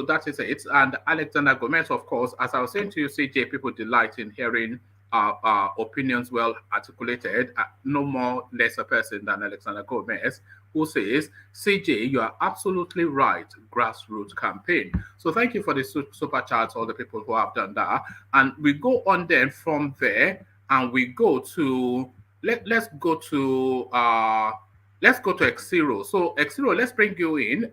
A: that is it. And Alexander Gomez, of course, as I was saying to you, CJ, people delight in hearing opinions well articulated. No more lesser person than Alexander Gomez, who says, CJ, you are absolutely right, grassroots campaign. So thank you for the super chats, all the people who have done that. And we go on then from there, and we go to, let's go to X0. So X0, let's bring you in.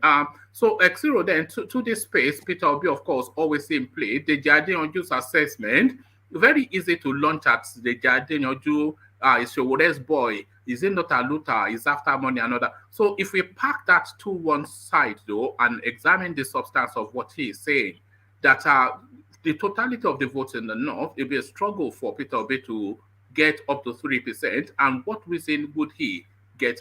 A: So X0 then to this space, Peter Obi, of course, always in play. Deji Adeyanju's assessment, very easy to launch at Deji Adeyanju. Is your boy? Is it not a looter? Is after money another? So if we pack that to one side though and examine the substance of what he is saying, that the totality of the votes in the north, it will be a struggle for Peter Obi to get up to 3%. And what reason would he get?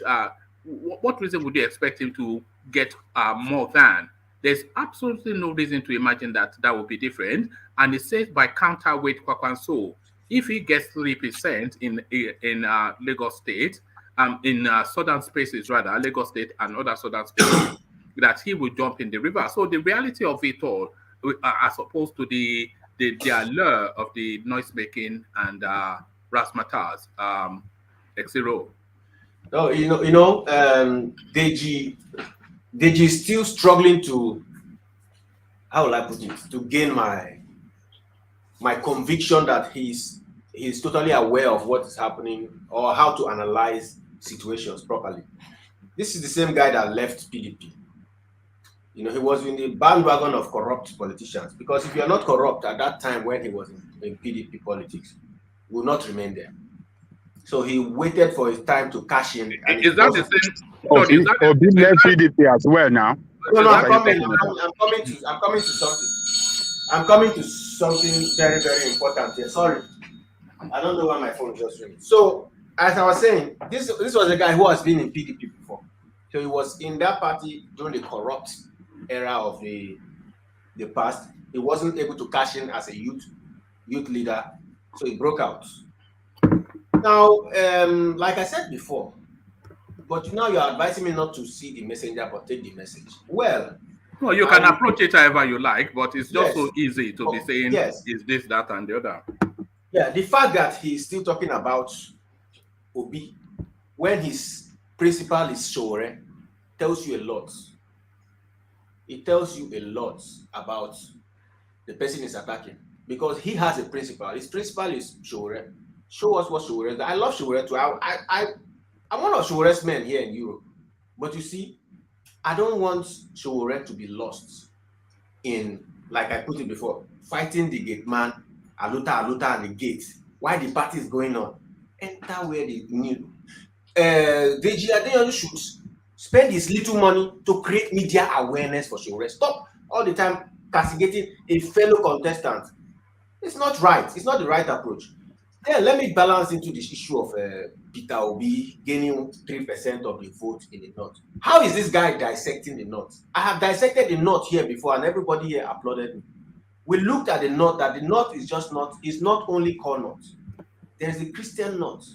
A: What reason would you expect him to get more than? There's absolutely no reason to imagine that would be different. And it says by counterweight Kwakwanso, if he gets 3% in Lagos State, in southern spaces rather, Lagos State and other southern spaces, that he will jump in the river. So the reality of it all, as opposed to the allure of the noise making and razzmatazz, X0.
F: No, Deji is still struggling to, how will I put it, to gain my conviction that he's totally aware of what is happening or how to analyze situations properly. This is the same guy that left PDP. He was in the bandwagon of corrupt politicians, because if you're not corrupt at that time when he was in PDP politics, you will not remain there. So he waited for his time to cash in. And
A: is that the same?
J: Obi left PDP as well now.
F: No, I'm coming to something. I'm coming to something very, very important here. Sorry. I don't know why my phone just ringing. So, as I was saying, this was a guy who has been in PDP before. So he was in that party during the corrupt era of the past. He wasn't able to cash in as a youth leader, so he broke out. Now, like I said before, but now you're advising me not to see the messenger but take the message. Well,
A: you can approach it however you like, but it's just so easy to be saying, is this, that, and the other.
F: Yeah, the fact that he's still talking about Obi when his principal is Shore tells you a lot. it tells you a lot about the person is attacking, because he has a principle. His principle is Showore. Show us what Showore is. I love Showore too. I'm one of Showore's men here in Europe. But you see, I don't want Showore to be lost in, like I put it before, fighting the gate man, Aluta and the gate. Why the party is going on? Enter where the new Deji Adeyanju should spend his little money to create media awareness for Showore. Stop all the time castigating a fellow contestant. It's not right. It's not the right approach. Then let me balance into this issue of Peter Obi gaining 3% of the vote in the North. How is this guy dissecting the North? I have dissected the North here before, and everybody here applauded me. We looked at the North, that the North is just not, it's not only called North. There's the Christian North,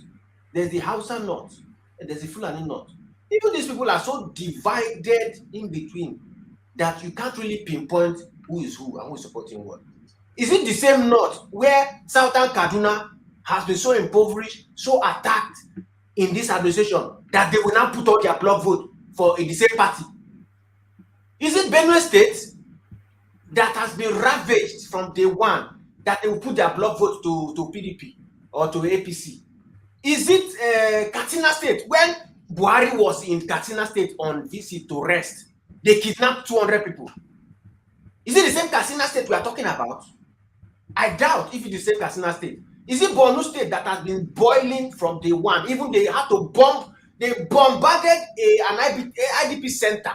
F: there's the Hausa North, and there's the Fulani North. Even these people are so divided in between that you can't really pinpoint who is who and who is supporting what. Is it the same North where Southern Kaduna has been so impoverished, so attacked in this administration that they will now put out their block vote for the same party? Is it Benue State that has been ravaged from day one that they will put their block vote to PDP or to APC? Is it Katsina State? When Buhari was in Katsina State on visit to rest, they kidnapped 200 people. Is it the same Katsina State we are talking about? I doubt if it's the same Katsina State. Is it Borno State that has been boiling from day one? Even they had to bomb, they bombarded an IDP center.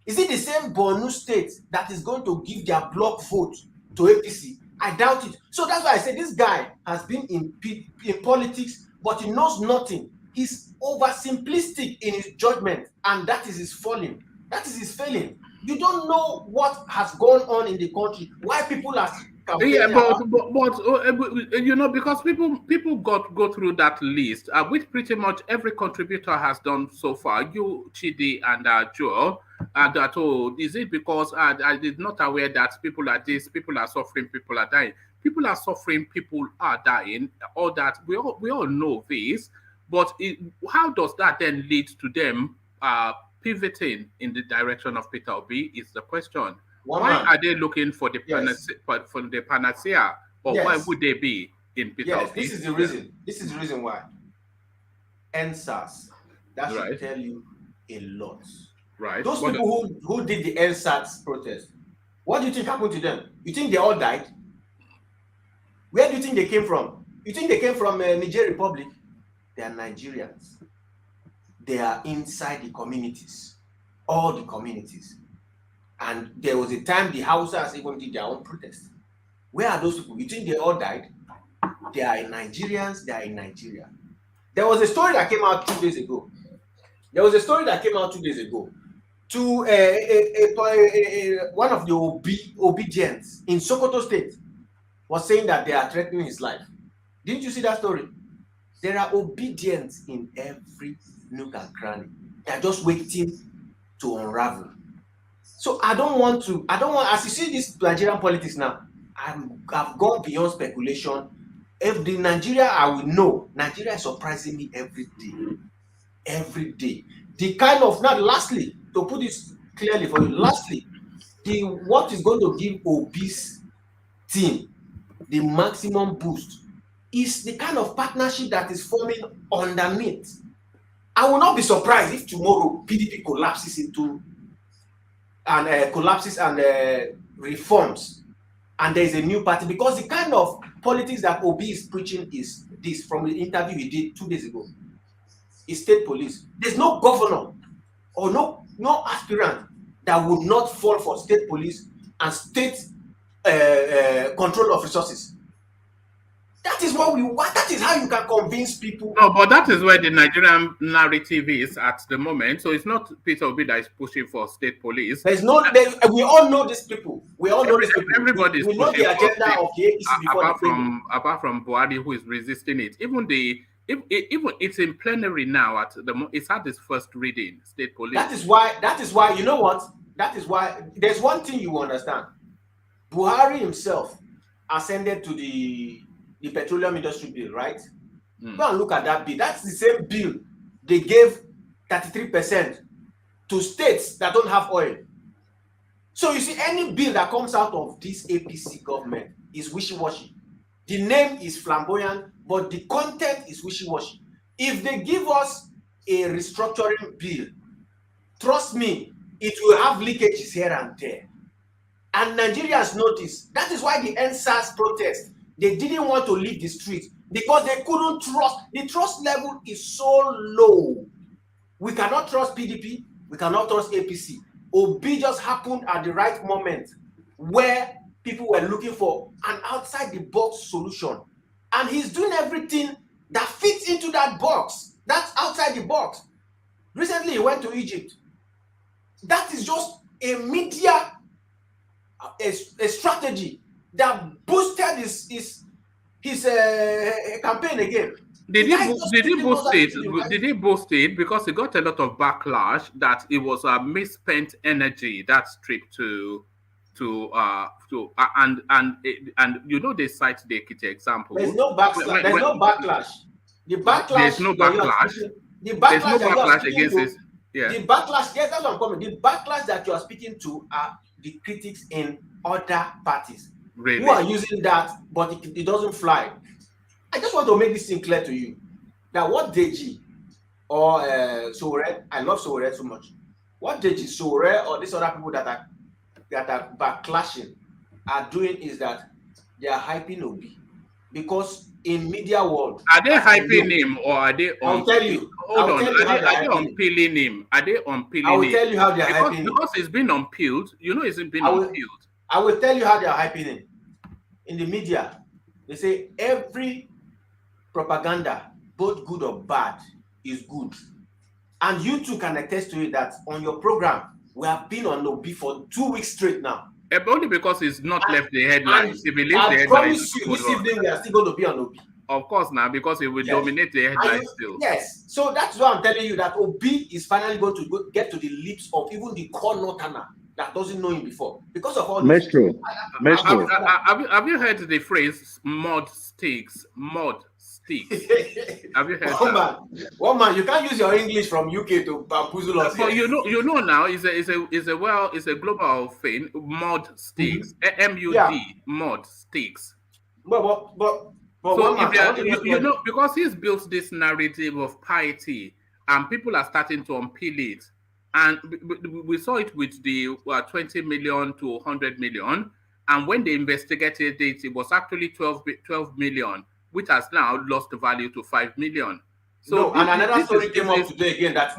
F: Is it the same Borno State that is going to give their block vote to APC? I doubt it. So that's why I say this guy has been in politics, but he knows nothing. He's oversimplistic in his judgment, and that is his falling. That is his failing. You don't know what has gone on in the country. Why people are
A: yeah, but you know, because people go through that list, which pretty much every contributor has done so far. You, Chidi, and Joe, and that is it because I did not aware that people are people are suffering, people are dying, people are suffering, people are dying. All that we all know this, but how does that then lead to them pivoting in the direction of Peter Obi is the question. Why are they looking for the panacea, or why would they be in Peter Obi?
F: This is the reason. This is the reason why. NSAS, that should tell you a lot.
A: Right.
F: Those people who did the NSAS protest, what do you think happened to them? You think they all died? Where do you think they came from? You think they came from Niger Republic? They are Nigerians. They are inside the communities, all the communities. And there was a time the Hausas even did their own protest. Where are those people? You think they all died? They are Nigerians, they are in Nigeria. There was a story that came out 2 days ago. To one of the obedients in Sokoto State was saying that they are threatening his life. Didn't you see that story? There are obedients in every nook and cranny. They are just waiting to unravel. So I don't want, as you see this Nigerian politics now, I've gone beyond speculation. If the Nigeria I will know, Nigeria is surprising me every day. The kind of, now lastly, to put this clearly for you, what is going to give Obi's team the maximum boost is the kind of partnership that is forming underneath. I will not be surprised if tomorrow PDP collapses and reforms, and there is a new party, because the kind of politics that Obi is preaching is this. From the interview he did 2 days ago, is state police. There's no governor or no aspirant that would not fall for state police and state control of resources. That is what we want. That is how you can convince people.
A: No, but that is where the Nigerian narrative is at the moment. So it's not Peter Obi that is pushing for state police.
F: We all know these people. We all know these people.
A: Everybody is
F: pushing know the agenda of the APC
A: apart from Buhari, who is resisting it. Even it's in plenary now. It's at its first reading. State police.
F: That is why you know what? That is why there's one thing you understand. Buhari himself ascended to the petroleum industry bill, right? Go and look at that bill. That's the same bill they gave 33% to states that don't have oil. So you see, any bill that comes out of this APC government is wishy-washy. The name is flamboyant, but the content is wishy-washy. If they give us a restructuring bill, trust me, it will have leakages here and there. And Nigerians notice. That is why the NSAS protest, they didn't want to leave the street because they couldn't trust. The trust level is so low. We cannot trust PDP. We cannot trust APC. Obi just happened at the right moment where people were looking for an outside-the-box solution. And he's doing everything that fits into that box. That's outside the box. Recently, he went to Egypt. That is just a media a strategy that boosted his campaign again.
A: Did he boost it? Did he boost it because he got a lot of backlash that it was a misspent energy, that trip and you know they cite the Ekiti example.
F: There's no backlash. There's no backlash. The backlash.
A: There's no backlash.
F: The backlash.
A: There's no backlash against this. Yeah.
F: The backlash. Yes, that's what I'm coming. The backlash that you are speaking to are the critics in other parties who are using that, but it doesn't fly. I just want to make this thing clear to you that what Deji or Sowore, I love Sowore so much. What Deji, Sowore, or these other people that are backlashing are doing is that they are hyping Obi, because in media world,
A: are they hyping him or are they?
F: I'll tell you.
A: Hold on. Are they unpeeling him? Are they unpeeling him?
F: I will tell you how they are hyping him.
A: Because it's been unpeeled. You know, it's been unpeeled.
F: I will tell you how they are hyping him. In the media, they say every propaganda, both good or bad, is good. And you too can attest to it that on your program, we have been on Obi for 2 weeks straight now.
A: Only because it's not left the headlines. If he leaves the
F: I
A: headlines,
F: promise you, this evening we are still going to be on Obi.
A: Of course, now, because it will dominate the headlines still.
F: Yes. So that's why I'm telling you that Obi is finally going to get to the lips of even the core northerner that doesn't know him before. Because of all this.
A: Have you heard the phrase mud sticks? Mud sticks. Have you heard that?
F: One man, you can't use your English from UK to bamboozle us.
A: But you know now is a global thing. Mud sticks. MUD. Mud sticks.
F: So
A: because he's built this narrative of piety, and people are starting to unpeel it, and we saw it with the 20 million to 100 million, and when they investigated it, it was actually 12 million, which has now lost the value to 5 million. So
F: and another story came up today again that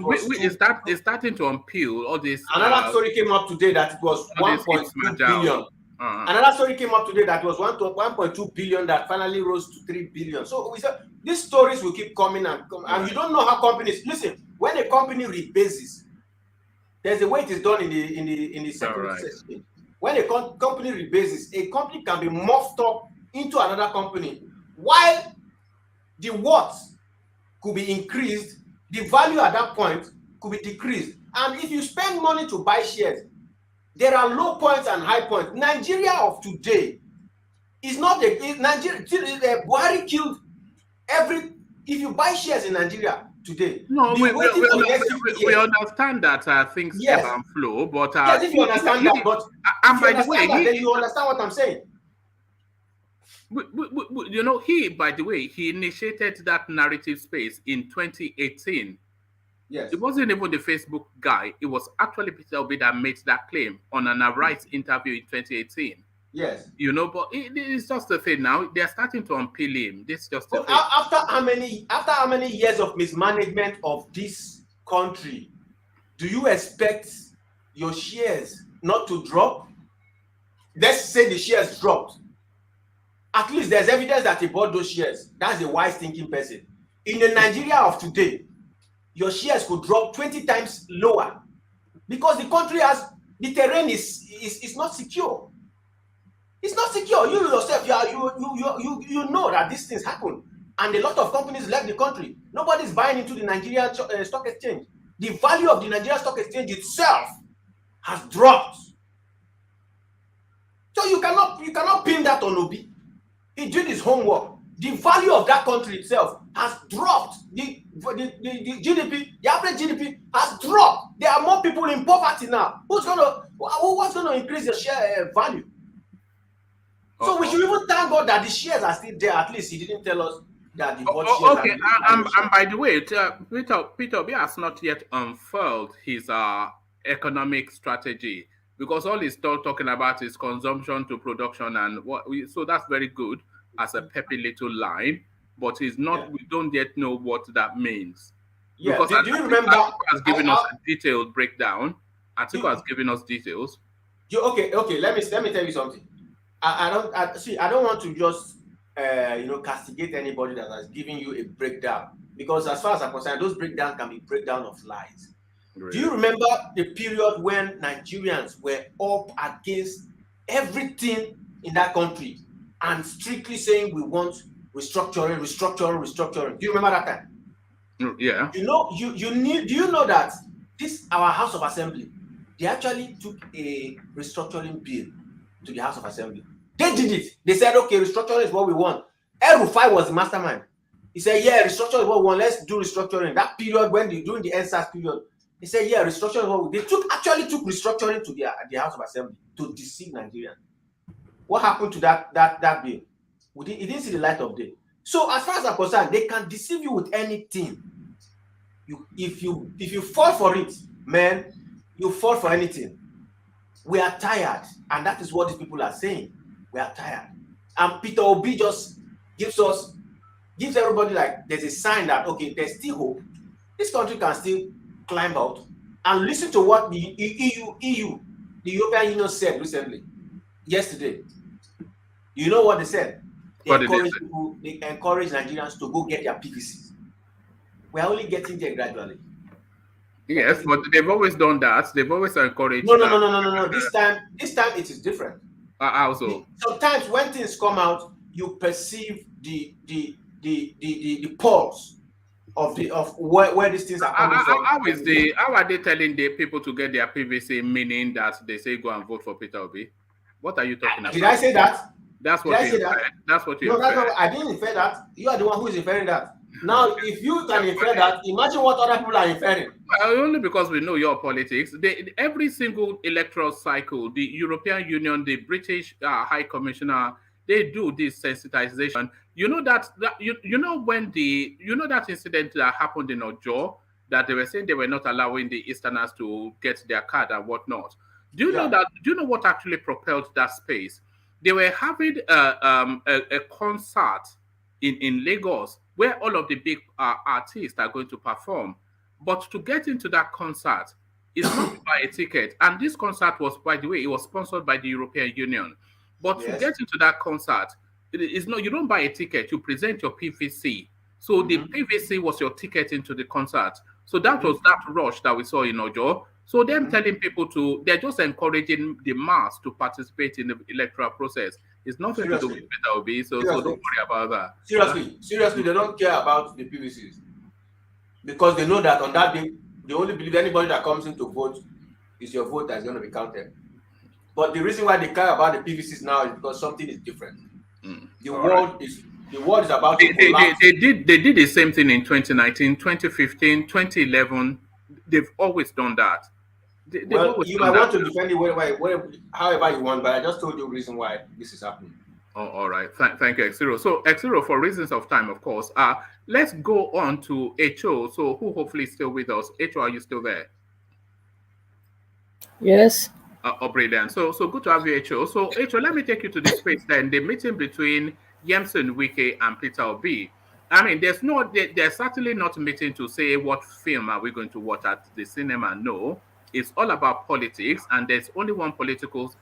A: it's starting to unpeel all this.
F: Another story came up today that it was 1.2 billion. Another story came up today that was 1.2 billion that finally rose to 3 billion. So we said these stories will keep coming and you don't know how companies listen. When a company rebases, there's a way it is done in the security system. When a company rebases, a company can be morphed up into another company, while the worth could be increased, the value at that point could be decreased. And if you spend money to buy shares, there are low points and high points. Nigeria of today is not Nigeria. Buhari killed every. If you buy shares in Nigeria today,
A: no, we understand that things ebb and flow. But
F: yes, if you understand that, but and by the way, then you understand what I'm saying.
A: You know, he initiated that narrative space in 2018.
F: Yes.
A: It wasn't even the Facebook guy. It was actually Peter Obi that made that claim on an Arise interview in 2018.
F: Yes.
A: You know, but it's just a thing now. They're starting to unpeel him. This is just a thing.
F: After how many years of mismanagement of this country, do you expect your shares not to drop? Let's say the shares dropped. At least there's evidence that he bought those shares. That's a wise thinking person. In the Nigeria of today, your shares could drop 20 times lower because the country the terrain is not secure. It's not secure. You yourself, you know that these things happen, and a lot of companies left the country. Nobody's buying into the Nigerian stock exchange. The value of the Nigerian stock exchange itself has dropped. So you cannot pin that on Obi. He did his homework. The value of that country itself has dropped. The the GDP, the average GDP has dropped. There are more people in poverty now. What's gonna increase the share value? So we should even thank God that the shares are still there. At least he didn't tell us that the bought shares
A: Okay, and by the way, Peter Obi has not yet unfurled his economic strategy, because all he's still talking about is consumption to production, and so that's very good as a peppy little line, but he's not. We don't yet know what that means.
F: Yeah.
A: Because
F: Do you remember?
A: Atiku has given us a detailed breakdown. Atiku has given us details.
F: Okay. Let me tell you something. I don't want to just castigate anybody that has given you a breakdown, because as far as I'm concerned, those breakdowns can be breakdown of lies. Really? Do you remember the period when Nigerians were up against everything in that country and strictly saying we want restructuring? Do you remember that time?
A: Yeah.
F: Do you know that this our House of Assembly, they actually took a restructuring bill to the House of Assembly. They did it. They said, okay, restructuring is what we want. El Rufai was the mastermind. He said, yeah, restructuring is what we want. Let's do restructuring. That period when during the NSAS period, he said, yeah, restructuring is what we They actually took restructuring to the House of Assembly to deceive Nigerians. What happened to that bill? It didn't see the light of day. So as far as I'm concerned, they can deceive you with anything. If you fall for it, man, you fall for anything. We are tired, and that is what these people are saying. We are tired. And Peter Obi just gives everybody like there's a sign that okay, there's still hope. This country can still climb out. And listen to what the EU, the European Union said recently, yesterday. You know what they said? They encourage Nigerians to go get their PVCs. We're only getting there gradually.
A: Yes, but they've always done that. They've always encouraged.
F: No. This time it is different.
A: Also,
F: sometimes when things come out, you perceive the pulse of where these things are coming from.
A: How are they telling the people to get their PVC? Meaning that they say go and vote for Peter Obi? What are you talking about?
F: Did I say that?
A: That's what you said. That's what you said.
F: I didn't infer that. You are the one who is inferring that. Now, if you can infer that, imagine what other people are inferring.
A: Well, only because we know your politics. Every single electoral cycle, the European Union, the British High Commissioner, they do this sensitization. You know that that incident that happened in Ojo, that they were saying they were not allowing the Easterners to get their card and whatnot. Do you know that? Do you know what actually propelled that space? They were having a concert in Lagos where all of the big artists are going to perform. But to get into that concert is not to buy a ticket. And this concert was, by the way, it was sponsored by the European Union. But to get into that concert, you don't buy a ticket, you present your PVC. So the PVC was your ticket into the concert. So that was that rush that we saw in Ojo. So them telling people they're just encouraging the mass to participate in the electoral process. It's nothing to do with Peter Obi, so don't worry about that.
F: Seriously, they don't care about the PVCs. Because they know that on that day, they only believe anybody that comes in to vote is your vote that's going to be counted. But the reason why they care about the PVCs now is because something is different. The world is about to collapse.
A: They did the same thing in 2019, 2015, 2011. They've always done that.
F: You might want to defend it however you want, but I just told you the reason why this is happening.
A: Oh, all right. Thank you, X0. So, X0, for reasons of time, of course, let's go on to HO. So, who hopefully is still with us? HO, are you still there?
K: Yes.
A: Brilliant. So good to have you, HO. So, HO, let me take you to the space then. The meeting between Yemson Wike and Peter Obi. I mean, there's certainly not a meeting to say what film are we going to watch at the cinema. No. It's all about politics, and there's only one political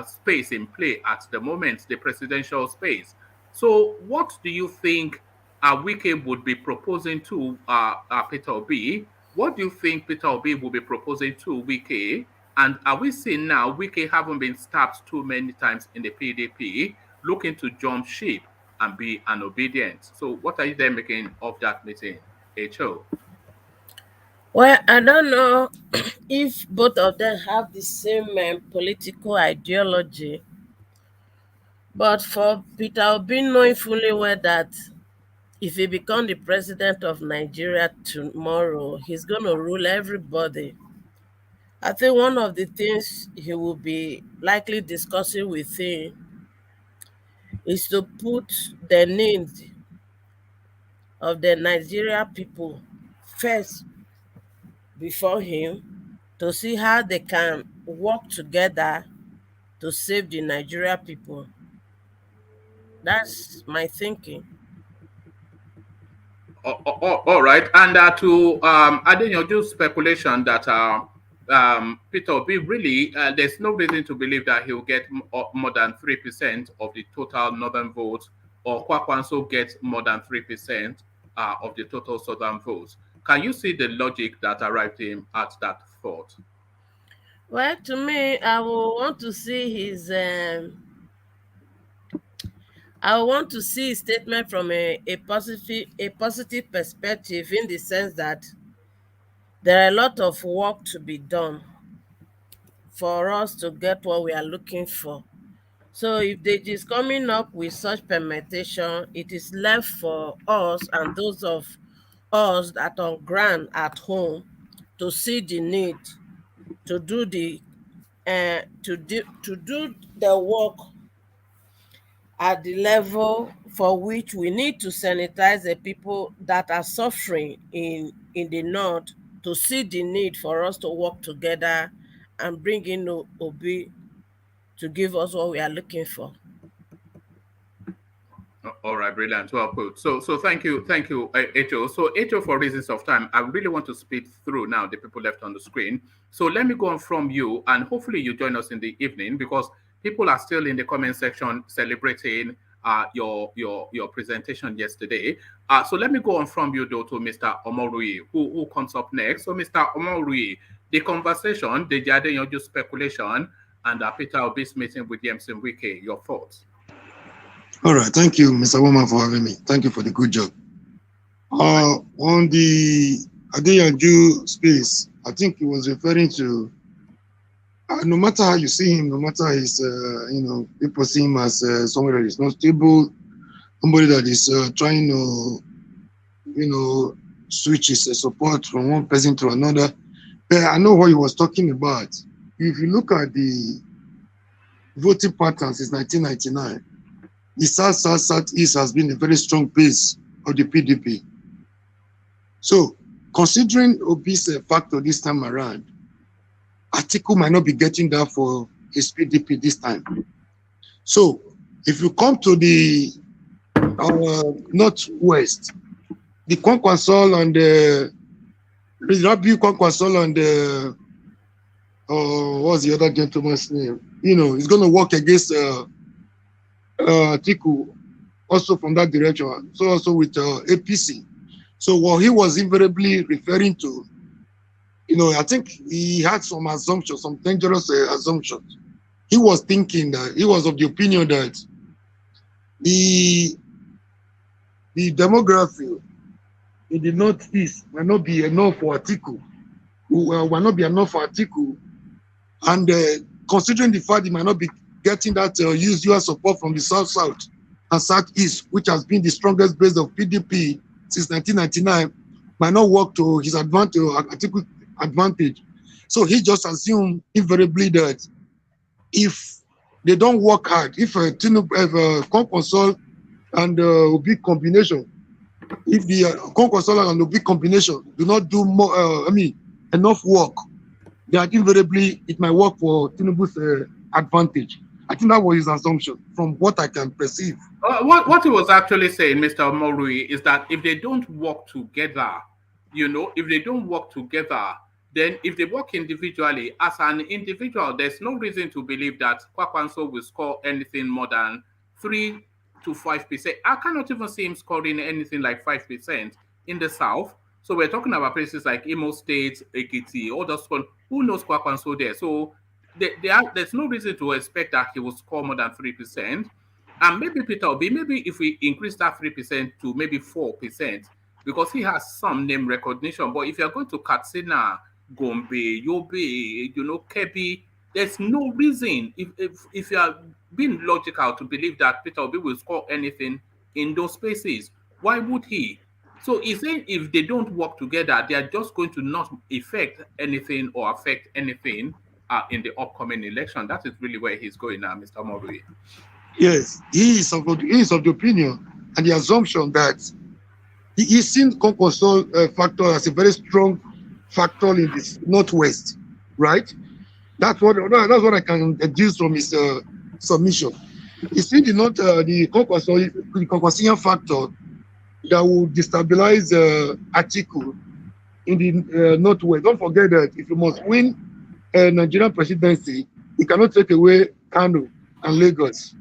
A: space in play at the moment, the presidential space. So what do you think Wike would be proposing to Peter Obi? What do you think Peter Obi will be proposing to Wike? And are we seeing now Wike having been stabbed too many times in the PDP, looking to jump ship and be an obedient? So what are you then making of that meeting, HO?
K: Well, I don't know if both of them have the same political ideology, but for Peter Obi knowing fully well that if he become the president of Nigeria tomorrow, he's going to rule everybody. I think one of the things he will be likely discussing with him is to put the needs of the Nigeria people first before him, to see how they can work together to save the Nigeria people. That's my thinking.
A: All right. And to Adeyanju's speculation that Peter Obi really, there's no reason to believe that he'll get more than 3% of the total northern votes, or Kwakwanso gets more than 3% of the total southern votes. Can you see the logic that arrived him at that thought?
K: Well, to me, I will want to see his. I want to see his statement from a positive perspective, in the sense that there are a lot of work to be done for us to get what we are looking for. So if Deji is coming up with such permutation, it is left for us and those of us that are on ground at home to see the need to do the work at the level for which we need to sanitize the people that are suffering in the north, to see the need for us to work together and bring in Obi to give us what we are looking for.
A: All right, brilliant. Well put. So thank you, Echo. So Echo, for reasons of time, I really want to speed through now the people left on the screen. So let me go on from you, and hopefully you join us in the evening, because people are still in the comment section celebrating your presentation yesterday. So let me go on from you though to Mr. Omorui, who comes up next. So Mr. Omorui, the conversation, the Adeyanju speculation, and Peter Obi's meeting with James Wike, your thoughts?
L: All right, thank you, Mr. Woman, for having me. Thank you for the good job. On the Adeyanju space, I think he was referring to, no matter how you see him, no matter his, people see him as someone that is not stable, somebody that is trying to, switch his support from one person to another. But I know what he was talking about. If you look at the voting pattern since 1999, the Southeast has been a very strong base of the PDP. So, considering Obi's factor this time around, Atiku might not be getting that for his PDP this time. So, if you come to the Northwest, the Kwankwasol and the Rabiu Kwankwasol and the what's the other gentleman's name? He's going to work against Atiku, also from that direction, so also with APC. So what he was invariably referring to, I think he had some assumptions, some dangerous assumptions. He was thinking that, he was of the opinion that the demography in the Northeast might not be enough for Atiku, and considering the fact he might not be getting that usual support from the South and Southeast, which has been the strongest base of PDP since 1999, might not work to his advantage, Atiku advantage. So he just assumed invariably that if they don't work hard, if Kwankwasol and Obi combination, if the Kwankwasol and Obi combination do not do more, enough work, that invariably it might work for Tinubu's advantage. I think that was his assumption, from what I can perceive.
A: What he was actually saying, Mr. Omorui, is that if they don't work together, then if they work individually, as an individual, there's no reason to believe that Kwakwanso will score anything more than 3 to 5%. I cannot even see him scoring anything like 5% in the South. So we're talking about places like Imo State, Ekiti, all those one. Who knows Kwakwanso there? So there's no reason to expect that he will score more than 3%. And maybe Peter Obi, maybe if we increase that 3% to maybe 4%, because he has some name recognition. But if you're going to Katsina, Gombe, Yobe, Kebbi, there's no reason, if you are being logical, to believe that Peter Obi will score anything in those spaces. Why would he? So he's saying if they don't work together, they are just going to not affect anything in the upcoming election. That is really where he's going now, Mr. Morui.
L: Yes, he is of the opinion and the assumption that he's seen Concourse factor as a very strong factor in this Northwest, right? That's what I can deduce from his submission. He's seen the Concoursian factor that will destabilize Atiku in the Northwest. Don't forget that if you must win a Nigerian presidency, you cannot take away Kano and Lagos,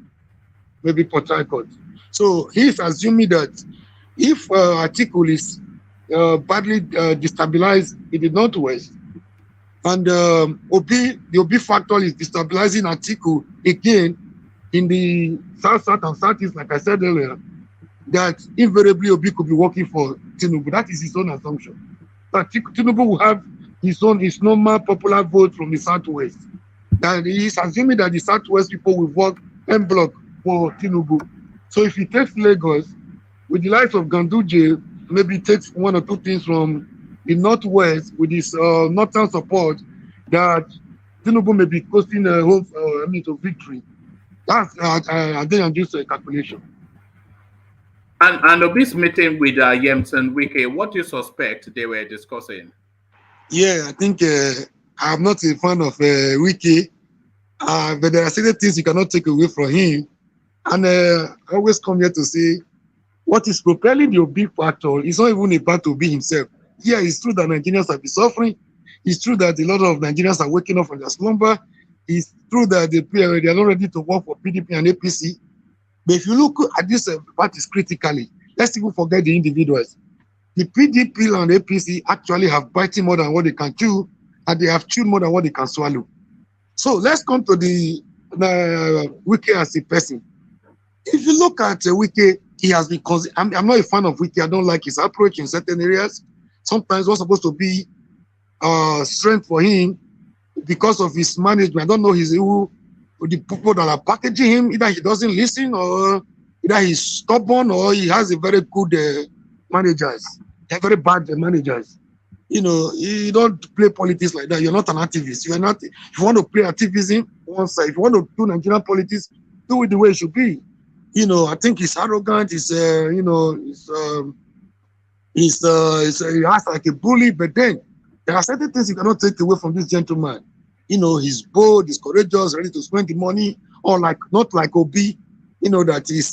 L: maybe Port Harcourt. So he's assuming that if Atiku is badly destabilized in the Northwest, and the Obi factor is destabilizing Atiku again in the South and Southeast, like I said earlier, that invariably Obi could be working for Tinubu. That is his own assumption. That Tinubu will have his normal popular vote from the Southwest. That he's assuming that the Southwest people will vote en bloc for Tinubu. So if he takes Lagos, with the likes of Ganduje, maybe takes one or two things from the Northwest with his northern support, that Tinubu may be costing home to victory. That's Adeyanju's calculation.
A: And Obi's meeting with Yemson Wike, what do you suspect they were discussing?
L: Yeah, I think I'm not a fan of Wike, but there are certain things you cannot take away from him. And I always come here to say, what is propelling the Obi factor is not even about Obi himself. Yeah, it's true that Nigerians have been suffering. It's true that a lot of Nigerians are waking up from their slumber. It's true that they are not ready to work for PDP and APC. But if you look at these parties critically, let's even forget the individuals. The PDP and APC actually have biting more than what they can chew, and they have chewed more than what they can swallow. So let's come to the Wike as a person. If you look at Wike, he has been. I'm not a fan of Wike. I don't like his approach in certain areas. Sometimes what's supposed to be strength for him because of his management. I don't know the people that are packaging him. Either he doesn't listen, or either he's stubborn, or he has a very good managers. They're very bad managers. You know, you don't play politics like that. You're not an activist. You're not. If you want to play activism, one side. If you want to do Nigerian politics, do it the way it should be. You know, I think he's arrogant. He's he acts like a bully. But then there are certain things you cannot take away from this gentleman. You know, he's bold, he's courageous, ready to spend the money, or not like Obi. You know, that he's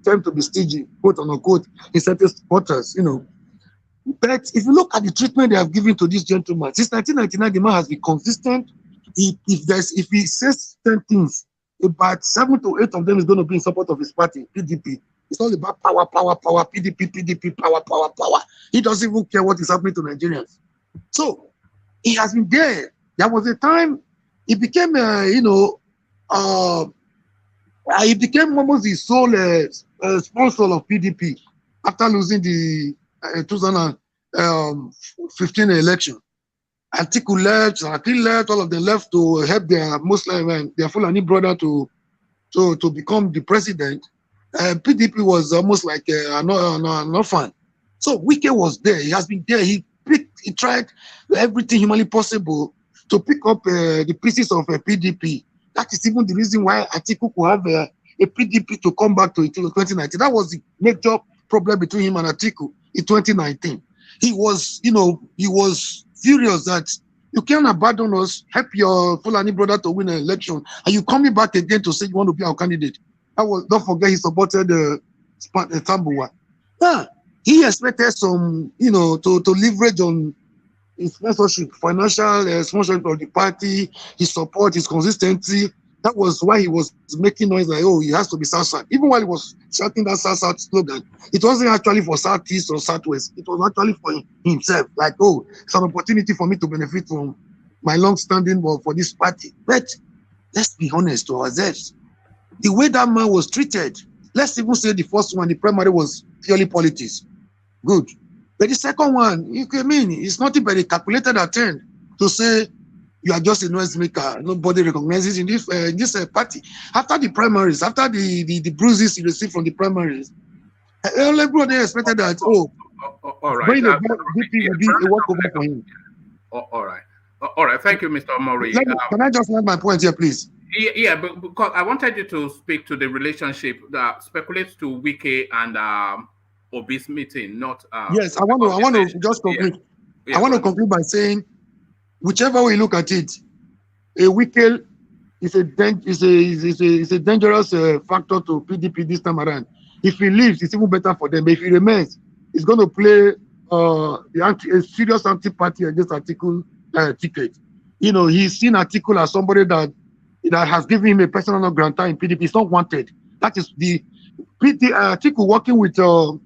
L: trying to be stingy, quote unquote, in certain supporters. You know, but if you look at the treatment they have given to this gentleman since 1999, the man has been consistent. If he says 10 things, about 7 to 8 of them is going to be in support of his party, PDP. It's all about power, PDP, power. He doesn't even care what is happening to Nigerians. So he has been there. There was a time he became, he became almost the sole sponsor of PDP after losing the 2015 election. Atiku left, Saraki left, all of them left to help their Muslim, their Fulani brother to become the president. PDP was almost like an orphan. So Wike was there. He has been there. He tried everything humanly possible to pick up the pieces of PDP. That is even the reason why Atiku could have a PDP to come back to 2019. That was the major problem between him and Atiku in 2019. He was furious that you can't abandon us, help your Fulani brother to win an election, and you coming back again to say you want to be our candidate. Don't forget he supported Tambuwa. Yeah, he expected some, to leverage on his sponsorship, financial sponsorship of the party, his support, his consistency. That was why he was making noise like, oh, he has to be South-South. Even while he was shouting that South-South slogan, it wasn't actually for Southeast or Southwest. It was actually for himself. Like, oh, it's an opportunity for me to benefit from my long-standing work for this party. But let's be honest to ourselves. The way that man was treated, let's even say the first one, the primary, was purely politics. Good. But the second one, it's nothing but a calculated attempt to say, you are just a noisemaker. Nobody recognizes in this party. After the primaries, after the bruises you receive from the primaries, Everybody expected that,
A: all right.
L: going to VP will be a walkover for him.
A: All right. All right. Thank you, Mr. Omori.
L: Can I just make my point here, please?
A: Yeah, but because I wanted you to speak to the relationship that speculates to Wike and Obi's meeting, not.
L: Yes, I want to just conclude.
A: Yeah,
L: I want to conclude by saying, whichever way you look at it, a Wike is a dangerous factor to PDP this time around. If he leaves, it's even better for them. But if he remains, it's going to play a serious anti-party against Atiku ticket. You know, he's seen Atiku as somebody that has given him a personal grant in PDP. It's not wanted. That is the Atiku working with or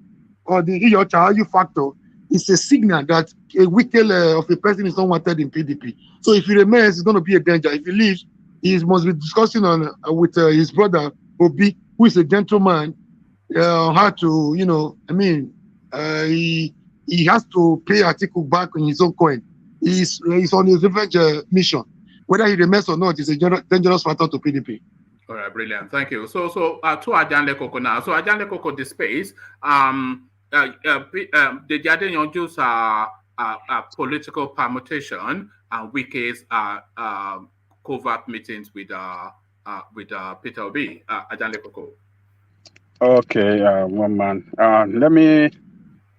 L: the Iyocha factor is a signal that a wicked of a person is not wanted in PDP. So if he remains, it's going to be a danger. If he leaves, he must be discussing with his brother Obi, who is a gentleman, how to, he has to pay Atiku back in his own coin. He's on his revenge mission. Whether he remains or not is a dangerous factor to PDP.
A: All right, brilliant. Thank you. So to Ajanle Koko now. So Ajanle Koko, the space. Deji Adeyanju's political permutation and Wike's covert meetings with Peter Obi. Ajanle Koko.
J: Okay, one man. Let me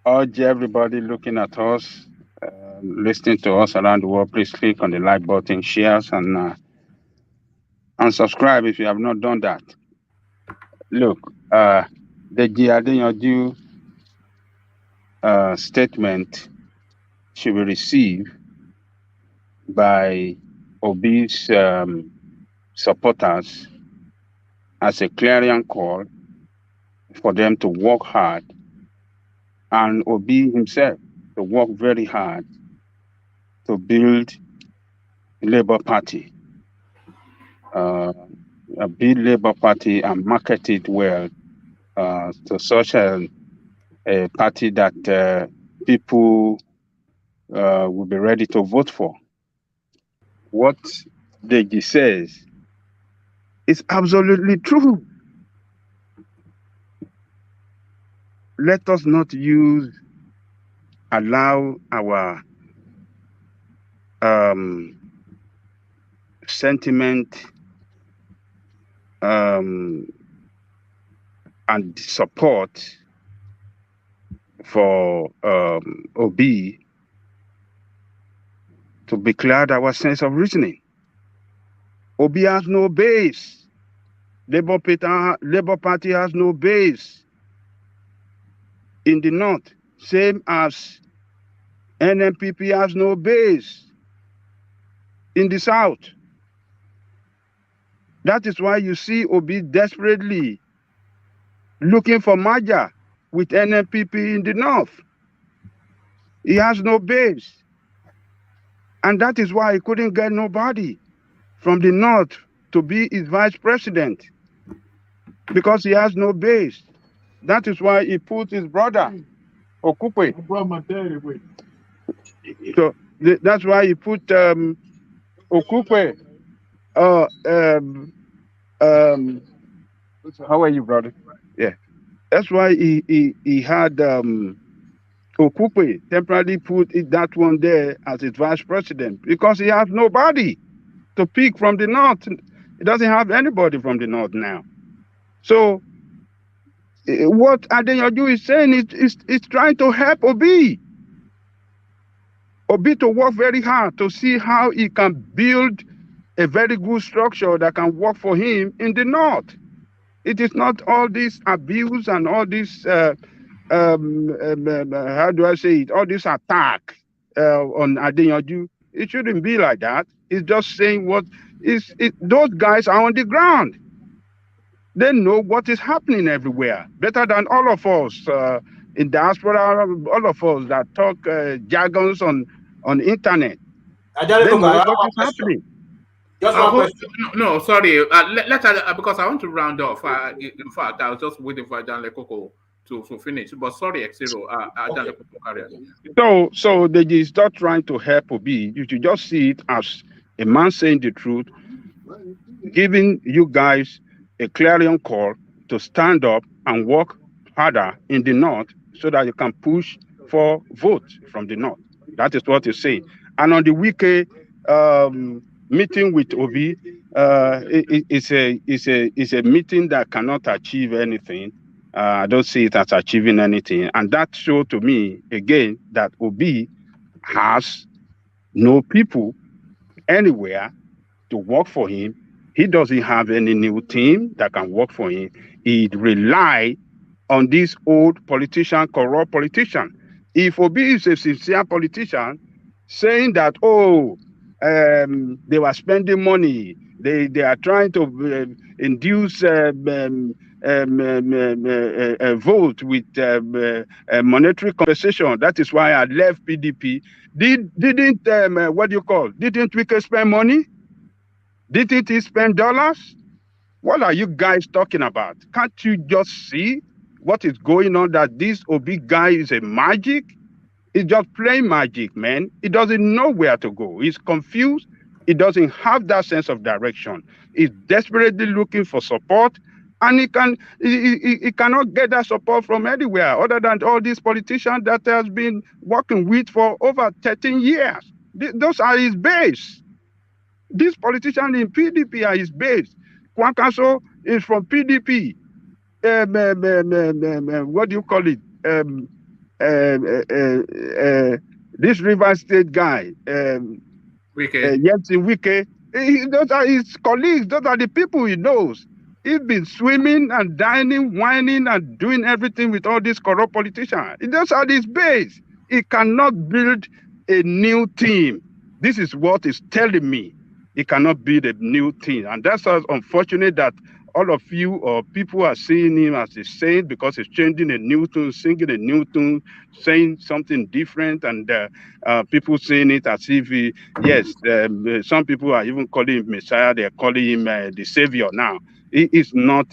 J: urge everybody looking at us, listening to us around the world. Please click on the like button, shares, and subscribe if you have not done that. Look, the Deji Adeyanju statement should be received by Obi's supporters as a clarion call for them to work hard, and Obi himself to work very hard to build a Labour Party, a big Labour Party, and market it well to such a party that people will be ready to vote for. What Deji says is absolutely true. Let us not allow our sentiment and support for Obi to be cloud our sense of reasoning. Obi has no base. Labour Party has no base in the north, same as NMPP has no base in the south. That is why you see Obi desperately looking for merger with NMPP in the north. He has no base. And that is why he couldn't get nobody from the north to be his vice president, because he has no base. That is why he put his brother, Okupe. So that's why he put Okupe. How are you, brother? Yeah. That's why he had Okupe temporarily put that one there as his vice president, because he has nobody to pick from the north. He doesn't have anybody from the north now. So what Adeyanju is saying is trying to help Obi to work very hard to see how he can build a very good structure that can work for him in the north. It is not all this abuse and all this, how do I say it, all this attack on Adeyanju. It shouldn't be like that. It's just saying those guys are on the ground. They know what is happening everywhere better than all of us in diaspora, all of us that talk jargons on internet. They know what is happening.
F: Just one question.
A: No, sorry. Because I want to round off. In fact, I was just waiting for Ajanle Koko to finish. But sorry, Xero. Ajanle Koko, carry on.
J: So they is not trying to help Obi. You should just see it as a man saying the truth, giving you guys a clarion call to stand up and work harder in the north so that you can push for votes from the north. That is what he's saying. And on the Wike meeting with Obi, it's a meeting that cannot achieve anything. I don't see it as achieving anything. And that showed to me, again, that Obi has no people anywhere to work for him. He doesn't have any new team that can work for him. He rely on this old politician, corrupt politician. If Obi is a sincere politician saying that, they were spending money, they are trying to induce a vote with monetary compensation. That is why I left PDP. Didn't Wike spend money? Didn't he spend dollars? What are you guys talking about? Can't you just see what is going on, that this Obi guy is a magic? He's just playing magic, man. He doesn't know where to go. He's confused. He doesn't have that sense of direction. He's desperately looking for support, and he cannot get that support from anywhere other than all these politicians that he has been working with for over 13 years. Those are his base. These politicians in PDP are his base. Kwankaso is from PDP. What do you call it? This River State guy, Yeltsin Wike, those are his colleagues. Those are the people he knows. He's been swimming and dining, whining, and doing everything with all these corrupt politicians. Those are his base. He cannot build a new team. This is what he's telling me. He cannot build a new team. And that's unfortunate that all of you or people are seeing him as a saint because he's changing a new tune, singing a new tune, saying something different, and people seeing it as if some people are even calling him Messiah. They're calling him the Savior now. He is not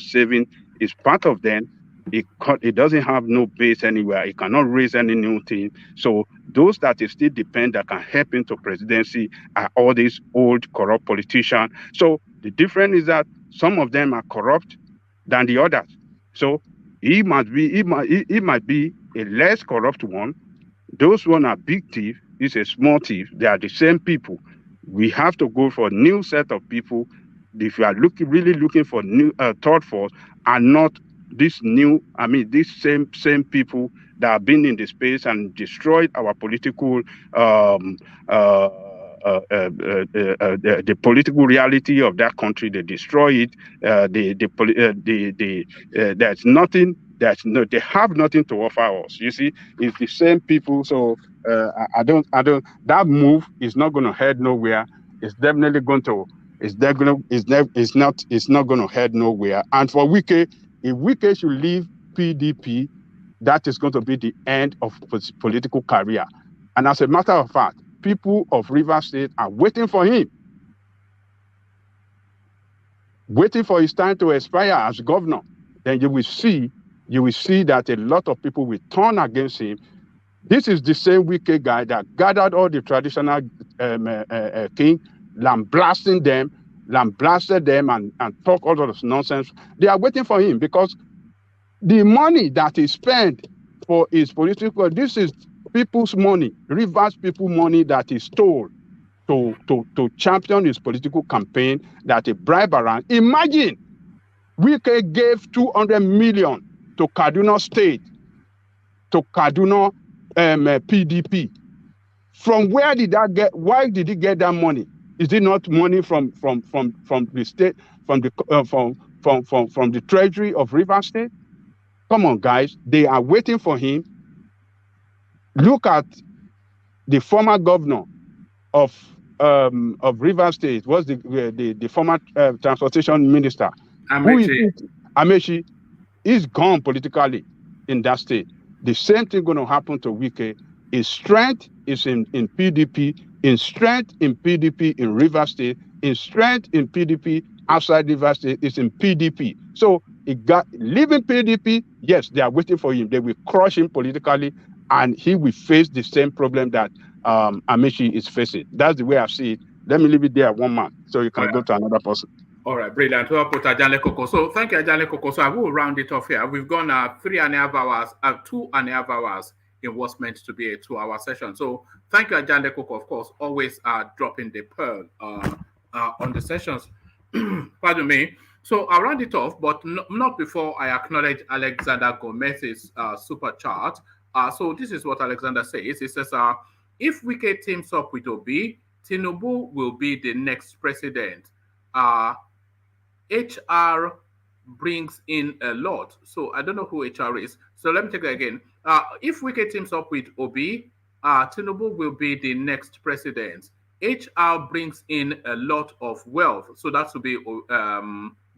J: saving. He's part of them. He doesn't have no base anywhere. He cannot raise any new team. So those that still depend that can help into presidency are all these old corrupt politicians. So the difference is that some of them are corrupt than the others. So he might be a less corrupt one. Those one are big thief. He's a small thief. They are the same people. We have to go for a new set of people. If you are really looking for new third force, and not these same people that have been in the space and destroyed our political the political reality of that country. They destroy it. There's nothing. They have nothing to offer us. You see, it's the same people. So I don't. That move is not going to head nowhere. It's definitely going to. It's not going to head nowhere. And for Wike, if Wike should leave PDP, that is going to be the end of his political career. And as a matter of fact, people of River State are waiting for him, waiting for his time to expire as governor. Then you will see that a lot of people will turn against him. This is the same Wike guy that gathered all the traditional king, lambasted them, and talk all of this nonsense. They are waiting for him because the money that he spent for his political, this is people's money, Rivers people money that he stole to champion his political campaign, that he bribed around. Imagine, Wike gave 200 million to Kaduna State, to Kaduna PDP. From where did that get? Why did he get that money? Is it not money from the state, from the treasury of River State? Come on, guys, they are waiting for him. Look at the former governor of River State. Was the former transportation minister? Amechi is gone politically in that state. The same thing going to happen to Wike. His strength is in PDP, in strength in PDP in River State, in strength in PDP outside River State is in PDP. So leaving PDP, yes, they are waiting for him. They will crush him politically, and he will face the same problem that Amechi is facing. That's the way I see it. Let me leave it there 1 month, so you can go to another person.
A: All right, brilliant. Well put, Ajale Koko. So thank you, Ajale Koko. So I will round it off here. We've gone 3.5 hours, 2.5 hours in what's meant to be a 2-hour session. So thank you, Ajale Koko, of course, always dropping the pearl on the sessions. Pardon me. So I'll round it off, but not before I acknowledge Alexander Gomez's super chart. So this is what Alexander says. He says, if Wike teams up with Obi, Tinubu will be the next president. HR brings in a lot. So I don't know who HR is. So let me take that again. If Wike teams up with Obi, Tinubu will be the next president. HR brings in a lot of wealth. So that will be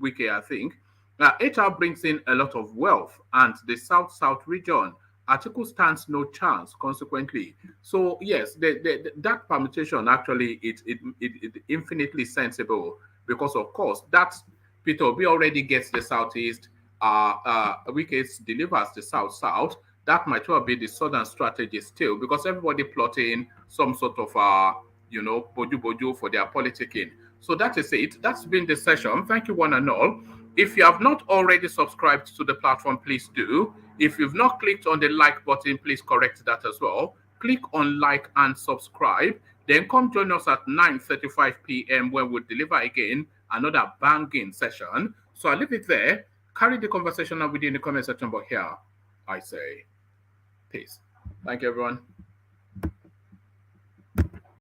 A: Wike, I think. HR brings in a lot of wealth, and the South region, Atiku stands no chance, consequently. So, yes, that permutation actually it infinitely sensible because, of course, that Peter Obi already gets the Southeast, Wike delivers the South. That might well be the Southern strategy still because everybody plotting some sort of, boju for their politicking. So that is it. That's been the session. Thank you, one and all. If you have not already subscribed to the platform, please do. If you've not clicked on the like button, please correct that as well. Click on like and subscribe. Then come join us at 9:35 p.m. when we'll deliver again another banging session. So I leave it there. Carry the conversation on within the comment section, but here I say peace. Thank you, everyone.